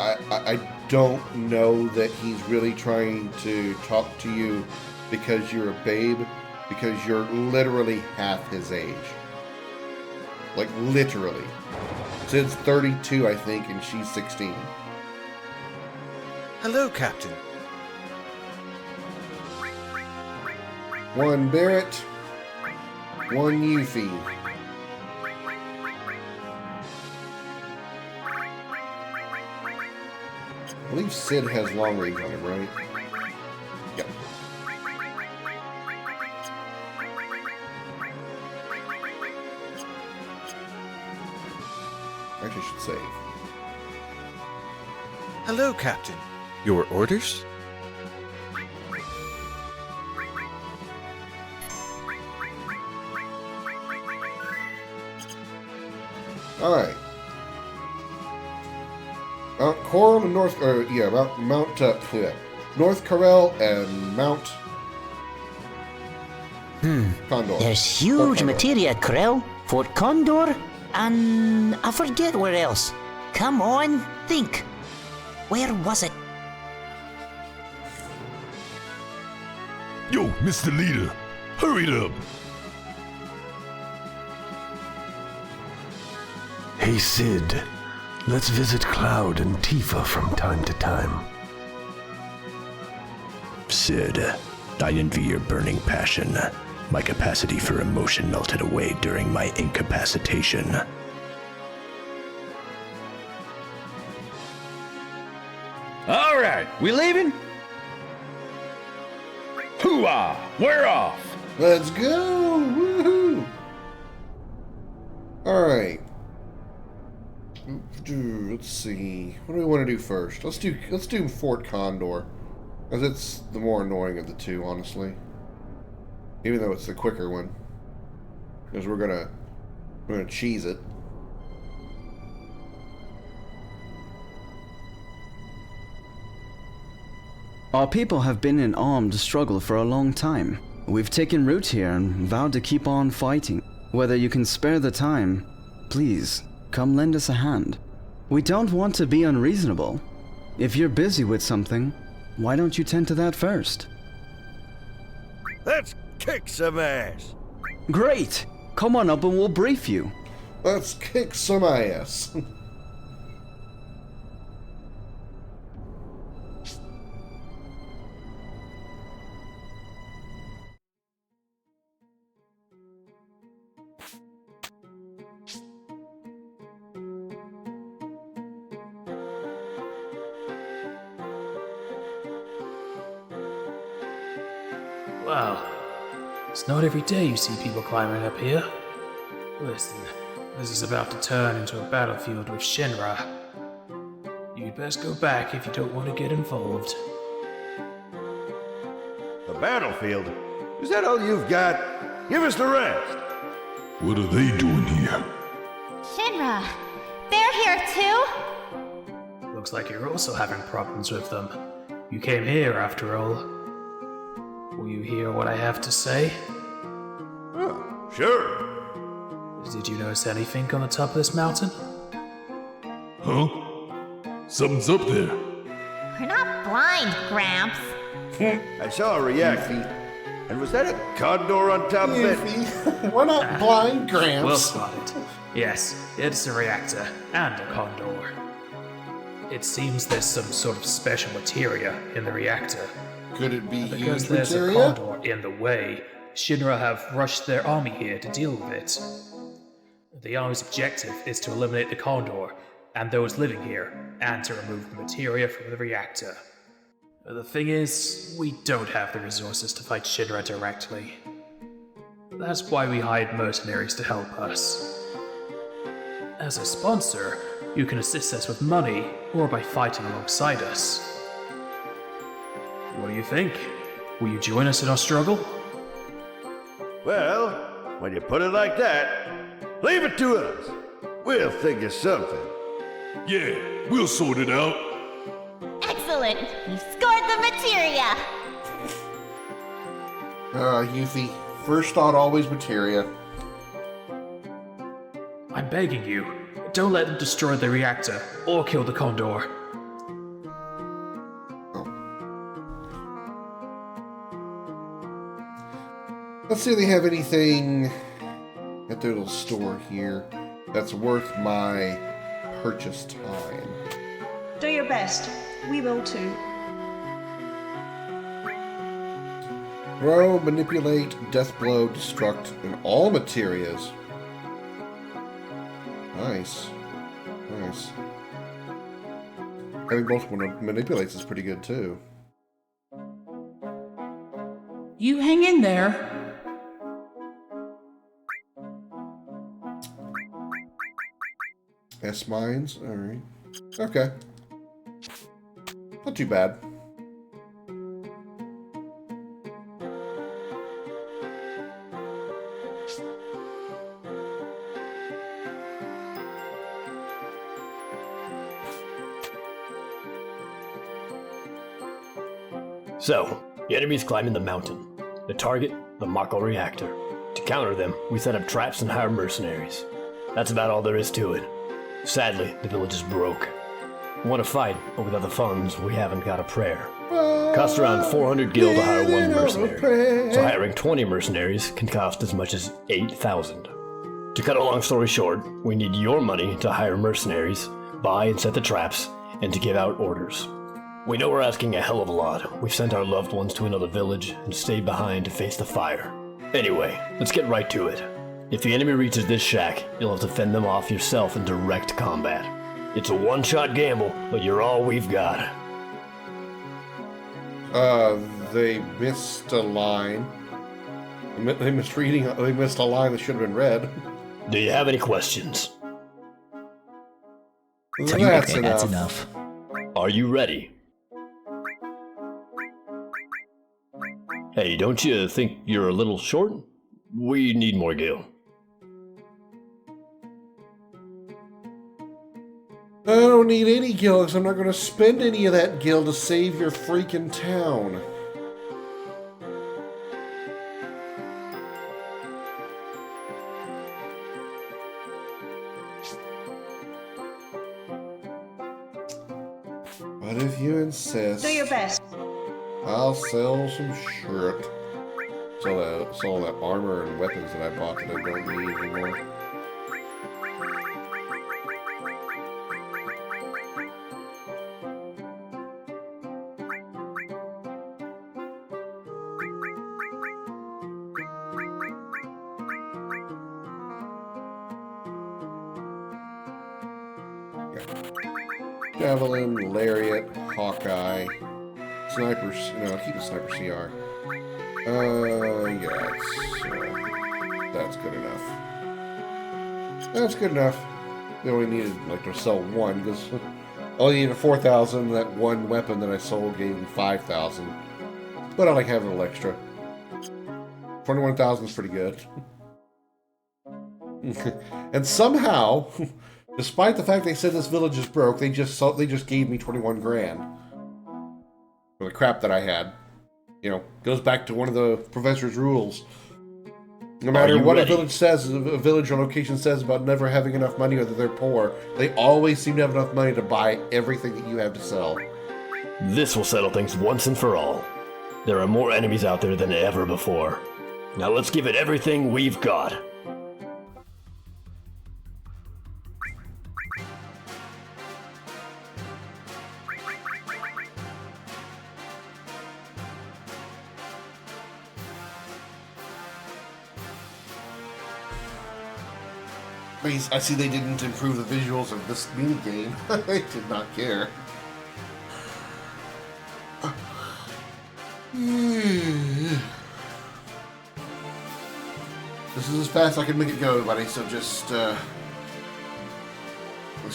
I don't know that he's really trying to talk to you because you're a babe, because you're literally half his age. Like, literally. Sid's 32, I think, and she's 16. Hello, Captain. One Barrett, one Yuffie. I believe Sid has long range on him, right? Yep. Actually, I should save. Hello, Captain. Your orders? Alright. Mount Coral and North Corel and Mount Condor. There's huge materia at Corel, Fort Condor, and I forget where else. Come on, think. Where was it? Yo, Mr. Leader, hurry it up. Hey, Sid. Let's visit Cloud and Tifa from time to time. Sid, I envy your burning passion. My capacity for emotion melted away during my incapacitation. All right, we leaving? Hooah! We're off! Let's go! Woohoo! Alright. Let's see. What do we want to do first? Let's do Fort Condor, because it's the more annoying of the two, honestly. Even though it's the quicker one, because we're gonna cheese it. Our people have been in armed struggle for a long time. We've taken root here and vowed to keep on fighting. Whether you can spare the time, please, come lend us a hand. We don't want to be unreasonable. If you're busy with something, why don't you tend to that first? Let's kick some ass. Great! Come on up and we'll brief you. Let's kick some ass. Wow. It's not every day you see people climbing up here. Listen, this is about to turn into a battlefield with Shinra. You'd best go back if you don't want to get involved. The battlefield? Is that all you've got? Give us the rest. What are they doing here? Shinra, they're here too? Looks like you're also having problems with them. You came here after all. Will you hear what I have to say? Sure. Did you notice anything on the top of this mountain? Huh? Something's up there. We're not blind, Gramps. I saw a reactor. And was that a condor on top of it? We're not blind, Gramps. Well spotted. Yes, it's a reactor and a condor. It seems there's some sort of special materia in the reactor. Could it be Because huge there's a materia? condor in the way, Shinra have rushed their army here to deal with it. The army's objective is to eliminate the condor and those living here, and to remove the materia from the reactor. The thing is, we don't have the resources to fight Shinra directly. That's why we hired mercenaries to help us. As a sponsor, you can assist us with money or by fighting alongside us. What do you think? Will you join us in our struggle? Well, when you put it like that, leave it to us. We'll think of something. Yeah, we'll sort it out. Excellent! You've scored the materia! Yuffie. First thought, always materia. I'm begging you, don't let them destroy the reactor or kill the condor. Let's see if they have anything at their little store here that's worth my purchase time. Do your best. We will too. Throw, manipulate, death blow, destruct, and all materias. Nice. Nice. Having both manipulates is pretty good too. You hang in there. S-mines? Alright. Okay. Not too bad. So, the enemy's climbing the mountain. The target, the Mako reactor. To counter them, we set up traps and hire mercenaries. That's about all there is to it. Sadly, the village is broke. We want to fight, but without the funds, we haven't got a prayer. Costs around 400 gil to hire one mercenary, so hiring 20 mercenaries can cost as much as 8,000. To cut a long story short, we need your money to hire mercenaries, buy and set the traps, and to give out orders. We know we're asking a hell of a lot. We've sent our loved ones to another village and stayed behind to face the fire. Anyway, let's get right to it. If the enemy reaches this shack, you'll have to fend them off yourself in direct combat. It's a one-shot gamble, but you're all we've got. They missed a line. They missed a line that should have been read. Do you have any questions? That's enough. Are you ready? Hey, don't you think you're a little short? We need more gil. I don't need any gil because I'm not going to spend any of that gil to save your freaking town. But if you insist, Do your best. I'll sell some shirt. Sell that armor and weapons that I bought that I don't need anymore. Javelin, Lariat, Hawkeye, Snipers. No, I'll keep the Sniper CR. Yeah, that's good enough. That's good enough. We only needed, like, to sell one, because I only needed 4,000. That one weapon that I sold gave me 5,000. But I like having a little extra. 21,000 is pretty good. And somehow, despite the fact they said this village is broke, they just gave me 21 grand for the crap that I had. You know, goes back to one of the professor's rules. No matter what a village says, a village or location says about never having enough money or that they're poor, they always seem to have enough money to buy everything that you have to sell. This will settle things once and for all. There are more enemies out there than ever before. Now let's give it everything we've got. I see they didn't improve the visuals of this mini game. They did not care. This is as fast as I can make it go, everybody, so just, let's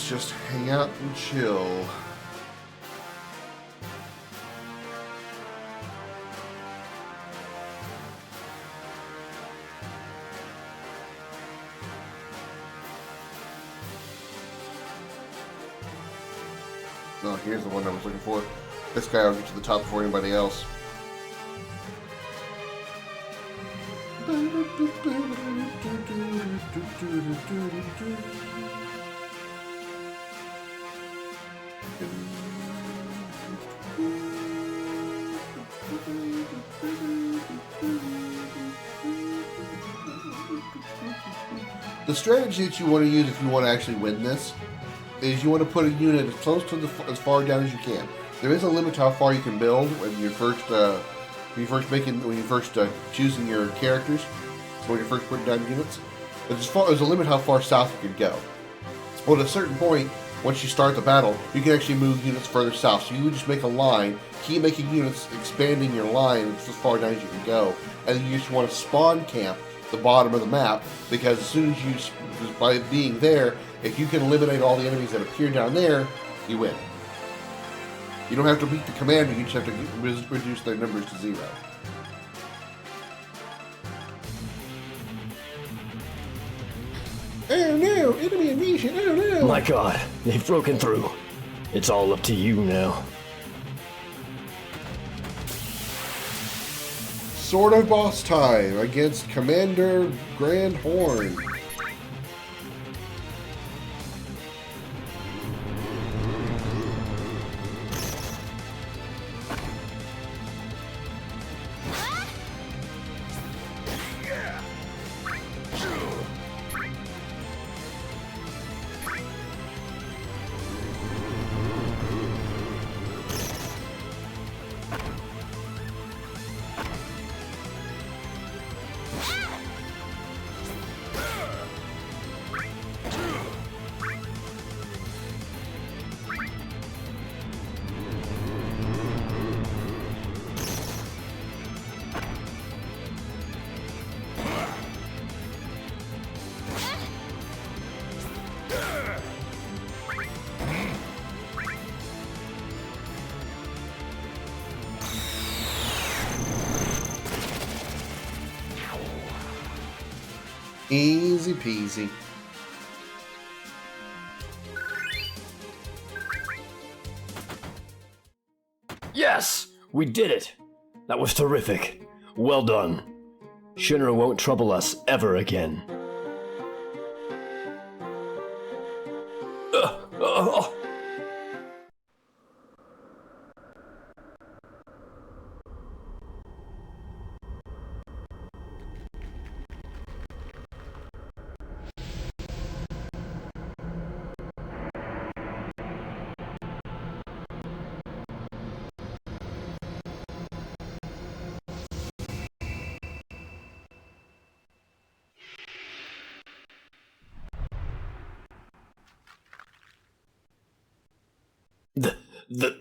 just hang out and chill. Oh, here's the one I was looking for. This guy will get to the top before anybody else. The strategy that you want to use if you want to actually win this is you want to put a unit as close to as far down as you can. There is a limit to how far you can build when you're first choosing your characters, when you're first putting down units. But there's a limit how far south you can go. But at a certain point, once you start the battle, you can actually move units further south. So you would just make a line, keep making units, expanding your line as far down as you can go, and then you just want to spawn camp the bottom of the map, because as soon as by being there, if you can eliminate all the enemies that appear down there, you win. You don't have to beat the commander, you just have to reduce their numbers to 0. Oh no, enemy invasion, oh no! My god, they've broken through. It's all up to you now. Sort of boss time against Commander Grand Horn. Easy peasy. Yes! We did it! That was terrific. Well done. Shinra won't trouble us ever again.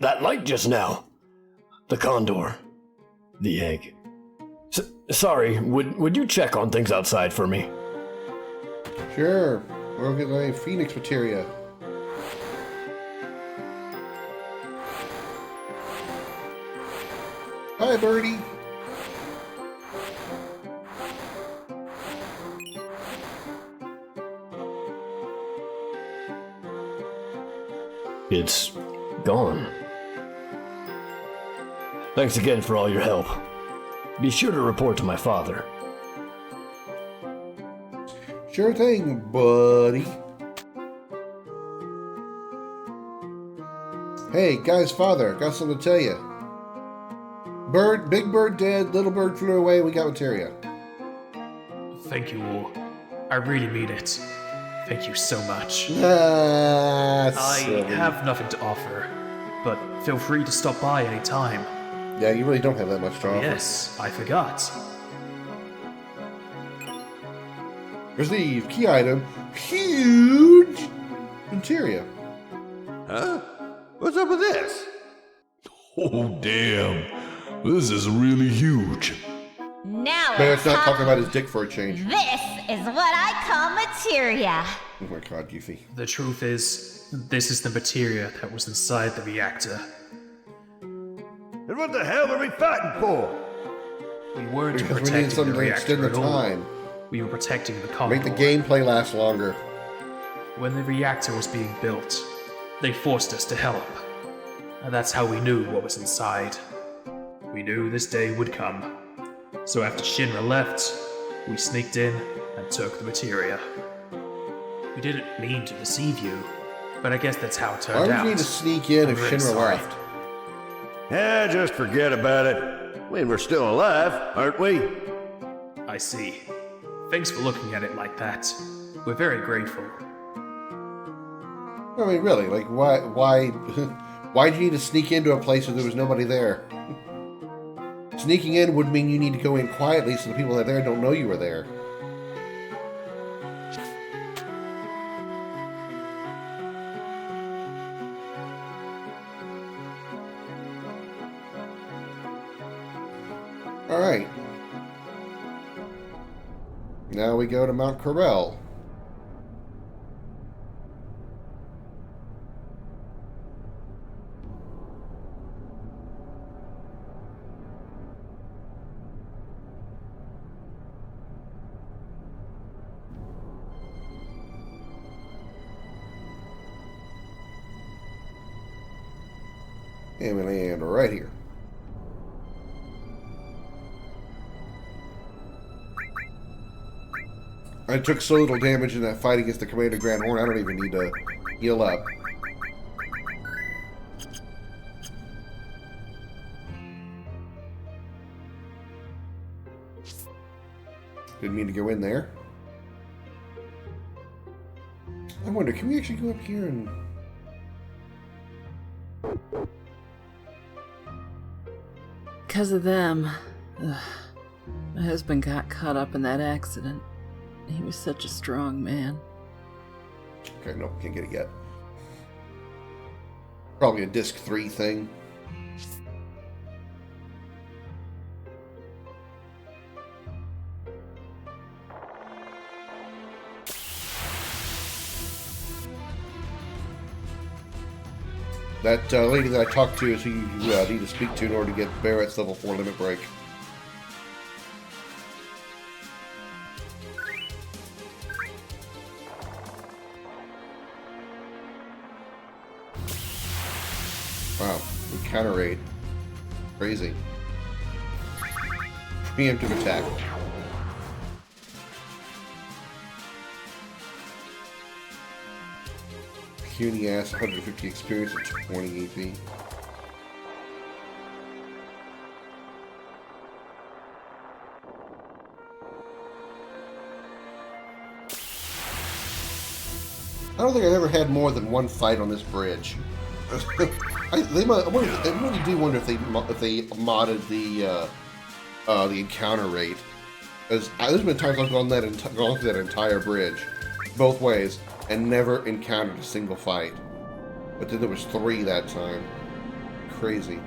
That light just now. The condor. The egg. Sorry, would you check on things outside for me? Sure. We'll get my Phoenix materia. Hi, birdie. It's gone. Thanks again for all your help. Be sure to report to my father. Sure thing, buddy. Hey, guy's father, got something to tell you. Big bird dead, little bird flew away, we got materia. Thank you all. I really mean it. Thank you so much. I have nothing to offer, but feel free to stop by any time. Yeah, you really don't have that much to offer. Yes, I forgot. Receive key item huge materia. Huh? What's up with this? Oh, damn. This is really huge. Now Barrett's not talking about his dick for a change. This is what I call materia. Oh my god, Goofy. The truth is, this is the materia that was inside the reactor. And what the hell are we fighting for? We weren't Because we need protecting something the to extend reactor the at all. time. We were protecting the convoy. Make the gameplay last longer. When the reactor was being built, they forced us to help. And that's how we knew what was inside. We knew this day would come. So after Shinra left, we sneaked in and took the materia. We didn't mean to deceive you, but I guess that's how it turned Why would out. you need to sneak in if I'm really Shinra sorry. left? Yeah, just forget about it. I mean, we're still alive, aren't we? I see. Thanks for looking at it like that. We're very grateful. I mean, really, like, why'd you need to sneak into a place where there was nobody there? Sneaking in would mean you need to go in quietly so the people that are there don't know you were there. Alright. Now we go to Mount Corel. And we land right here. I took so little damage in that fight against the Commander Grand Horn, I don't even need to heal up. Didn't mean to go in there. I wonder, can we actually go up here and... Because of them, my husband got caught up in that accident. He was such a strong man. Okay, no, can't get it yet. Probably a disc 3 thing. That lady that I talked to is who you need to speak to in order to get Barrett's level 4 limit break. Wow, encounter rate. Crazy. Preemptive attack. Puny ass, 150 experience and 20 AP. I don't think I've ever had more than one fight on this bridge. I really do wonder if they modded the encounter rate. Because there's been times I've gone through that entire bridge, both ways, and never encountered a single fight. But then there was 3 that time. Crazy.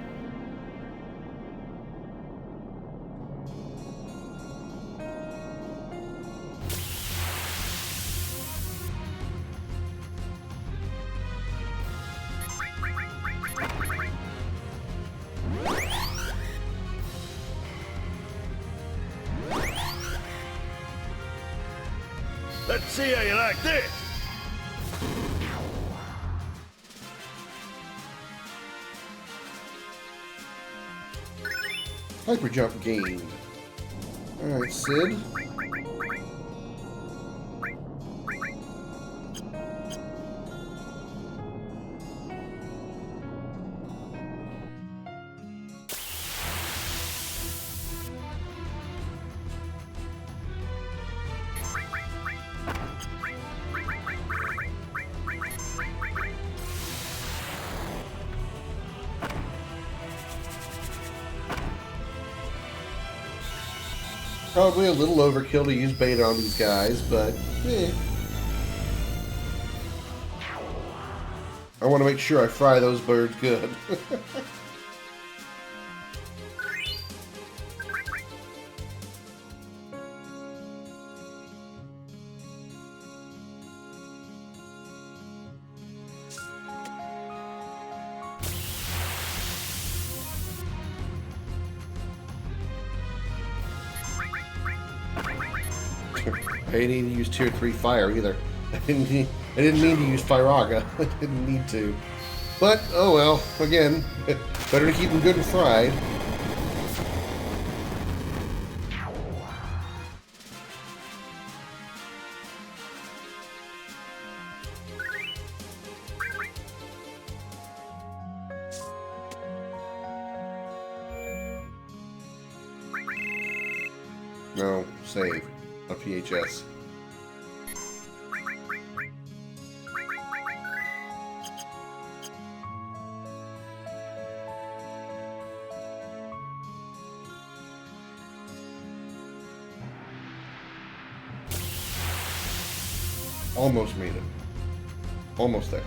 Let's see how you like this. Hyper jump gained. Alright, Sid. Probably a little overkill to use beta on these guys, but eh. I want to make sure I fry those birds good. I didn't need to use tier 3 fire either. I didn't mean to use Firaga. I didn't need to. But, oh well, again, better to keep them good and fried. No, save. A PHS. Almost made it. Almost there.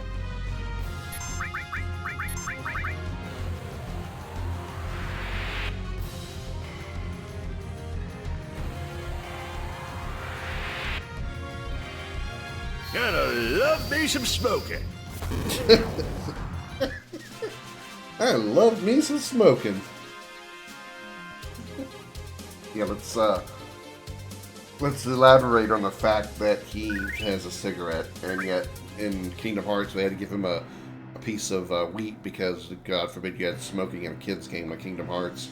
Gotta love me some smoking. I love me some smoking. Yeah, let's elaborate on the fact that he has a cigarette, and yet in Kingdom Hearts they had to give him a piece of wheat because, God forbid, you had smoking in a kid's game like Kingdom Hearts.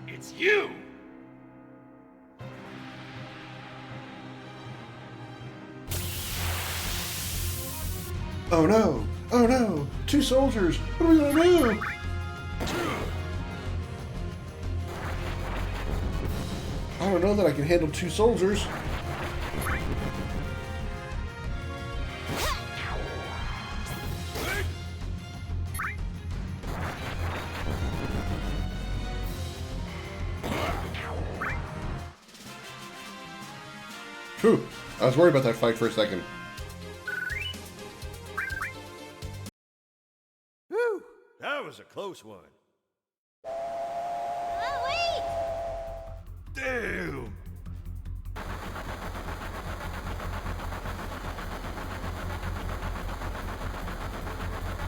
It's you! Oh no! Oh no! 2 soldiers! What are we gonna do? I don't know that I can handle 2 soldiers. Phew! I was worried about that fight for a second. Whew! That was a close one. Oh, wait! Damn!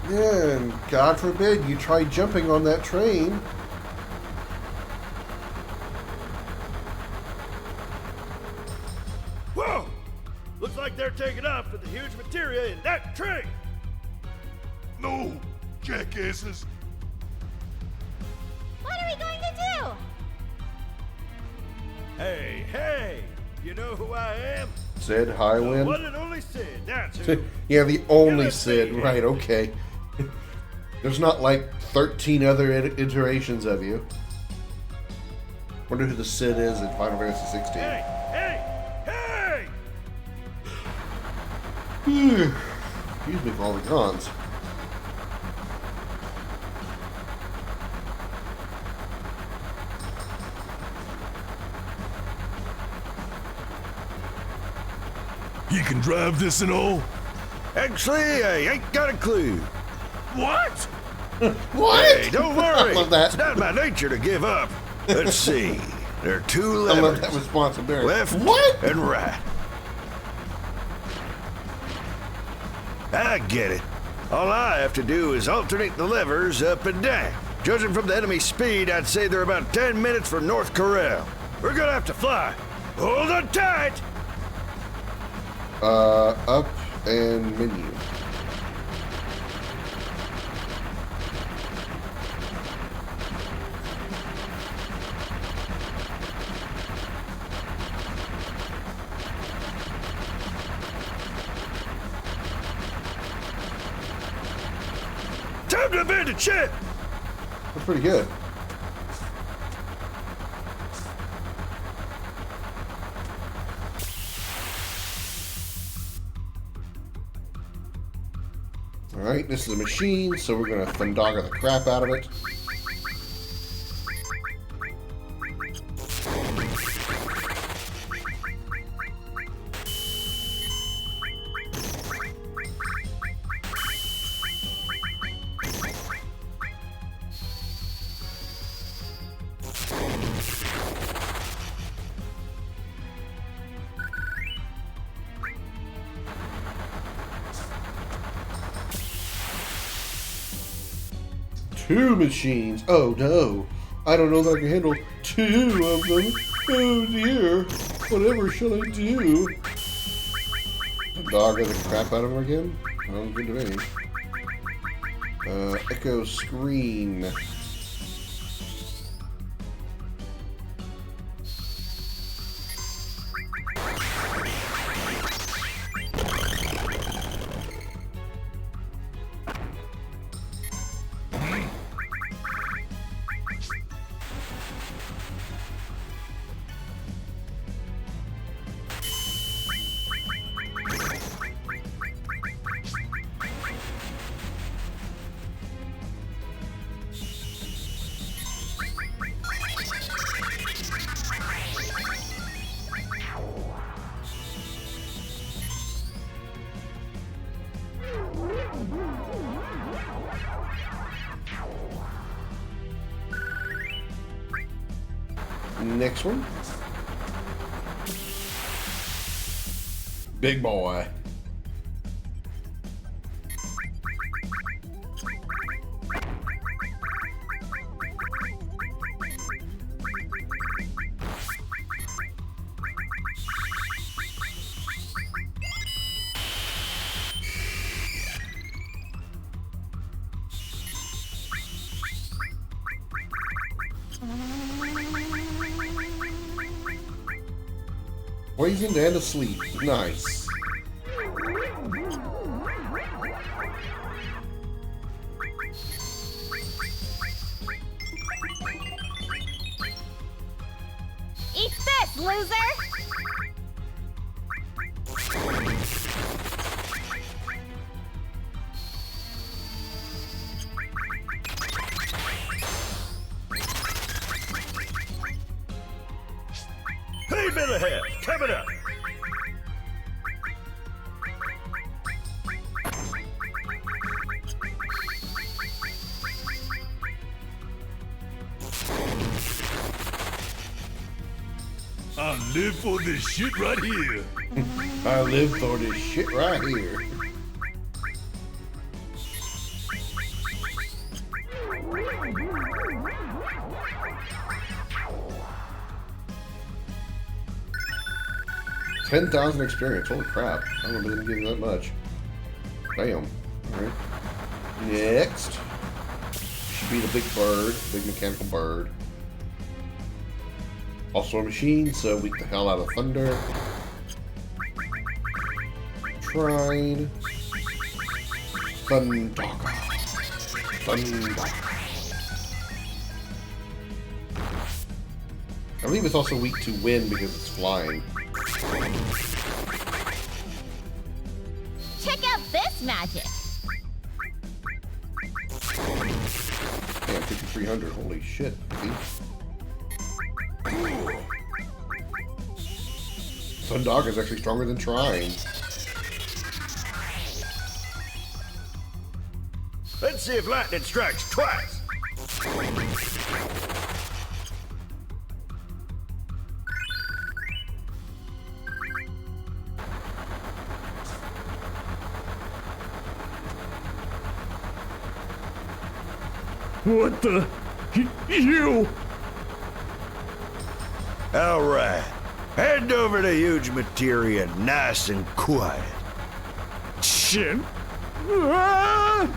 Yeah, and God forbid you try jumping on that train. Whoa! Looks like they're taking off with the huge materia in that train! No, jackasses. What are we going to do? Hey, hey! You know who I am? Sid, Highwind. The one and only Sid, that's who. Yeah, the only Gonna Sid. see. Right, okay. There's not like 13 other iterations of you. Wonder who the Sid is in Final Fantasy 16. Hey, hey, hey! Excuse me for all the cons. You can drive this and all? Actually, I ain't got a clue. What? What? Hey, don't worry. I love that. It's not my nature to give up. Let's see. There are 2 I love levers. that responsibility. Left What? and right. I get it. All I have to do is alternate the levers up and down. Judging from the enemy speed, I'd say they're about 10 minutes from North Corral. We're gonna have to fly. Hold on tight. Up and menu. Time to abandon ship. That's pretty good. Alright, this is a machine, so we're gonna Thundaga the crap out of it. 2 machines. Oh no. I don't know that I can handle 2 of them. Oh dear. Whatever shall I do? The dog has the crap out of him again? Sounds good to me. Echo screen. Next one. Big boy. Poisoned and asleep. Nice. Eat this, loser! Hey, bit ahead, coming up. I live for this shit right here. I live for this shit right here. $10,000 experience. Holy crap. I don't know if I'm getting that much. Damn. Alright. Next. Should be the big bird. Big mechanical bird. Also a machine, so weak the hell out of thunder. Trine. Thundaga. Thundaga. I believe it's also weak to wind because it's flying. Check out this magic! Yeah, 5,300. Holy shit. Thundaga is actually stronger than Trine. Let's see if lightning strikes twice. What the? You! All right. Hand over the huge materia nice and quiet. Shit. Ah!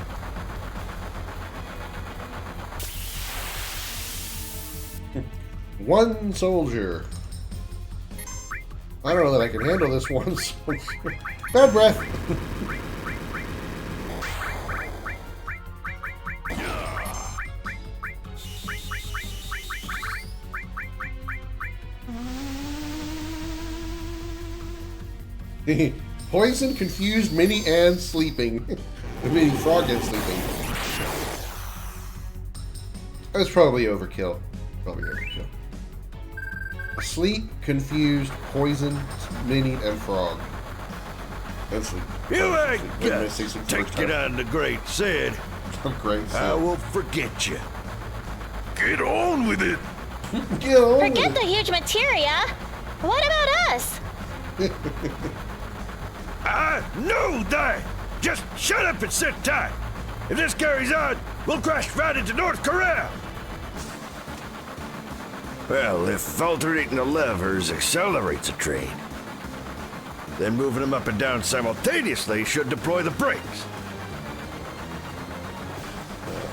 One soldier. I don't know that I can handle this one soldier. Bad breath. Poison, confused, mini, and sleeping. Mini, frog, and sleeping. That's probably overkill. Probably overkill. Asleep, confused, poisoned, mini, and frog. And sleep. You ain't got to take it on the great Sid. Great Sid. I will forget you. Get on with it. Get on Forget with the huge materia! What about us? I know that! Just shut up and sit tight! If this carries on, We'll crash right into North Korea! Well, if alternating the levers accelerates a train, then moving them up and down simultaneously should deploy the brakes.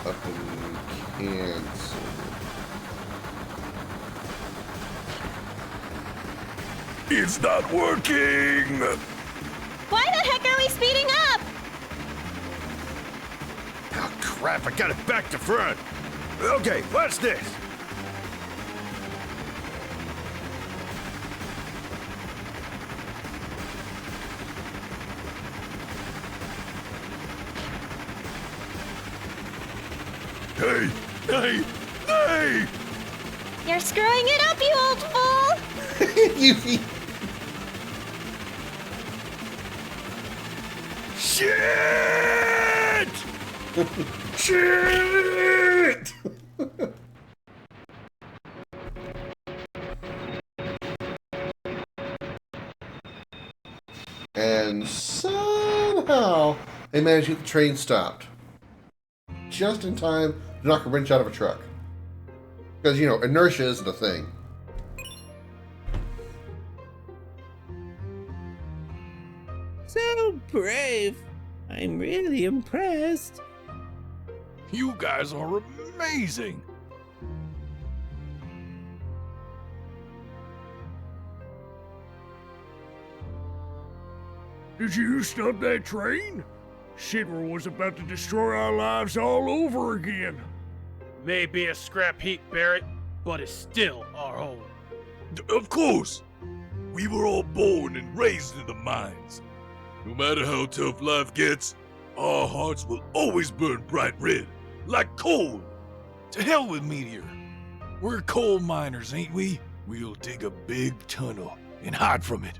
Up and cancel. It's not working! Why the heck are we speeding up? Oh, crap, I got it back to front. Okay, what's this? Hey! Hey! Hey! You're screwing it up, you old fool! Yuffie. Shit! Shit! And somehow they managed to get the train stopped. Just in time to knock a wrench out of a truck. Because, you know, inertia isn't a thing. So brave. I'm really impressed. You guys are amazing! Did you stop that train? Shinra was about to destroy our lives all over again. Maybe a scrap heap, Barrett, but it's still our home. Of course! We were all born and raised in the mines. No matter how tough life gets, our hearts will always burn bright red, like coal. To hell with Meteor. We're coal miners, ain't we? We'll dig a big tunnel and hide from it.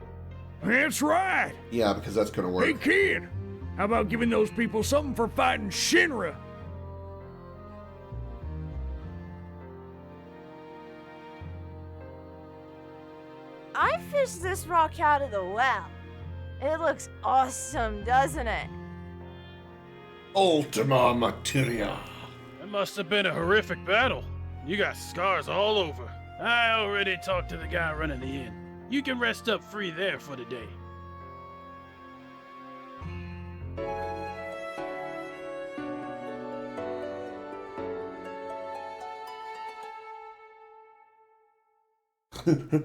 That's right. Yeah, because that's going to work. Hey, kid, how about giving those people something for fighting Shinra? I fished this rock out of the well. It looks awesome, doesn't it? Ultima Materia. That must have been a horrific battle. You got scars all over. I already talked to the guy running the inn. You can rest up free there for the day.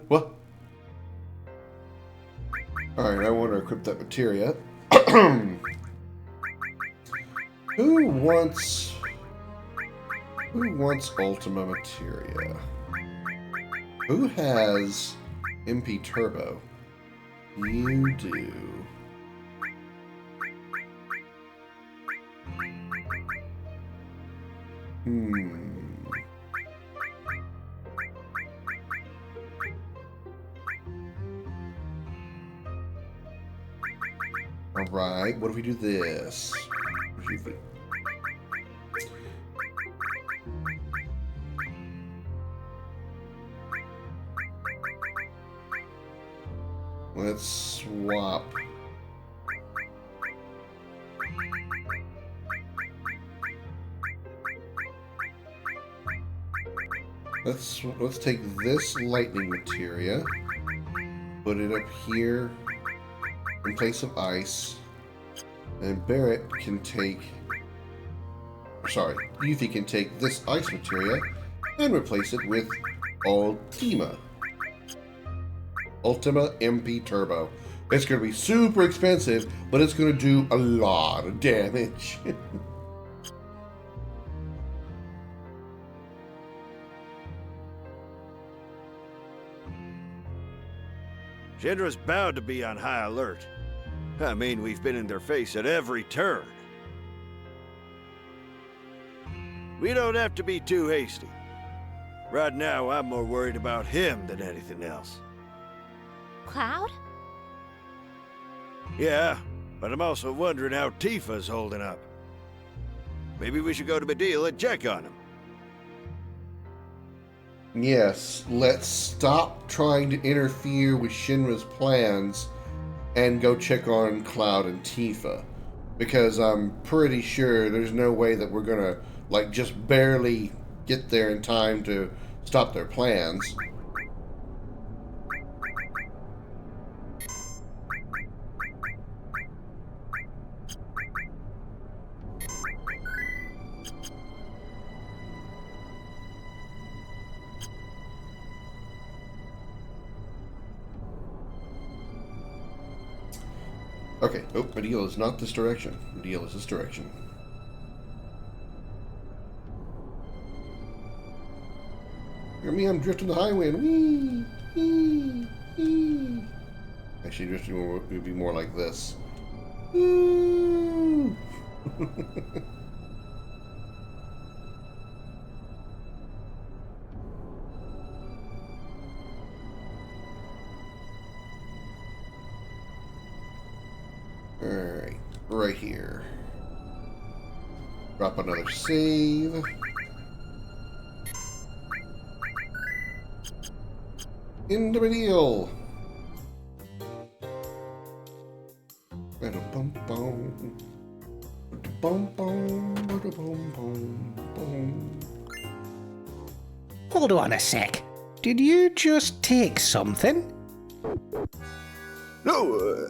What? Alright, I want to equip that materia. Who wants Ultima Materia? Who has MP Turbo? You do. Alright, what if we do this? Let's swap. Let's take this lightning materia, put it up here in place of ice, and Barrett can take, sorry, Yuffie can take this ice materia and replace it with Ultima MP Turbo. It's going to be super expensive, but it's going to do a lot of damage. Shinra's bound to be on high alert. I mean, we've been in their face at every turn. We don't have to be too hasty. Right now, I'm more worried about him than anything else. Cloud? Yeah, but I'm also wondering how Tifa's holding up. Maybe we should go to Medeal and check on him. Yes, let's stop trying to interfere with Shinra's plans and go check on Cloud and Tifa. because I'm pretty sure there's no way that we're gonna, like, just barely get there in time to stop their plans. Okay, oh, Mediel is not this direction. Mediel is this direction. Hear me, I'm drifting the highway and wee, wee. Actually, drifting would be more like this. Woo. Alright, right here. Drop another save. Into the deal. Hold on a sec. Did you just take something? No,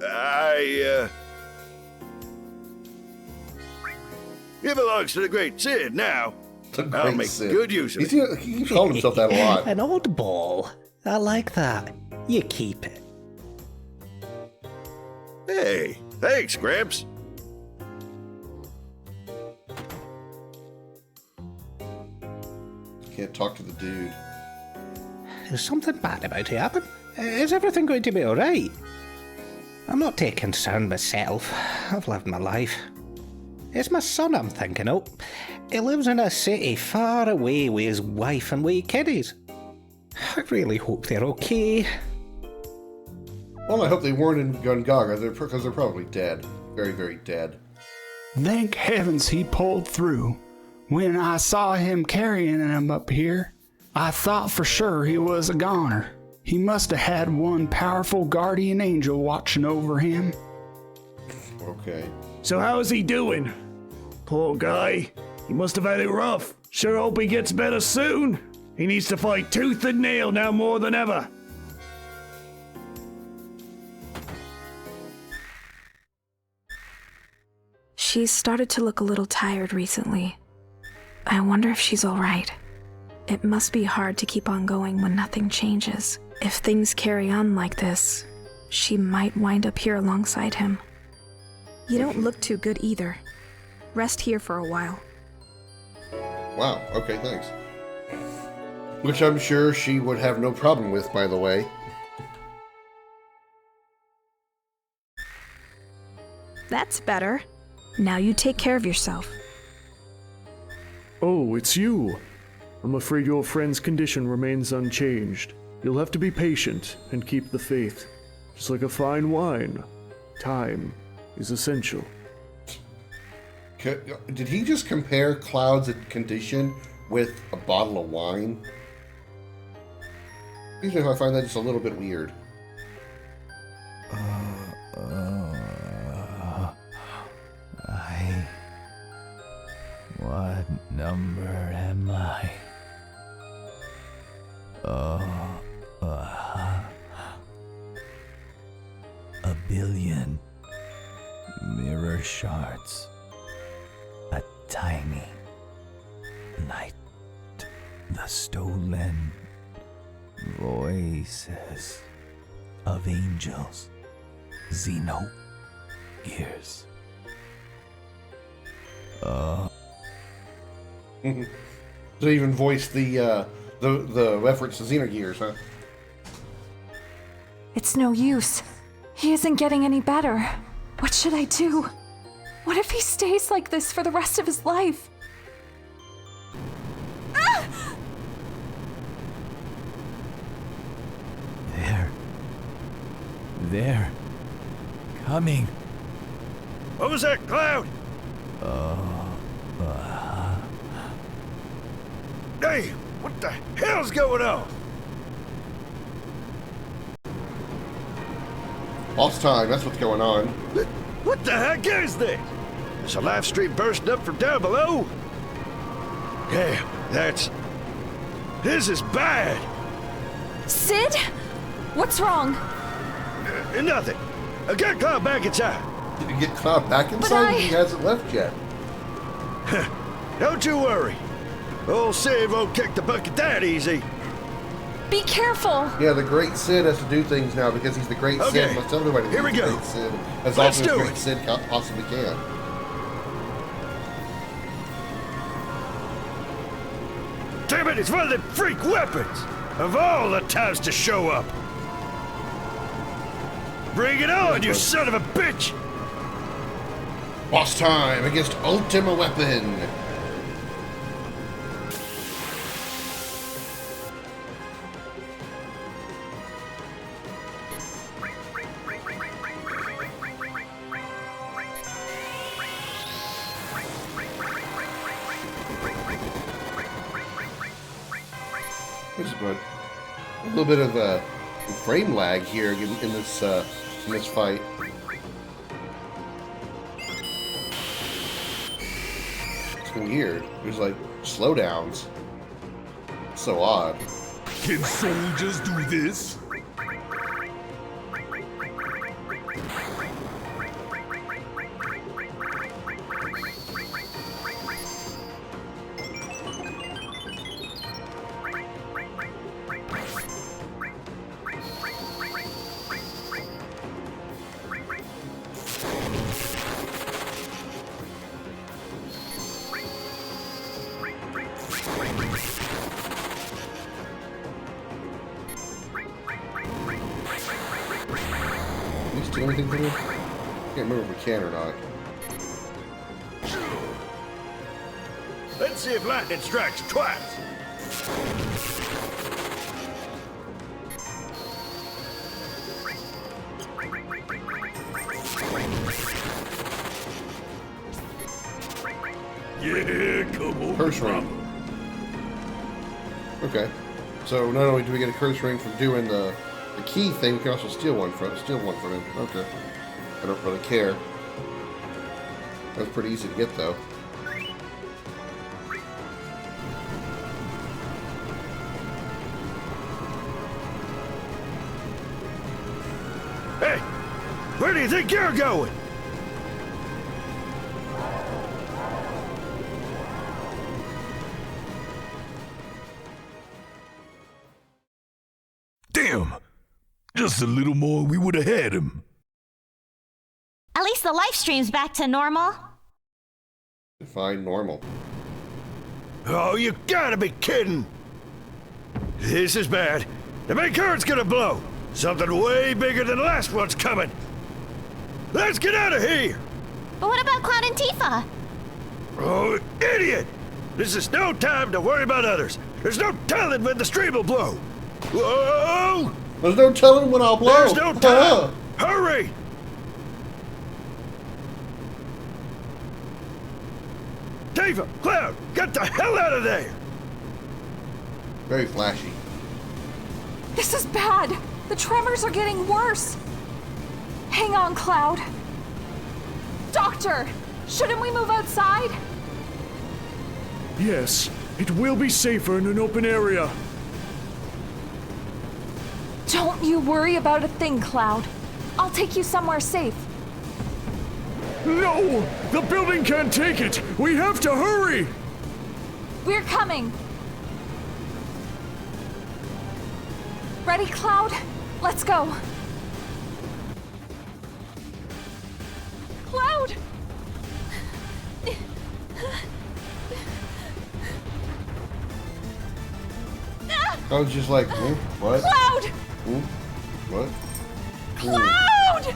He belongs to the great Sid now. I'll make good use of it. He keeps calling himself that a lot. An odd ball. I like that. You keep it. Hey, thanks, Gramps. Can't talk to the dude. Is something bad about to happen? Is everything going to be alright? I'm not too concerned myself. I've lived my life. It's my son I'm thinking of. He lives in a city far away with his wife and with kiddies. I really hope they're okay. Well, I hope they weren't in Gungaga, because they're probably dead. Very, very dead. Thank heavens he pulled through. When I saw him carrying him up here, I thought for sure he was a goner. He must have had one powerful guardian angel watching over him. Okay. So how is he doing? Poor guy. He must have had it rough. Sure hope he gets better soon. He needs to fight tooth and nail now more than ever. She's started to look a little tired recently. I wonder if she's alright. It must be hard to keep on going when nothing changes. If things carry on like this, she might wind up here alongside him. You don't look too good either. Rest here for a while. Wow, okay, thanks. Which I'm sure she would have no problem with, by the way. That's better. Now you take care of yourself. Oh, it's you. I'm afraid your friend's condition remains unchanged. You'll have to be patient and keep the faith. Just like a fine wine, time is essential. Did he just compare Cloud's condition with a bottle of wine? Even if I find that just a little bit weird. What number am I? A billion mirror shards. A tiny light. The stolen voices of angels. Xeno gears. To even voice the reference to Xenogears, huh? It's no use. He isn't getting any better. What should I do? What if he stays like this for the rest of his life? Ah! They're coming. What was that, Cloud? Hey, what the hell's going on? Lost time, that's what's going on. What the heck is this? There's a live stream bursting up from down below. Yeah, this is bad. Sid? What's wrong? Nothing. Get Cloud back inside. Did you get Cloud back inside? He hasn't left yet. Don't you worry. Old Sid won't kick the bucket that easy. Be careful. Yeah, the Great Sid has to do things now because he's the Great Sid. Must tell everybody Here we he's the go. Great Sid. As Let's often as do Great it. Sid possibly can. Damn it, it's one of them freak weapons. Of all the times to show up. Bring it on, you son of a bitch! Boss time against Ultima Weapon. But a little bit of frame lag here in this fight. It's weird. There's like slowdowns. So odd. Can soldiers do this? Can we steal anything from him? I can't remember if we can or not. Let's see if lightning strikes twice. Yeah, come on. Curse ring. Okay. So not only do we get a curse ring from doing the key thing, we can also steal one from him. Okay. I don't really care. That's pretty easy to get though. Hey, where do you think you're going? Damn! Just a little more, we would have had him. At least the live stream's back to normal. Define normal. Oh, you gotta be kidding! This is bad. The main card's gonna blow. Something way bigger than the last one's coming. Let's get out of here! But what about Cloud and Tifa? Oh, idiot! This is no time to worry about others. There's no telling when the stream will blow. Whoa! There's no telling when I'll blow. There's no time. Hurry! Tifa, Cloud, get the hell out of there! Very flashy. This is bad. The tremors are getting worse. Hang on, Cloud. Doctor, shouldn't we move outside? Yes, it will be safer in an open area. Don't you worry about a thing, Cloud. I'll take you somewhere safe. No! The building can't take it! We have to hurry! We're coming. Ready, Cloud? Let's go. Cloud! I was just like, what? Cloud! What? Cloud!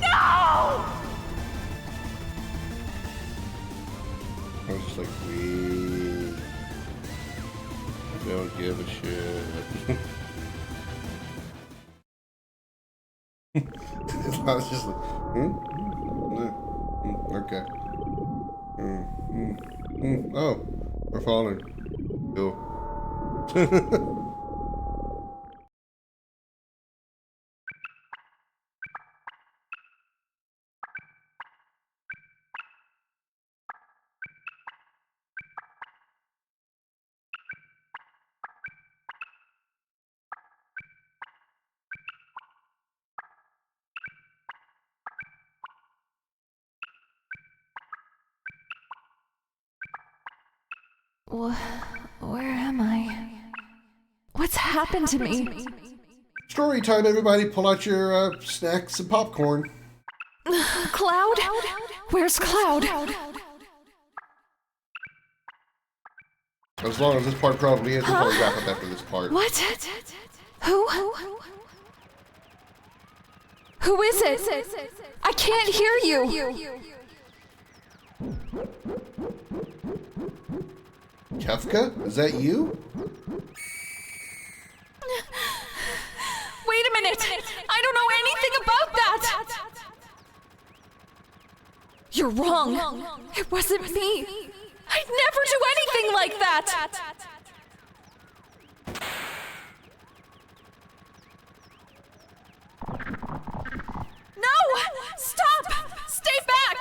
No! I was just like, we don't give a shit. I was just like, okay. Oh, we're falling. Cool. Where am I? What's happened to me? Story time, everybody. Pull out your snacks and popcorn. Cloud? Where's Cloud? As long as this part probably is, we'll probably wrap up after this part. What? Who? Who is it? I can't hear you. Kefka? Is that you? Wait a minute! I don't know anything about that! You're wrong. It wasn't me. I'd never do anything like that! No! Stop! Stay back!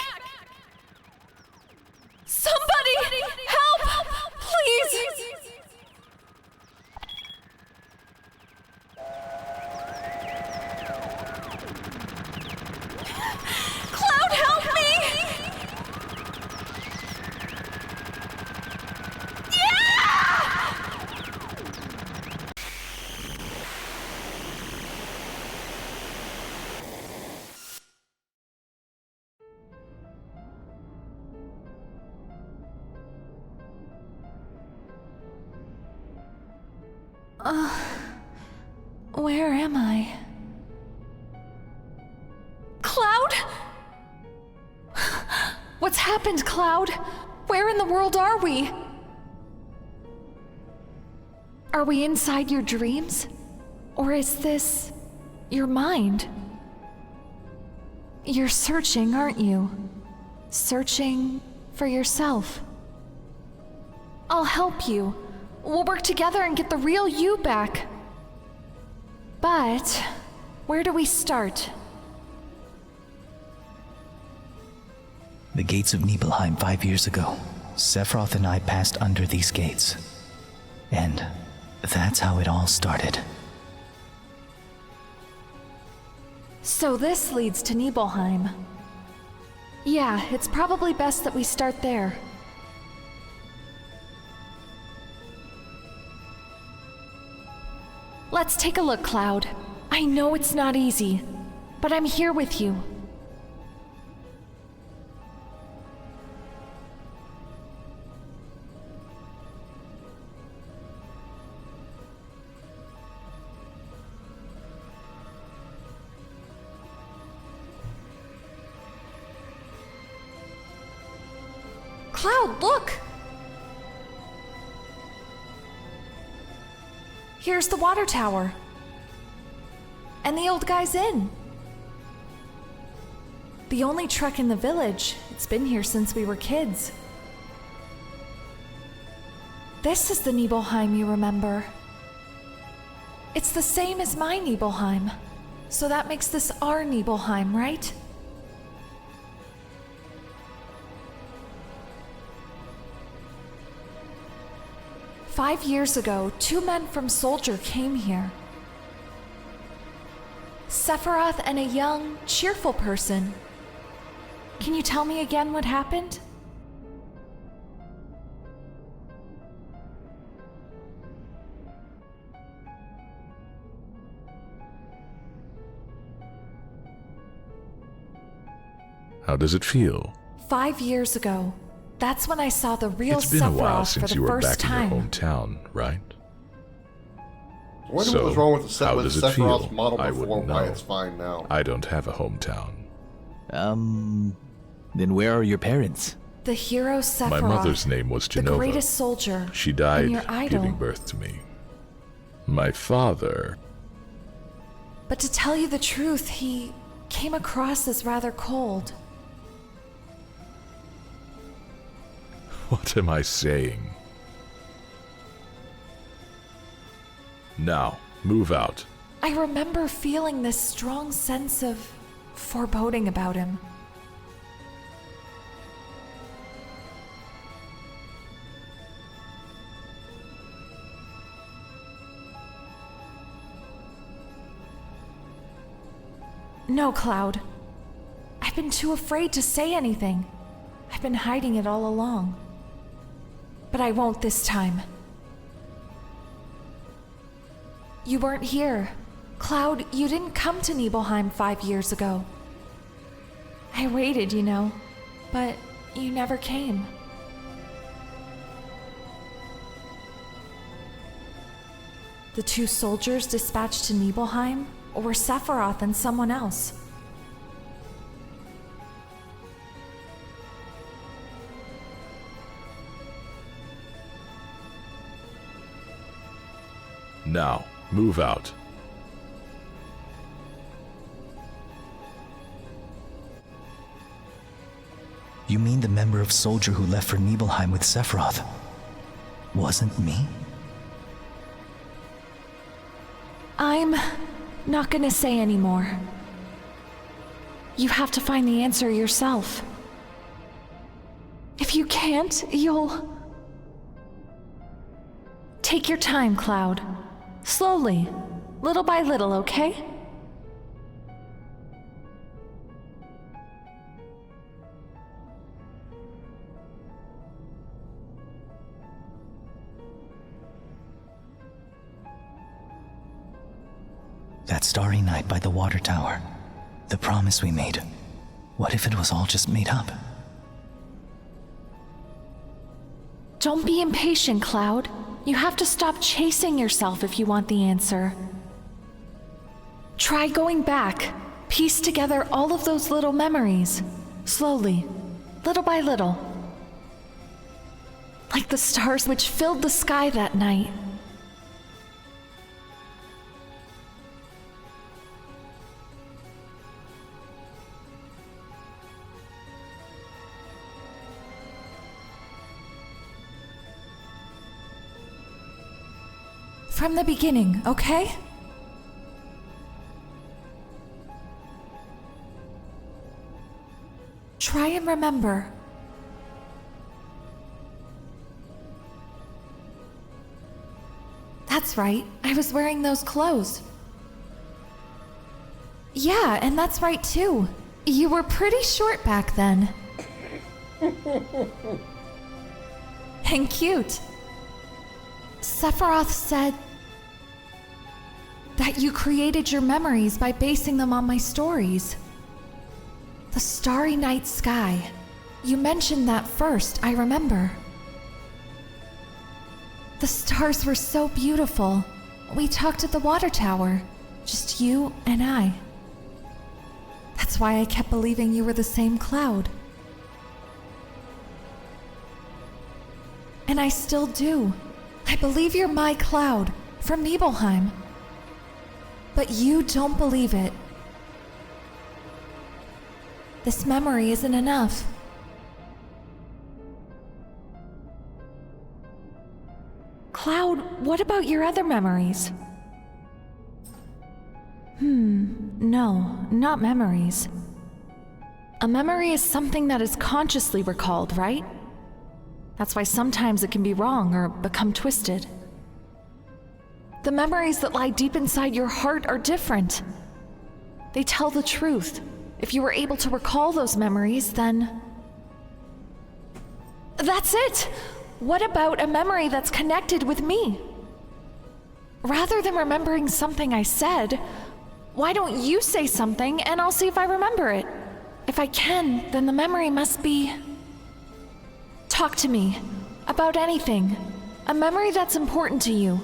Somebody! Help! Please! Cloud, help me! Where am I? Cloud? What's happened, Cloud? Where in the world are we? Are we inside your dreams? Or is this your mind? You're searching, aren't you? Searching for yourself. I'll help you. We'll work together and get the real you back. But where do we start? The gates of Nibelheim 5 years ago. Sephiroth and I passed under these gates. And that's how it all started. So this leads to Nibelheim. Yeah, it's probably best that we start there. Let's take a look, Cloud. I know it's not easy, but I'm here with you. Cloud, look! Here's the water tower. And the old guy's inn. The only truck in the village. It's been here since we were kids. This is the Nibelheim you remember. It's the same as my Nibelheim. So that makes this our Nibelheim, right? "5 years ago, 2 men from Soldier came here. Sephiroth and a young, cheerful person. Can you tell me again what happened?" How does it feel? 5 years ago. That's when I saw the real It's been a while Sephiroth for since the you were first back time. in your hometown, right? I wonder what was wrong with the set how with does it Sephiroth's feel? model I before, wouldn't why know. it's fine now. I don't have a hometown. Then where are your parents? The hero Sephiroth. My mother's name was the Genova. greatest soldier. She and died your idol. giving birth to me. My father, But to tell you the truth, he came across as rather cold. what am I saying? Now, move out. I remember feeling this strong sense of foreboding about him. No, Cloud. I've been too afraid to say anything. I've been hiding it all along. but I won't this time. You weren't here. Cloud, you didn't come to Nibelheim 5 years ago. I waited, you know, but you never came. The 2 soldiers dispatched to Nibelheim were Sephiroth and someone else. Now, move out. You mean the member of Soldier who left for Nibelheim with Sephiroth wasn't me? I'm not gonna say anymore. You have to find the answer yourself. If you can't, you'll... Take your time, Cloud. Slowly, little by little, okay? That starry night by the water tower. The promise we made. What if it was all just made up? Don't be impatient, Cloud. You have to stop chasing yourself if you want the answer. Try going back. Piece together all of those little memories. Slowly, little by little. Like the stars which filled the sky that night. From the beginning, okay? Try and remember. That's right, I was wearing those clothes. Yeah, and that's right too. You were pretty short back then. And cute. Sephiroth said that you created your memories by basing them on my stories. The starry night sky. You mentioned that first, I remember. The stars were so beautiful. We talked at the water tower, just you and I. That's why I kept believing you were the same Cloud. And I still do. I believe you're my Cloud, from Nibelheim. But you don't believe it. This memory isn't enough. Cloud, what about your other memories? No, not memories. A memory is something that is consciously recalled, right? That's why sometimes it can be wrong or become twisted. The memories that lie deep inside your heart are different. They tell the truth. If you were able to recall those memories, then... That's it! What about a memory that's connected with me? Rather than remembering something I said, why don't you say something and I'll see if I remember it? If I can, then the memory must be... Talk to me. About anything. A memory that's important to you.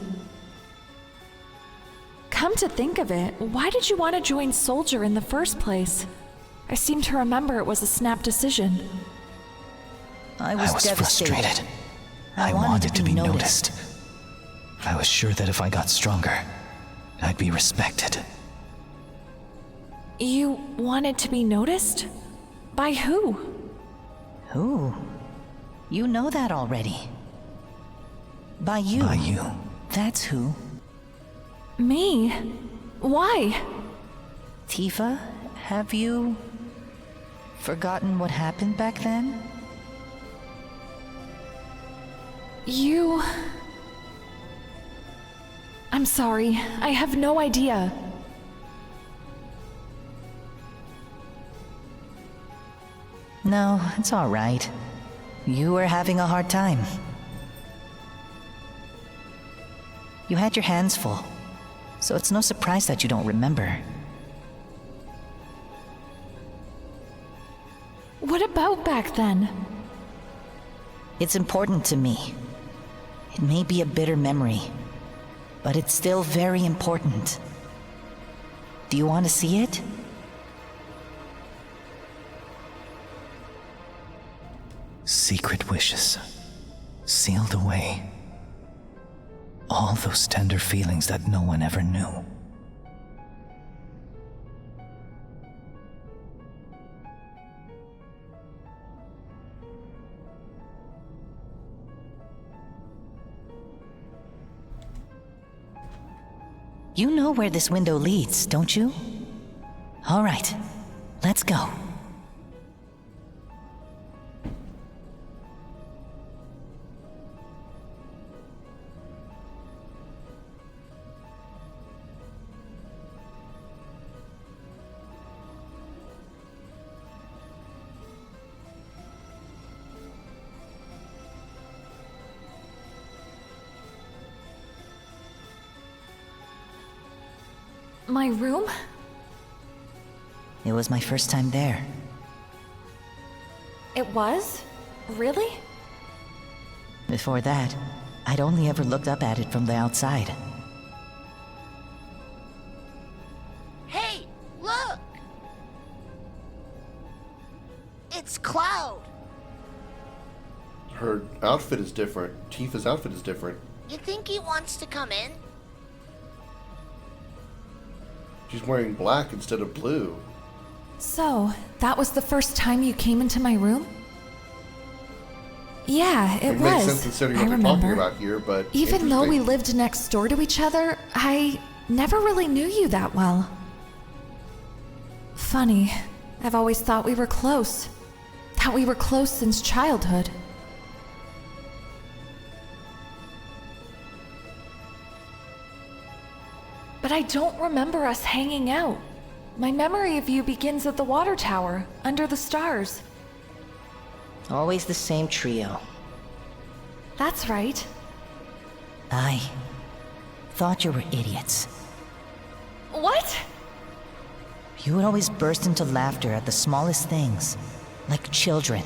Come to think of it, why did you want to join Soldier in the first place? I seem to remember it was a snap decision. I was frustrated. I wanted to be noticed. I was sure that if I got stronger, I'd be respected. You wanted to be noticed? By who? Who? You know that already. By you. By you. That's who. Me? Why? Tifa, have you forgotten what happened back then? You... I'm sorry, I have no idea. No, it's all right. You were having a hard time. You had your hands full, so it's no surprise that you don't remember. What about back then? It's important to me. It may be a bitter memory, but it's still very important. Do you want to see it? Secret wishes, sealed away. All those tender feelings that no one ever knew. You know where this window leads, don't you? All right, let's go. My room? It was my first time there. It was? Really? Before that, I'd only ever looked up at it from the outside. Hey, look! It's Cloud! Her outfit is different. Tifa's outfit is different. You think he wants to come in? She's wearing black instead of blue. So, that was the first time you came into my room? Yeah, it was. Makes sense considering what they're talking about here, but even though we lived next door to each other, I never really knew you that well. Funny, I've always thought we were close. That we were close since childhood. But I don't remember us hanging out. My memory of you begins at the water tower, under the stars. Always the same trio. That's right. I thought you were idiots. What? You would always burst into laughter at the smallest things, like children.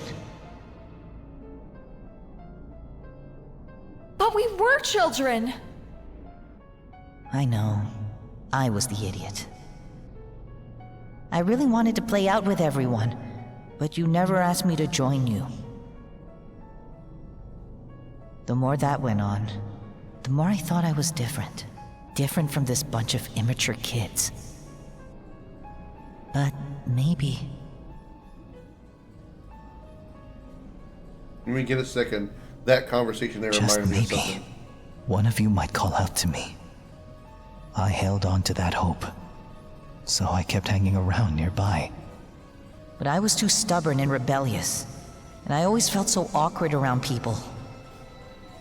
But we were children! I know. I was the idiot. I really wanted to play out with everyone, but you never asked me to join you. The more that went on, the more I thought I was different. Different from this bunch of immature kids. But maybe... Let me get a second. That conversation there Just reminded me of maybe, something. one of you might call out to me. I held on to that hope, so I kept hanging around nearby. But I was too stubborn and rebellious, and I always felt so awkward around people.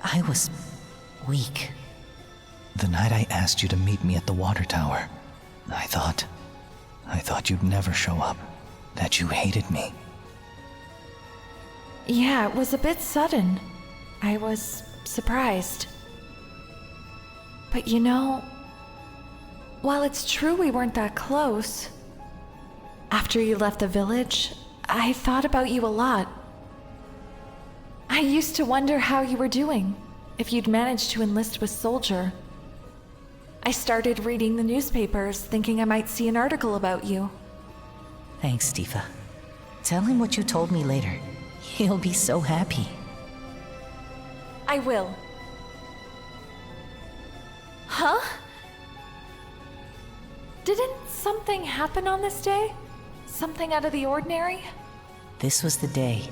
I was weak. The night I asked you to meet me at the water tower, I thought you'd never show up, that you hated me. Yeah, it was a bit sudden. I was surprised. But you know, while it's true we weren't that close, after you left the village, I thought about you a lot. I used to wonder how you were doing, if you'd managed to enlist with Soldier. I started reading the newspapers, thinking I might see an article about you. Thanks, Tifa. Tell him what you told me later. He'll be so happy. I will. Huh? Didn't something happen on this day? Something out of the ordinary? This was the day.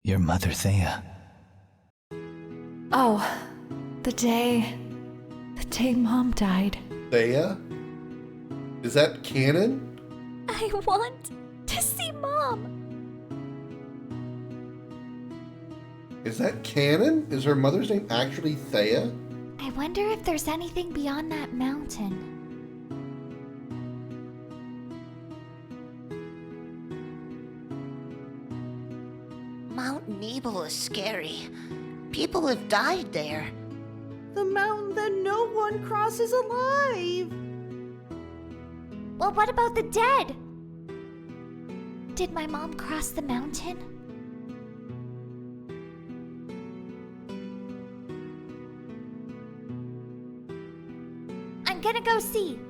Your mother, Thea. Oh, the day Mom died. Thea? Is that canon? I want to see Mom. Is that canon? Is her mother's name actually Thea? I wonder if there's anything beyond that mountain. Mount Nebel is scary. People have died there. The mountain that no one crosses alive. Well, what about the dead? Did my mom cross the mountain? I'm gonna go see.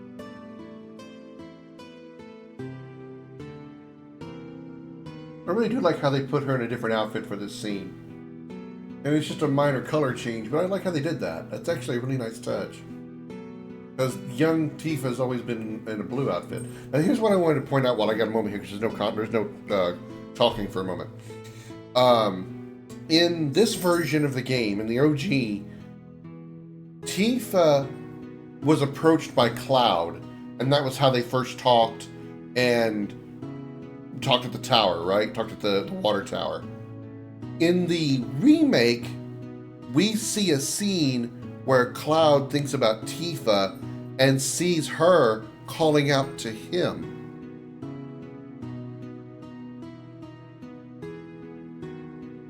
I really do like how they put her in a different outfit for this scene. And it's just a minor color change, but I like how they did that. That's actually a really nice touch. Because young Tifa's always been in a blue outfit. Now here's what I wanted to point out while I got a moment here, because there's no talking for a moment. In this version of the game, in the OG, Tifa was approached by Cloud, and that was how they first talked and talked at the tower, right? Talked at the water tower. In the remake, we see a scene where Cloud thinks about Tifa and sees her calling out to him.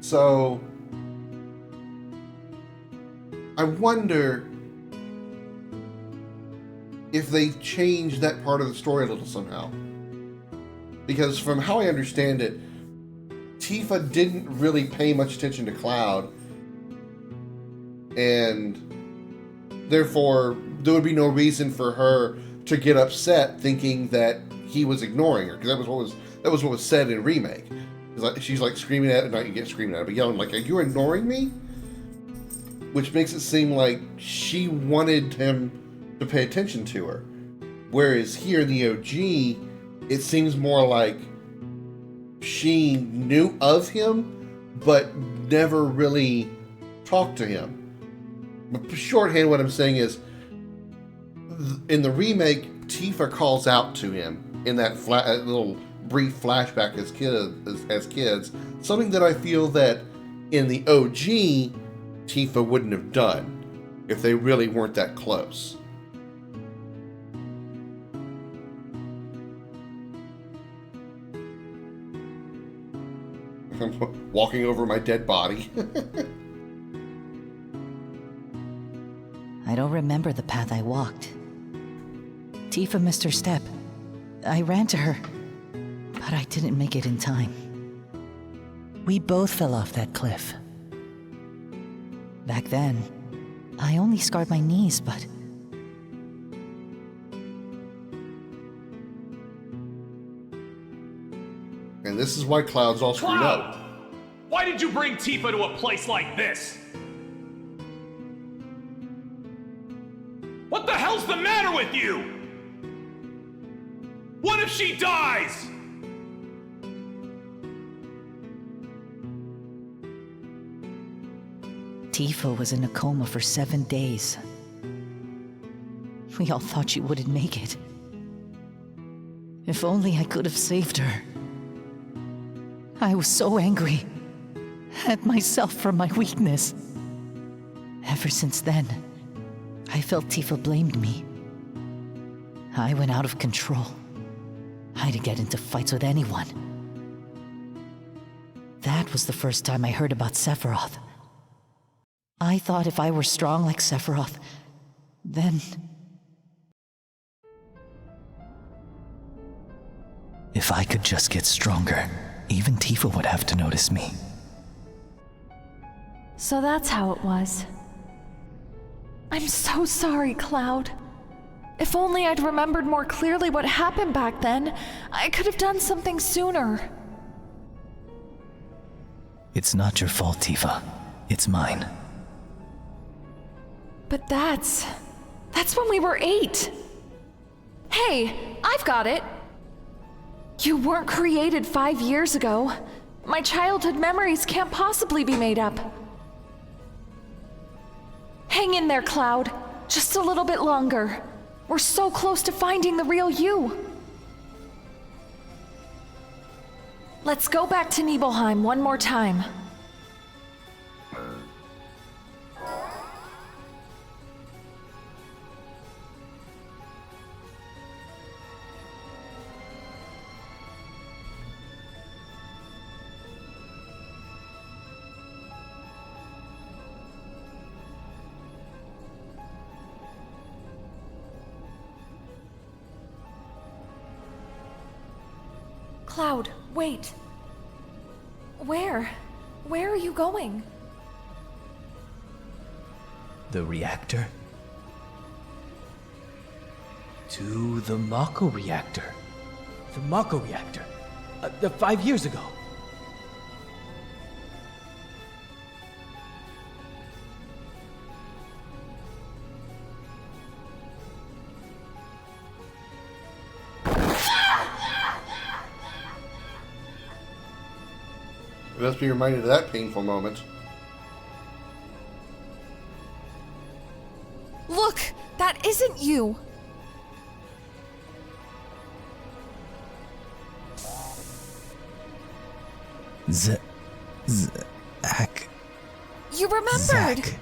So, I wonder if they changed that part of the story a little somehow. Because from how I understand it, Tifa didn't really pay much attention to Cloud, and therefore there would be no reason for her to get upset thinking that he was ignoring her, because that was what was said in remake. She's like screaming at it, not you get screaming at it, but yelling like, "Are you ignoring me?" Which makes it seem like she wanted him to pay attention to her. Whereas here in the OG, it seems more like she knew of him, but never really talked to him. But shorthand, what I'm saying is, in the remake, Tifa calls out to him in that little brief flashback as kids, something that I feel that in the OG, Tifa wouldn't have done if they really weren't that close. I'm walking over my dead body. I don't remember the path I walked. Tifa missed her step. I ran to her, but I didn't make it in time. We both fell off that cliff. Back then, I only scarred my knees, but... And this is why Cloud's all screwed up. Why did you bring Tifa to a place like this? What the hell's the matter with you? What if she dies? Tifa was in a coma for 7 days. We all thought she wouldn't make it. If only I could have saved her. I was so angry at myself for my weakness. Ever since then, I felt Tifa blamed me. I went out of control. I didn't get into fights with anyone. That was the first time I heard about Sephiroth. I thought if I were strong like Sephiroth, then... If I could just get stronger, even Tifa would have to notice me. So that's how it was. I'm so sorry, Cloud. If only I'd remembered more clearly what happened back then, I could have done something sooner. It's not your fault, Tifa. It's mine. But that's when we were 8. Hey, I've got it. You weren't created 5 years ago. My childhood memories can't possibly be made up. Hang in there, Cloud. Just a little bit longer. We're so close to finding the real you. Let's go back to Nibelheim one more time. Cloud, wait. Where? Where are you going? The reactor? To the Mako reactor. The Mako reactor. 5 years ago. Let's be reminded of that painful moment. Look! That isn't you! Zach. You remembered! Zach.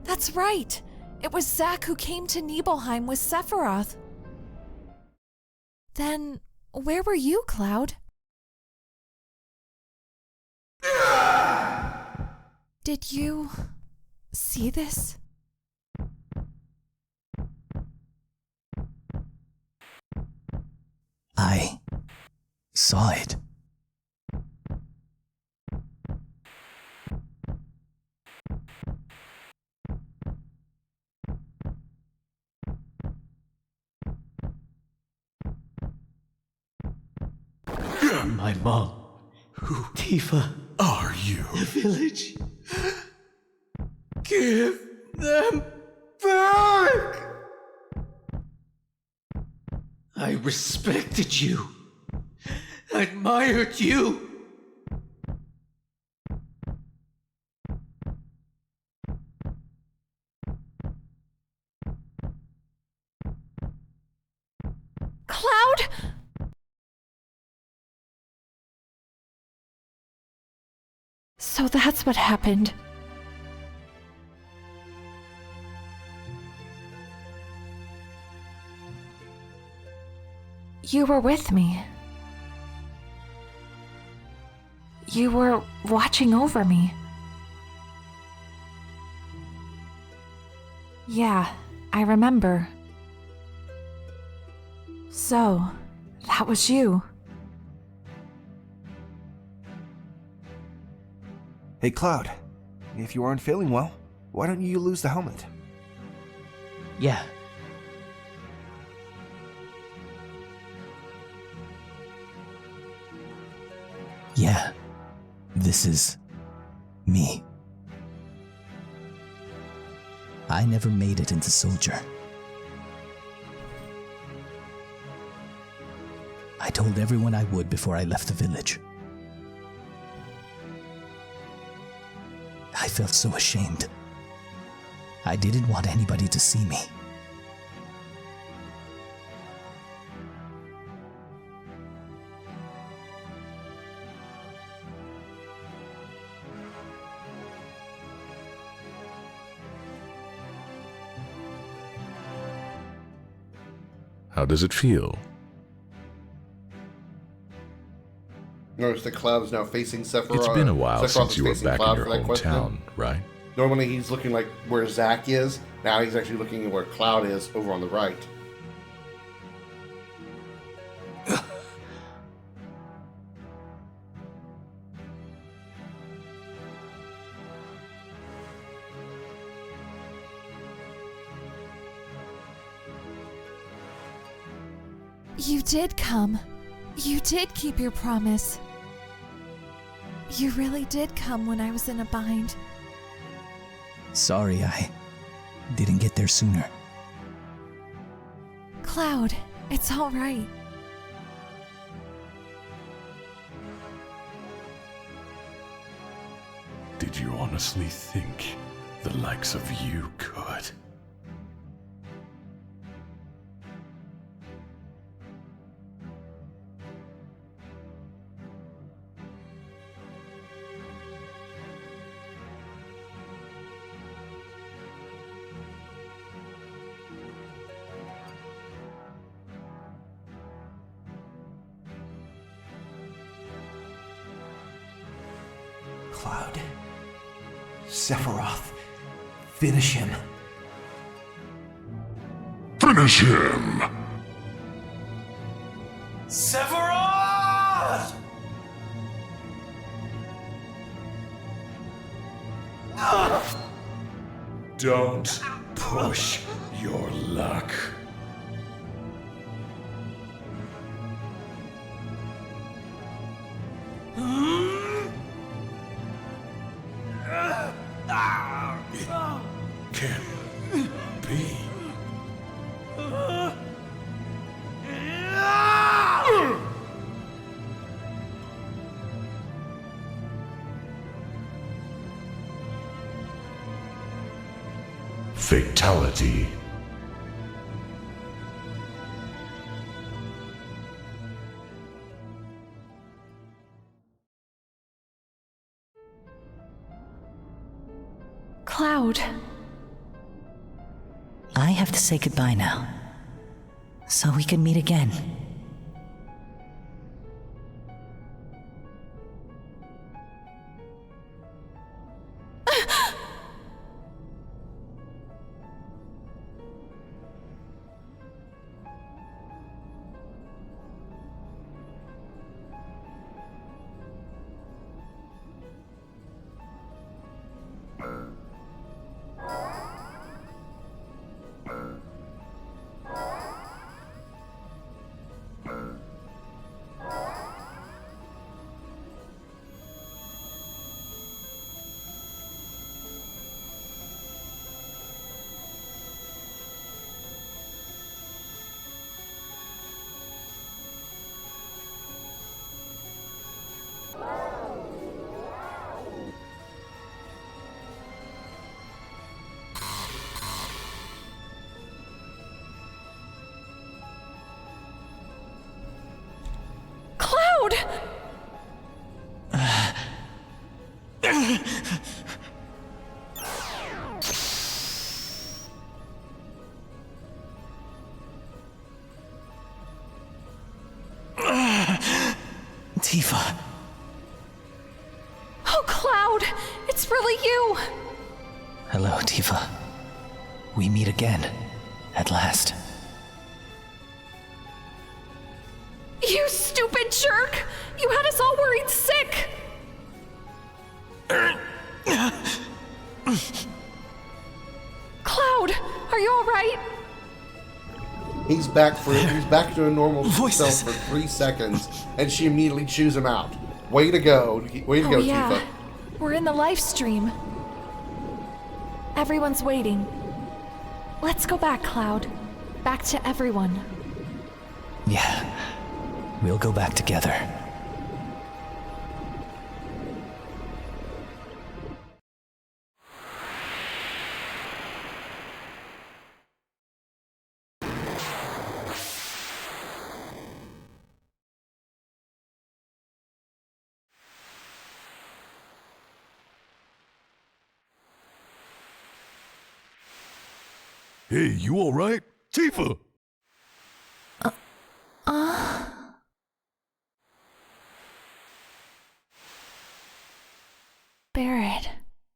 That's right! It was Zach who came to Nibelheim with Sephiroth. Then, where were you, Cloud? Did you see this? I saw it. My mom. Who Tifa. are you? The village. Give them back! I respected you. Admired you. Cloud? So that's what happened. You were with me. You were watching over me. Yeah, I remember. So, that was you. Hey, Cloud. If you aren't feeling well, why don't you lose the helmet? Yeah. Yeah. This is me. I never made it into soldier. I told everyone I would before I left the village. I felt so ashamed. I didn't want anybody to see me. How does it feel? Notice the Cloud is now facing Sephiroth. It's been a while Sephiroth since is you were facing back Cloud in your for that question. hometown, right? Normally he's looking like where Zack is. Now he's actually looking at where Cloud is over on the right. You did come. You did keep your promise. You really did come when I was in a bind. Sorry I didn't get there sooner. Cloud, it's all right. Did you honestly think the likes of you could? Cloud. Sephiroth. Finish him. Finish him! Sephiroth! Don't push your luck. Can't be. Fatality. Cloud. I have to say goodbye now, so we can meet again. Cloud! Tifa. Oh, Cloud! It's really you! Hello, Tifa. We meet again. At last. You stupid jerk! You had us all worried sick! Cloud, are you alright? He's back to a normal self for 3 seconds, and she immediately chews him out. Way to go. Way to go, yeah. Tifa. We're in the live stream. Everyone's waiting. Let's go back, Cloud. Back to everyone. Yeah. We'll go back together. Hey, you alright? Tifa! Barrett,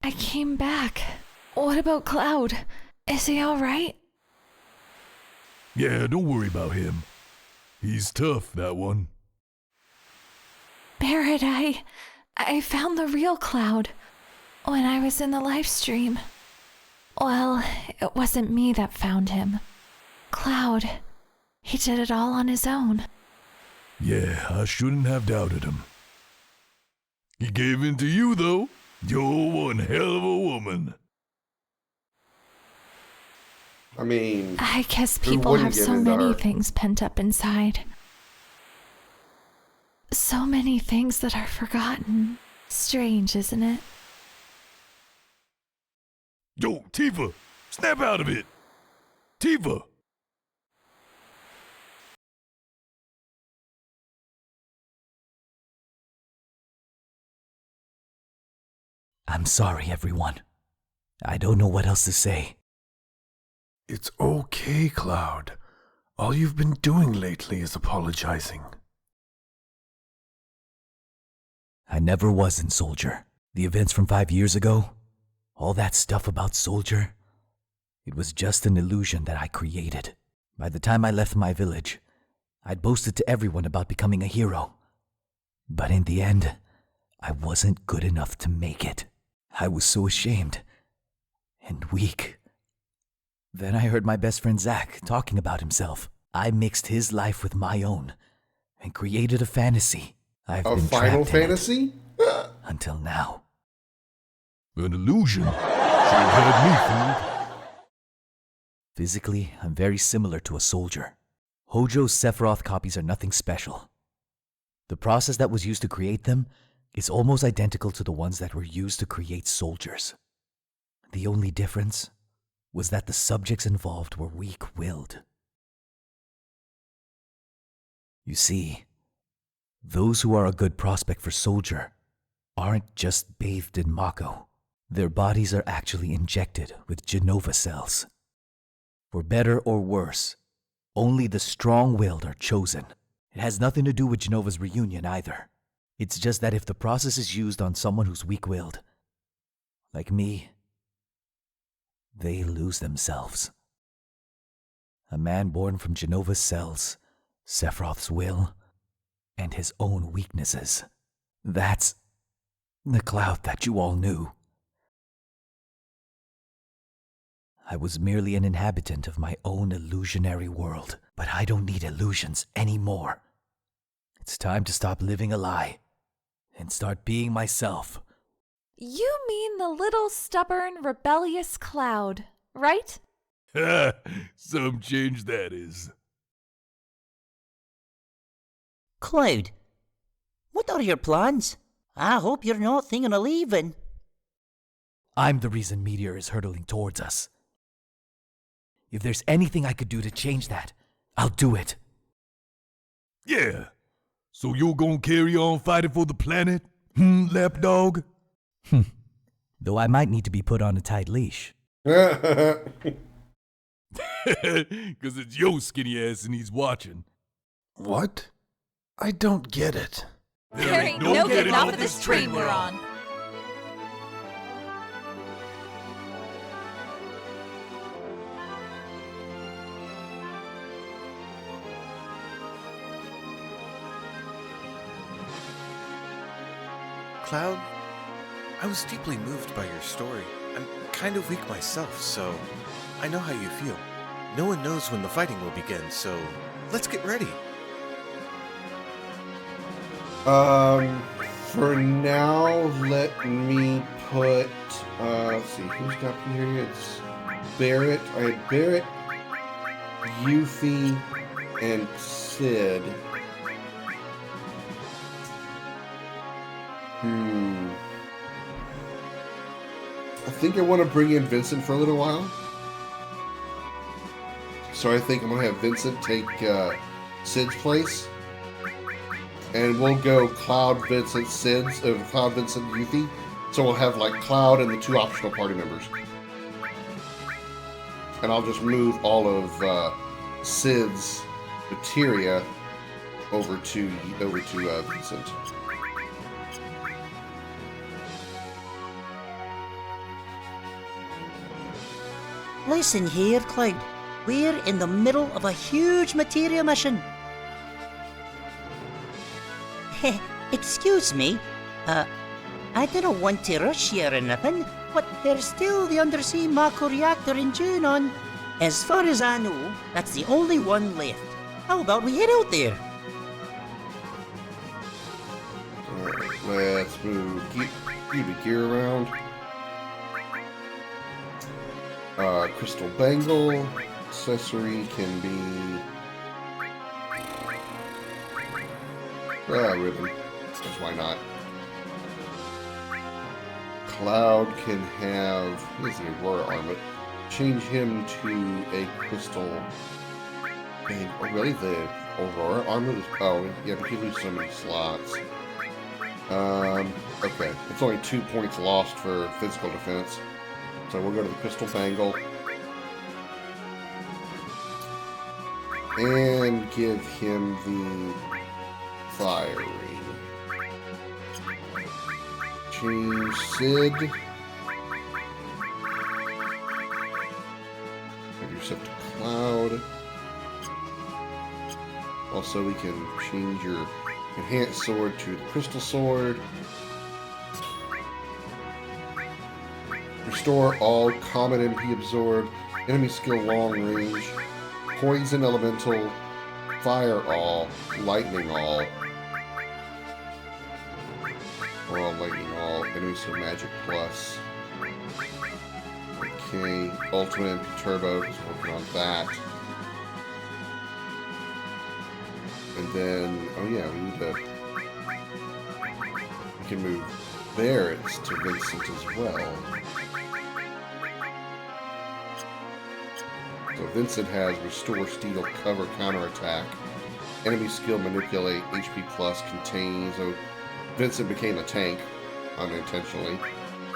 I came back. What about Cloud? Is he alright? Yeah, don't worry about him. He's tough, that one. Barrett, I found the real Cloud when I was in the live stream. Well, it wasn't me that found him. Cloud, he did it all on his own. Yeah, I shouldn't have doubted him. He gave in to you, though. You're one hell of a woman. I mean, I guess people have so many things pent up inside. So many things that are forgotten. Strange, isn't it? Yo, Tifa, snap out of it. Tifa. I'm sorry, everyone. I don't know what else to say. It's okay, Cloud. All you've been doing lately is apologizing. I never was in Soldier. The events from 5 years ago, all that stuff about Soldier, it was just an illusion that I created. By the time I left my village, I'd boasted to everyone about becoming a hero. But in the end, I wasn't good enough to make it. I was so ashamed and weak. Then I heard my best friend Zach talking about himself. I mixed his life with my own and created a fantasy. I've been Final trapped in it Fantasy? until now. An illusion? Sure had me fooled. Physically, I'm very similar to a soldier. Hojo's Sephiroth copies are nothing special. The process that was used to create them is almost identical to the ones that were used to create soldiers. The only difference was that the subjects involved were weak-willed. You see, those who are a good prospect for soldier aren't just bathed in Mako. Their bodies are actually injected with Genova cells. For better or worse, only the strong-willed are chosen. It has nothing to do with Genova's reunion either. It's just that if the process is used on someone who's weak-willed, like me, they lose themselves. A man born from Genova's cells, Sephiroth's will, and his own weaknesses. That's the Cloud that you all knew. I was merely an inhabitant of my own illusionary world, but I don't need illusions anymore. It's time to stop living a lie and start being myself. You mean the little stubborn, rebellious Cloud, right? Some change that is. Cloud, what are your plans? I hope you're not thinking of leaving. I'm the reason Meteor is hurtling towards us. If there's anything I could do to change that, I'll do it. Yeah. So you're gonna carry on fighting for the planet? Lapdog? Though I might need to be put on a tight leash. Cause it's your skinny ass and he's watching. What? I don't get it. There ain't no getting off of this train we're on. Cloud, I was deeply moved by your story. I'm kind of weak myself, so I know how you feel. No one knows when the fighting will begin, so let's get ready. For now, let me put, let's see, who's got here? It's Barrett. I had Barrett, Yuffie, and Sid. I think I want to bring in Vincent for a little while. So I think I'm going to have Vincent take Sid's place. And we'll go Cloud, Vincent, Cloud, Vincent, Yuffie. So we'll have like Cloud and the 2 optional party members. And I'll just move all of Sid's materia over to Vincent. Listen here, Cloud. We're in the middle of a huge materia mission. Excuse me. I didn't want to rush you or anything, but there's still the undersea Mako reactor in Junon. As far as I know, that's the only one left. How about we head out there? Alright, let's move keep the gear around. Crystal bangle. Accessory can be ribbon. Because why not? Cloud can have, here's the Aurora armlet. Change him to a crystal bangle. Oh, really? The Aurora armlet is, oh, yeah, but you lose so many slots. Okay. It's only 2 points lost for physical defense. So we'll go to the crystal bangle. And give him the fire ring. Change Sid. Have yourself to Cloud. Also, we can change your enhanced sword to the crystal sword. Restore all common MP absorbed, enemy skill long range, poison elemental, fire all, lightning all. Or all lightning all, enemy skill magic plus. Okay, ultimate MP turbo, just working on that. And then, oh yeah, we need to, we can move Barrett's to Vincent as well. So Vincent has Restore Steel, Cover, Counterattack, Enemy Skill, Manipulate, HP Plus, Contain. So Vincent became a tank, unintentionally.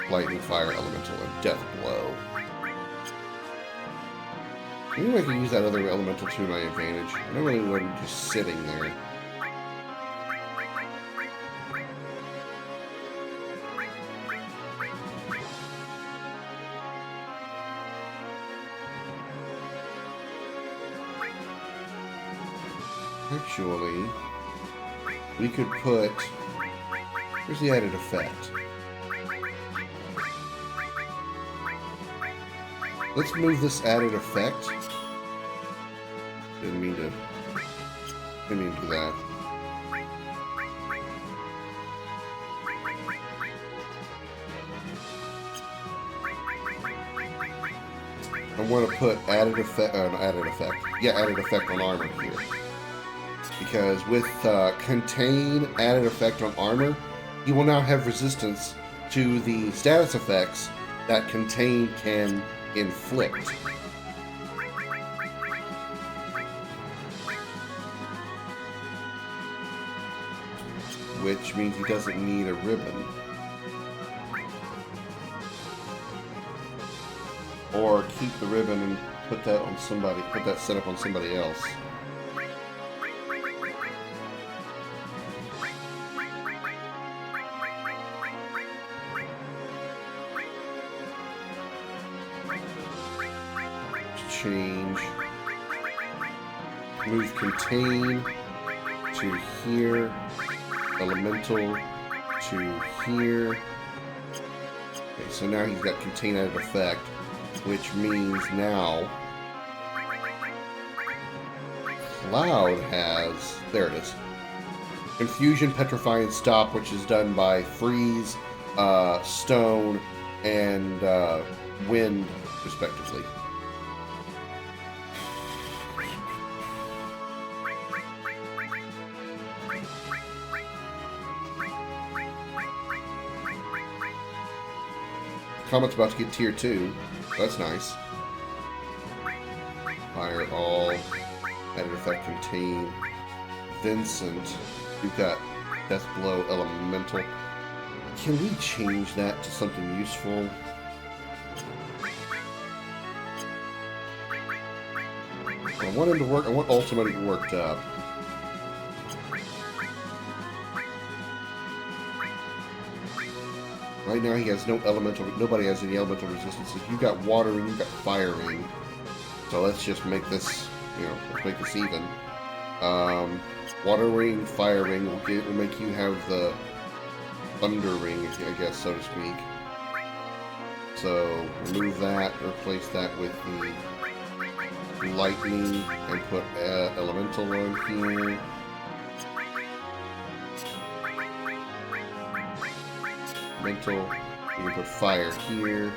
Lightning, Fire, Elemental, and Death Blow. Maybe I can use that other elemental to my advantage. I don't really want him just sitting there. Actually, we could put... Where's the added effect? Let's move this added effect. Didn't mean to do that. I want to put added effect on armor here. Because with Contain added effect on armor, you will now have resistance to the status effects that Contain can inflict. Which means he doesn't need a ribbon. Or keep the ribbon and put that on somebody, put that setup on somebody else. Change. Move Contain to here. Elemental to here. Okay, so now he's got Contain added effect, which means now Cloud has, there it is, Confusion, Petrify, and Stop, which is done by Freeze, Stone, and Wind, respectively. Comet's about to get tier 2. That's nice. Fire all. Added effect Contain. Vincent. You've got Death Blow Elemental. Can we change that to something useful? I want him to work. I want Ultima to get worked up. Right now he has no elemental, nobody has any elemental resistances. You've got water and you've got firing. So let's just make this, let's make this even. Water ring, fire ring will make you have the thunder ring, I guess, so to speak. So remove that, replace that with the lightning, and put elemental on here. Mental, you can put fire here.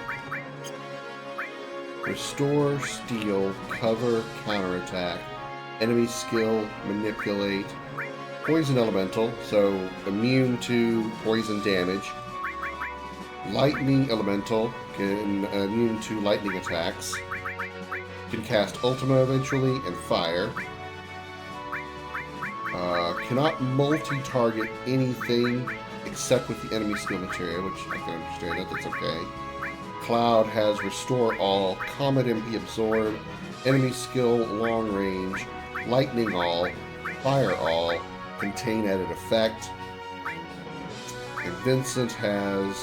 Restore, Steel, Cover, Counterattack, Enemy Skill, Manipulate, Poison Elemental, so immune to poison damage. Lightning Elemental, immune to lightning attacks. Can cast Ultima eventually, and Fire. Cannot multi-target anything except with the enemy skill material, which I can understand that, that's okay. Cloud has Restore All, Comet MP Absorb, Enemy Skill Long Range, Lightning All, Fire All, Contain Added Effect. And Vincent has...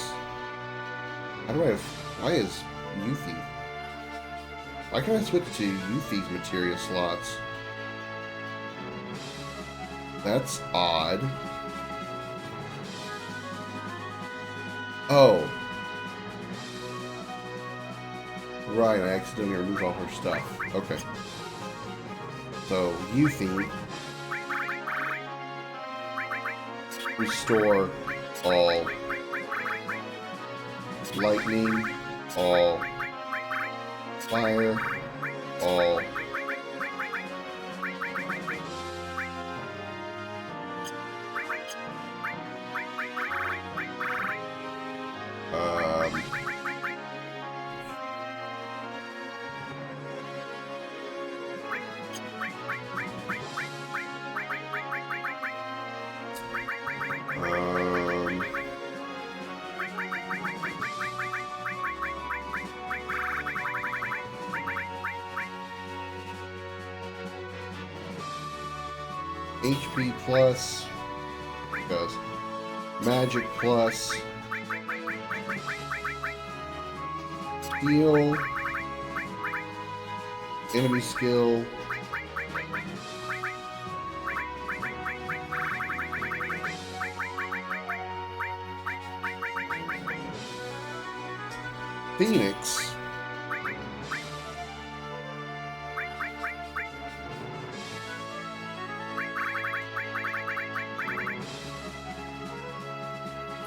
why is Yuffie? Why can't I switch to Yuffie's materia slots? That's odd. Oh. Right, I accidentally removed all her stuff. Okay. So, Yuffie. Restore all lightning, all fire, all HP plus, because magic plus, heal, enemy skill, Phoenix.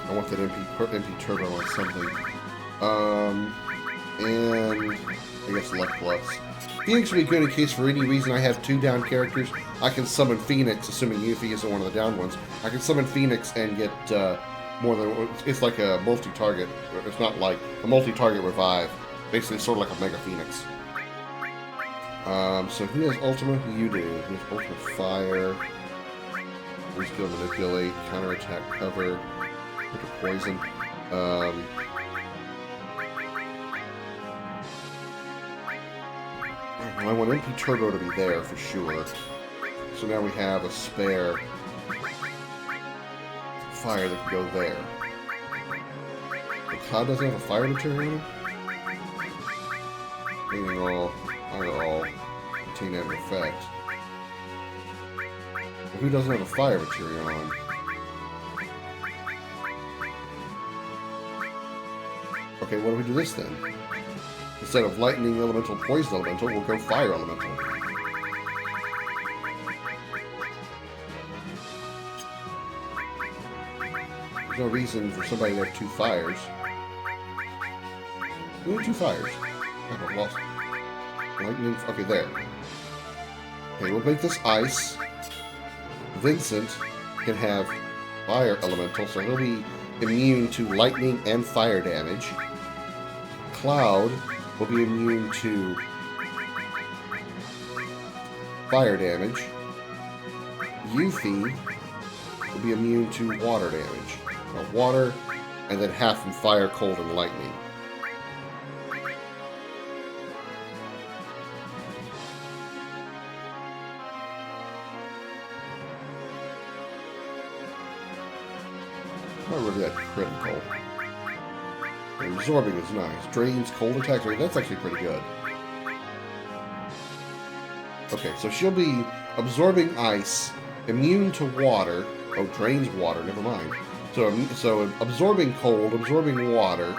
I want that MP turbo on something. And I guess luck plus. Phoenix would be good in case for any reason I have 2 down characters. I can summon Phoenix, assuming Yuffie isn't one of the down ones. I can summon Phoenix and get more than... It's like a multi-target. It's not like a multi-target revive. Basically, sort of like a Mega Phoenix. So who has Ultima? You do. Who has Ultima Fire? Who's skill Manipulate, Counterattack, Cover, Poison. I want MP Turbo to be there for sure. So now we have a spare fire that can go there. The Cloud doesn't have a fire material? Meaning all, fire all, contain and effect. But who doesn't have a fire material on? Okay, what do we do this then? Instead of lightning elemental, poison elemental, we'll go fire elemental. There's no reason for somebody to have 2 fires. We have 2 fires. I've lost. Lightning. Okay, there. Okay, we'll make this ice. Vincent can have fire elemental, so he'll be immune to lightning and fire damage. Cloud will be immune to fire damage. Yuffie will be immune to water damage. Water, and then half from fire, cold, and lightning. Not really that critical. And absorbing is nice. Drains cold attacks. Okay, that's actually pretty good. Okay, so she'll be absorbing ice, immune to water. Oh, drains water. Never mind. So absorbing cold, absorbing water.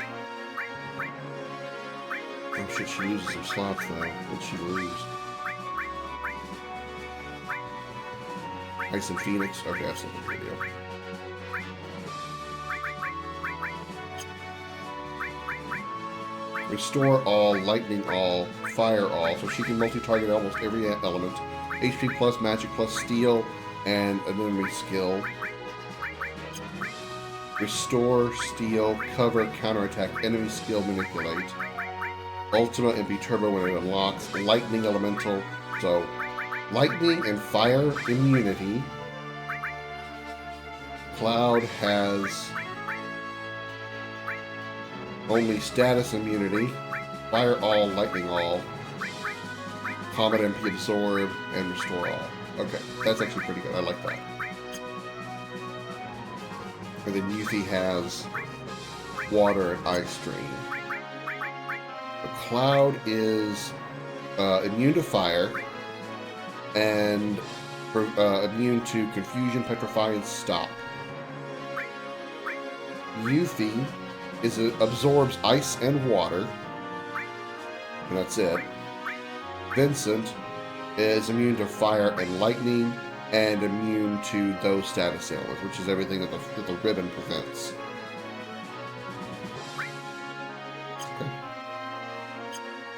Oh shit, she loses some slots though. What'd she lose? Ice and Phoenix. Okay, that's not a big deal. Restore all, lightning all, fire all, so she can multi-target almost every element. HP plus, magic plus, steel, and an enemy skill. Restore, steal, cover, counterattack, enemy skill, manipulate. Ultima MP Turbo when it unlocks. Lightning elemental, so lightning and fire immunity. Cloud has only status immunity. Fire all, lightning all. Combat MP absorb, and restore all. Okay, that's actually pretty good. I like that. And then Yuffie has water and ice drain. The Cloud is immune to fire and immune to confusion, petrify, and stop. Yuffie absorbs ice and water, and that's it. Vincent is immune to fire and lightning, and immune to those status ailments, which is everything that the ribbon prevents. Okay.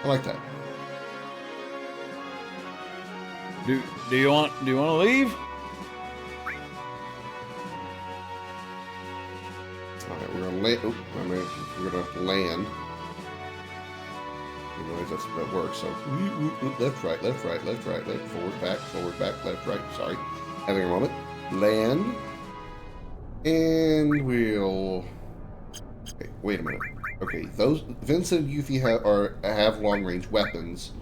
I like that. Do you want to leave? All right, we're gonna land. We're gonna land. You know, that works. So left, right, left, right, left, right, left, forward, back, left, right. Sorry, having a moment. Land, and we'll. Okay, wait a minute. Okay, those Vincent and Yuffie have long range weapons.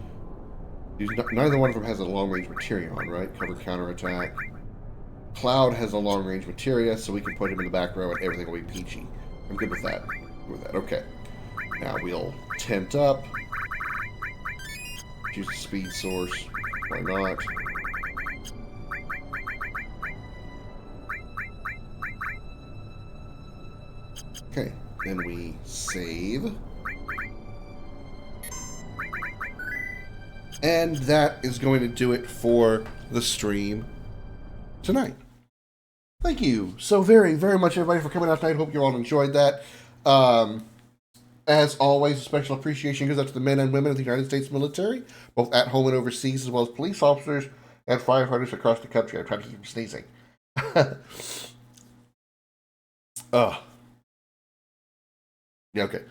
Neither one of them has a long range materia on, right? Cover counterattack. Cloud has a long range materia, so we can put him in the back row and everything will be peachy. I'm good with that. Okay. Now we'll tent up. Use a speed source. Why not? Okay, then we save. And that is going to do it for the stream tonight. Thank you so very, very much, everybody, for coming out tonight. Hope you all enjoyed that. As always, a special appreciation goes out to the men and women of the United States military, both at home and overseas, as well as police officers and firefighters across the country. I'm trying to keep from sneezing. Yeah, okay.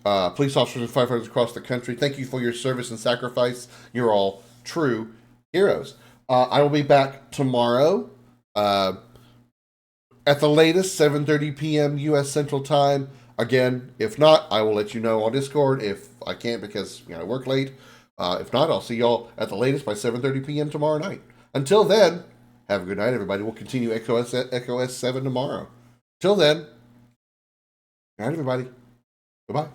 Police officers and firefighters across the country, thank you for your service and sacrifice. You're all true heroes. I will be back tomorrow, at the latest, 7:30 p.m. U.S. Central Time. Again, if not, I will let you know on Discord if I can't because I work late. If not, I'll see y'all at the latest by 7:30 p.m. tomorrow night. Until then, have a good night, everybody. We'll continue Echo S7 tomorrow. Till then, good night, everybody. Goodbye.